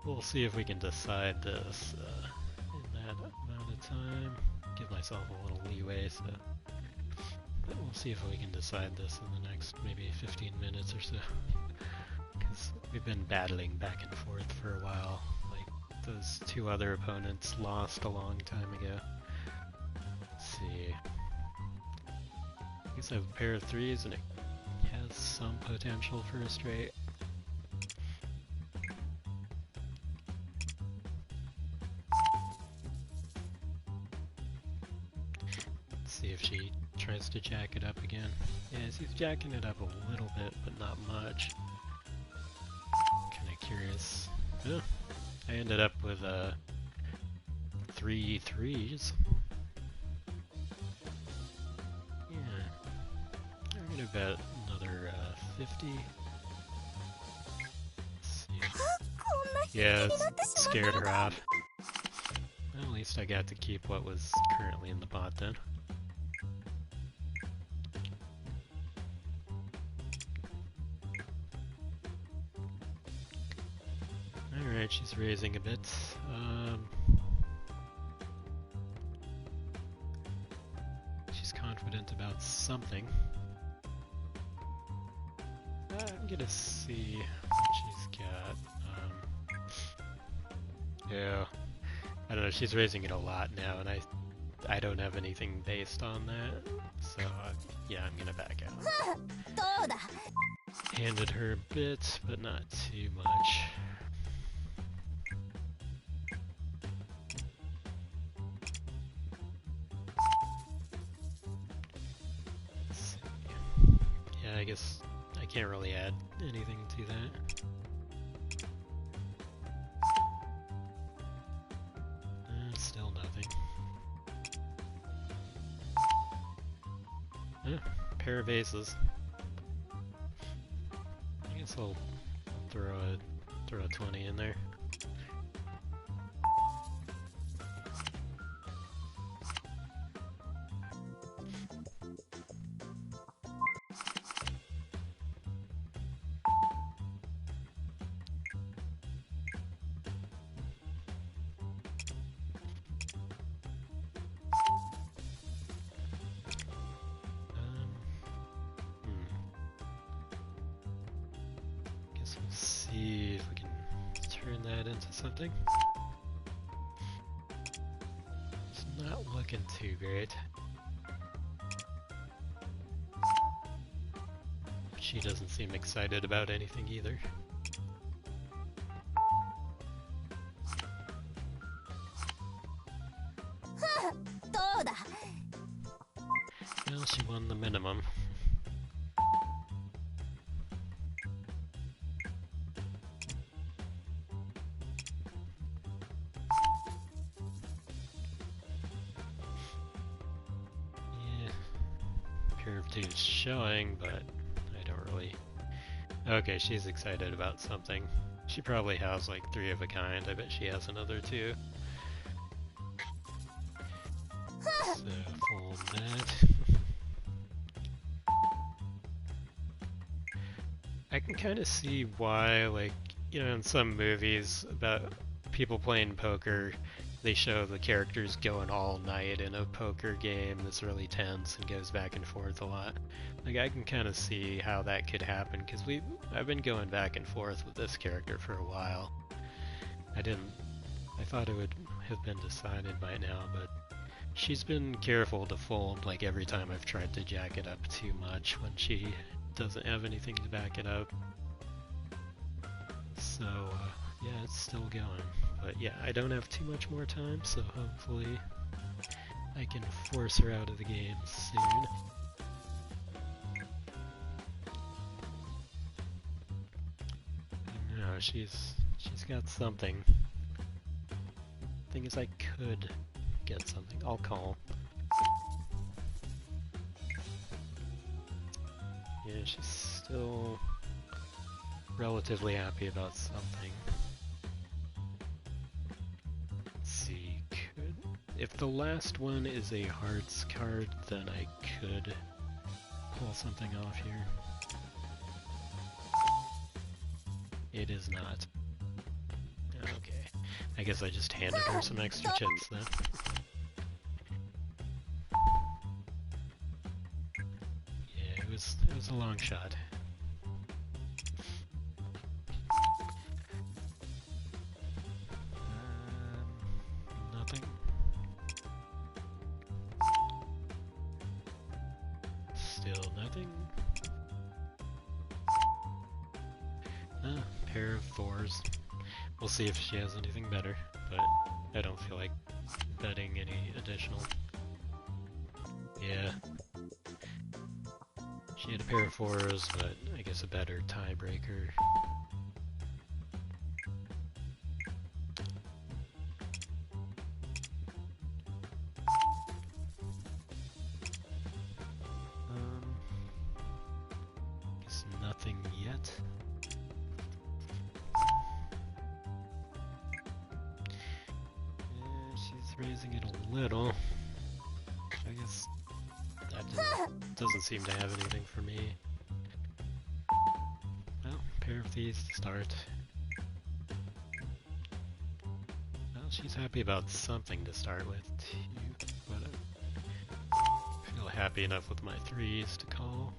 we'll see if we can decide this in that amount of time. Give myself a little leeway, so but we'll see if we can decide this in the next maybe 15 minutes or so. Because we've been battling back and forth for a while. Like those 2 other opponents lost a long time ago. Let's see. I guess I have a pair of 3s and it has some potential for a straight. Let's see if she tries tries to jack it up again. Yes, he's jacking it up a little bit, but not much. Kinda curious. Oh, I ended up with 3 threes. Yeah. I'm gonna bet another 50. Let's see. Yeah, it scared her off. Well, at least I got to keep what was currently in the pot then. Alright, she's raising a bit. She's confident about something. I'm gonna see what she's got. Yeah, I don't know, she's raising it a lot now, and I don't have anything based on that, so yeah, I'm gonna back out. Handed her a bit, but not too much. Let's see. Yeah, I guess I can't really add anything to that. Still nothing. Pair of aces. I guess I'll throw a 20 in there. Guess we'll see if we can turn that into something. It's not looking too great. She doesn't seem excited about anything either. Well, she won the minimum. Yeah, pair of twos showing, but I don't really... Okay, she's excited about something. She probably has like 3 of a kind. I bet she has another 2. So, fold that. I can kind of see why, like, you know, in some movies about people playing poker, they show the characters going all night in a poker game that's really tense and goes back and forth a lot. Like, I can kind of see how that could happen, because I've been going back and forth with this character for a while. I thought it would have been decided by now, but she's been careful to fold, like, every time I've tried to jack it up too much when she doesn't have anything to back it up. So, yeah, it's still going. But yeah, I don't have too much more time, so hopefully I can force her out of the game soon. No, she's got something. Thing is, I could get something. I'll call. Yeah, she's still relatively happy about something. Let's see, if the last one is a hearts card, then I could pull something off here. It is not. Okay, I guess I just handed her some extra chips then. It was a long shot. Nothing. Still nothing. Pair of 4s. We'll see if she has anything better, but I don't feel like betting any additional. Yeah. She had a pair of 4s, but I guess a better tiebreaker. Guess nothing yet. She's raising it a little. I guess that doesn't seem to have anything for me. Well, pair of these to start. Well, she's happy about something to start with, too. But I feel happy enough with my 3s to call.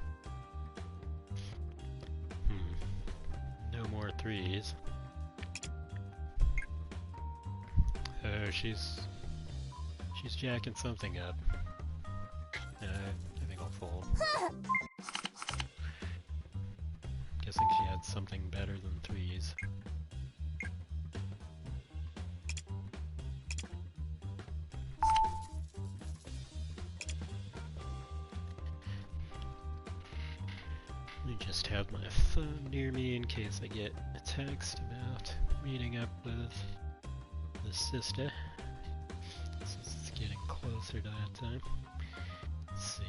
No more 3s. Oh, she's jacking something up. I think I'll fold. Guessing she had something better than 3s. Let me just have my phone near me in case I get a text about meeting up with the sister. Since it's getting closer to that time. Let's see.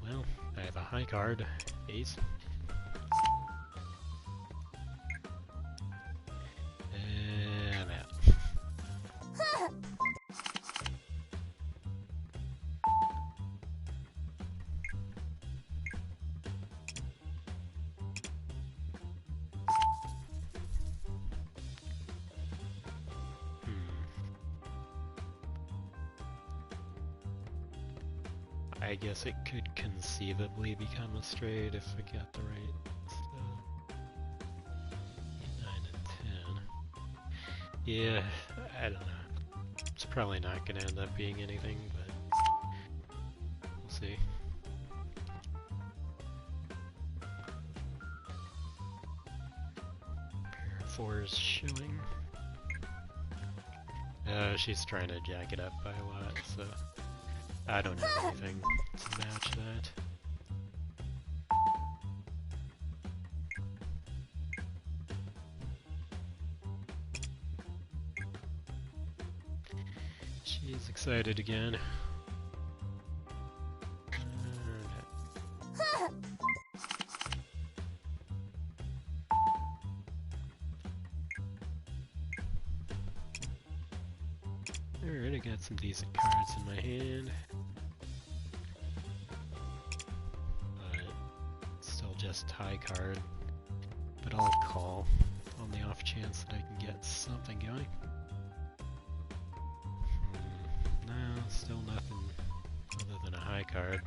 Well, I have a high card, ace. And I'm out. I guess it could conceivably become a straight if I got the right stuff. 8, 9, and 10. Yeah, I don't know. It's probably not going to end up being anything, but we'll see. Pair of 4s showing. She's trying to jack it up by a lot, so I don't have anything to match that. She's excited again. Alright, I got some decent cards in my hand. Just high card, but I'll call on the off chance that I can get something going. No, still nothing other than a high card.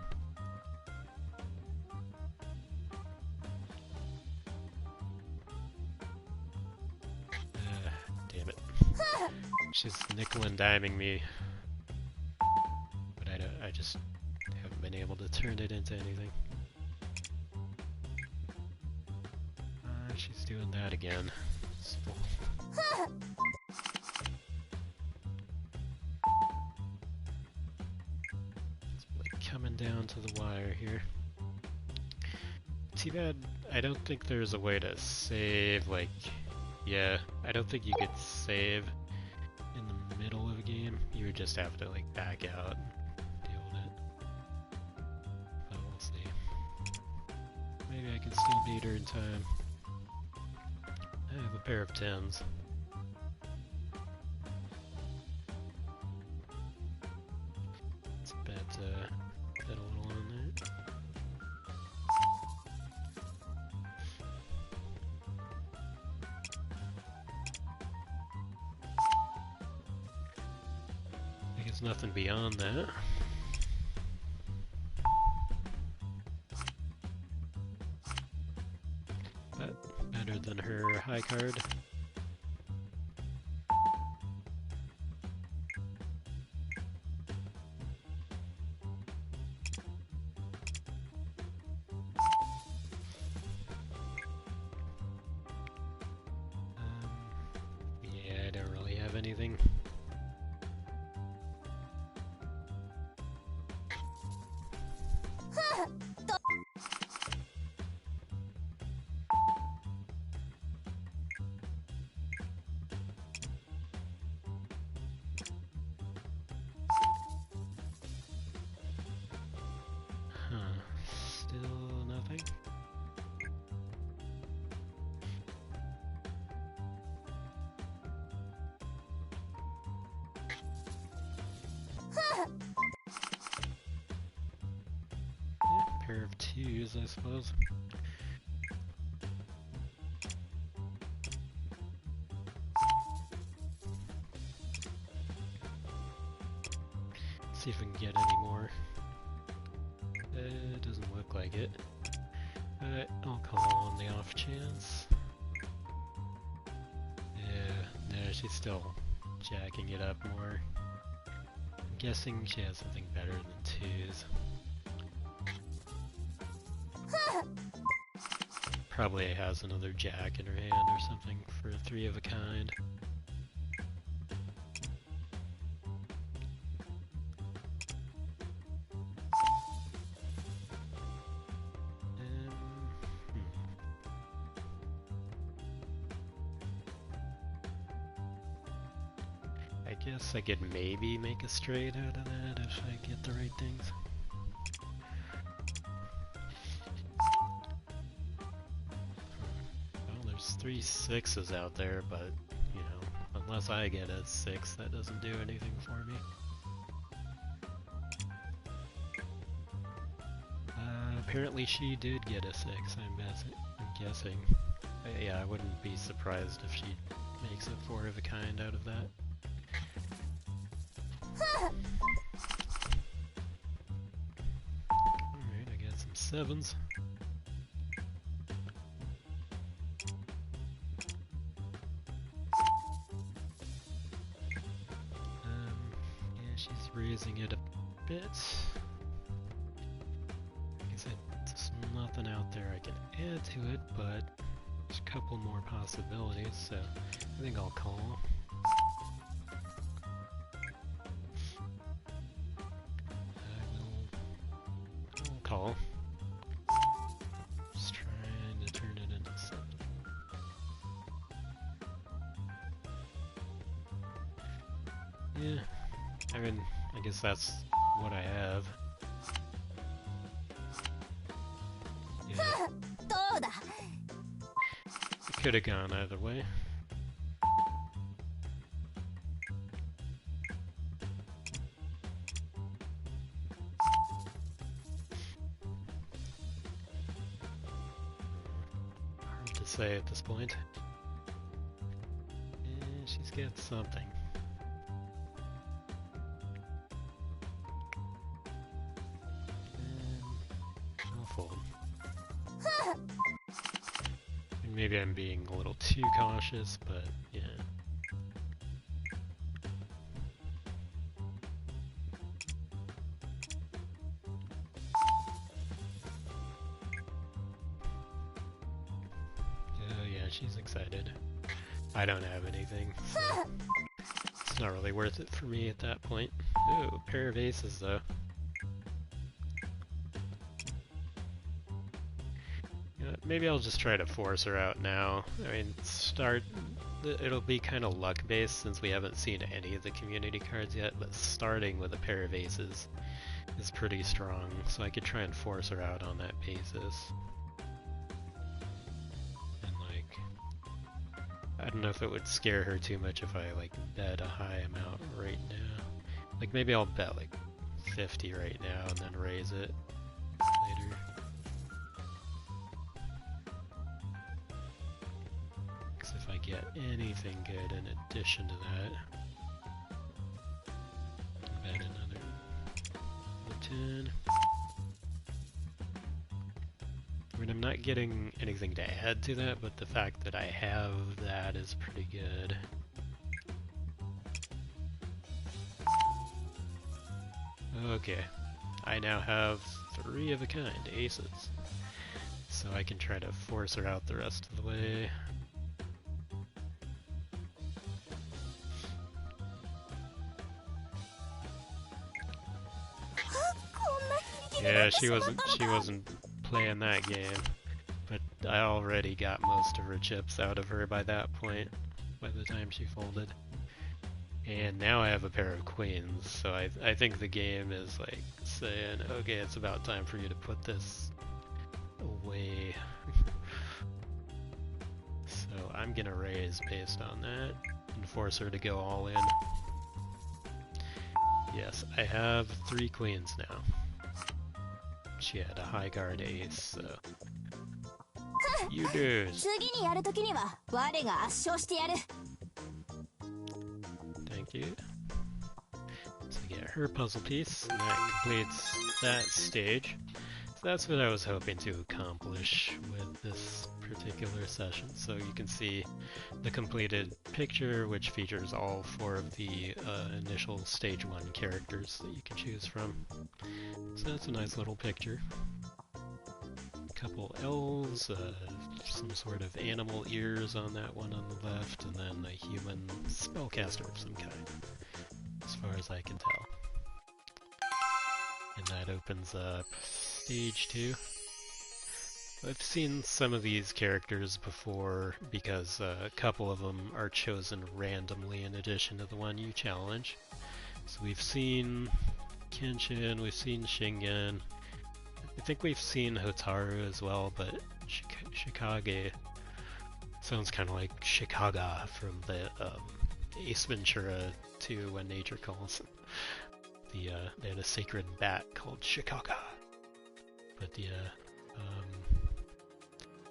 Damn it. She's nickel and diming me, but I just haven't been able to turn it into anything. She's doing that again. Still. It's like coming down to the wire here. Too bad I don't think there's a way to save, like, yeah, I don't think you could save in the middle of a game. You would just have to, like, back out and deal with it. But we'll see. Maybe I can still beat her in time. I have a pair of 10s. Let's bet a little on that. I guess nothing beyond that. But better than her high card. Yeah, I don't really have anything. Huh. Still nothing? Yeah, pair of twos, I suppose. See if we can get any more. It doesn't look like it. But I'll call on the off chance. Yeah, no, she's still jacking it up more. I'm guessing she has something better than twos. Probably has another jack in her hand or something for a three of a kind. I guess I could maybe make a straight out of that if I get the right things. Well, there's 3 6s out there, but, you know, unless I get a 6, that doesn't do anything for me. Apparently she did get a 6, I'm guessing. Yeah, I wouldn't be surprised if she makes a 4 of a kind out of that. Alright, I got some 7s. Yeah, she's raising it a bit. Like I said, there's nothing out there I can add to it, but there's a couple more possibilities, so I think I'll call. Call. Just trying to turn it into something. Yeah, I mean, I guess that's what I have. Yeah. It could have gone either way. Hard to say at this point. Yeah, she's got something. I'll fold. Maybe I'm being a little too cautious, but yeah. Oh yeah, she's excited. I don't have anything, so it's not really worth it for me at that point. Ooh, pair of aces though. Maybe I'll just try to force her out now. I mean, it'll be kind of luck-based since we haven't seen any of the community cards yet, but starting with a pair of aces is pretty strong, so I could try and force her out on that basis. And like, I don't know if it would scare her too much if I like bet a high amount right now. Like maybe I'll bet like 50 right now and then raise it later. If I get anything good in addition to that, bet another 10. I mean, I'm not getting anything to add to that, but the fact that I have that is pretty good. Okay, I now have 3 of a kind aces, so I can try to force her out the rest of the way. Yeah, she wasn't playing that game, but I already got most of her chips out of her by that point, by the time she folded. And now I have a pair of queens, so I think the game is like saying, okay, it's about time for you to put this away. So I'm gonna raise based on that and force her to go all in. Yes, I have 3 queens now. She had a high guard ace, so you lose. 次にやるときには我が圧勝してやる。 Thank you. So we get her puzzle piece, and that completes that stage. So that's what I was hoping to accomplish with this particular session. So you can see the completed picture, which features all 4 of the initial stage 1 characters that you can choose from. So that's a nice little picture. A couple L's, some sort of animal ears on that one on the left, and then a human spellcaster of some kind, as far as I can tell. And that opens up stage 2. I've seen some of these characters before because a couple of them are chosen randomly in addition to the one you challenge. So we've seen Kenshin, we've seen Shingen, I think we've seen Hotaru as well, but Shikage sounds kind of like Chicago from the Ace Ventura 2 When Nature Calls. They had a sacred bat called Chicago. But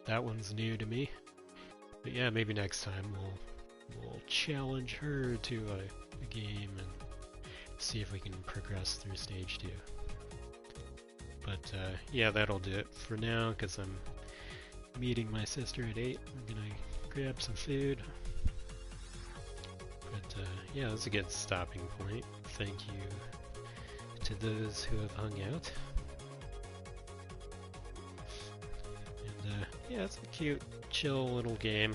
that one's new to me. But yeah, maybe next time we'll challenge her to a game and see if we can progress through stage 2. But yeah, that'll do it for now, because I'm meeting my sister at 8. I'm gonna grab some food. But yeah, that's a good stopping point. Thank you to those who have hung out. And yeah, it's a cute, chill little game.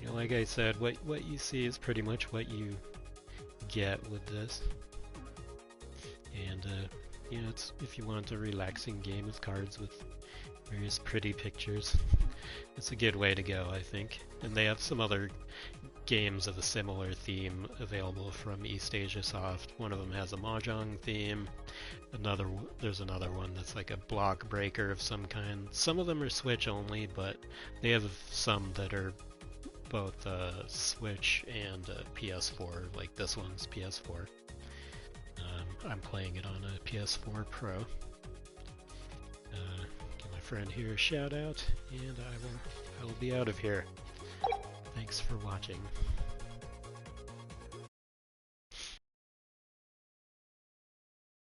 You know, like I said, what you see is pretty much what you get with this. And you know, it's, if you want a relaxing game of cards with various pretty pictures, it's a good way to go, I think. And they have some other games of a similar theme available from Eastasiasoft. One of them has a mahjong theme. There's another one that's like a block breaker of some kind. Some of them are Switch only, but they have some that are both Switch and PS4. Like this one's PS4. I'm playing it on a PS4 Pro. Give my friend here a shout out, and I will be out of here. Thanks for watching.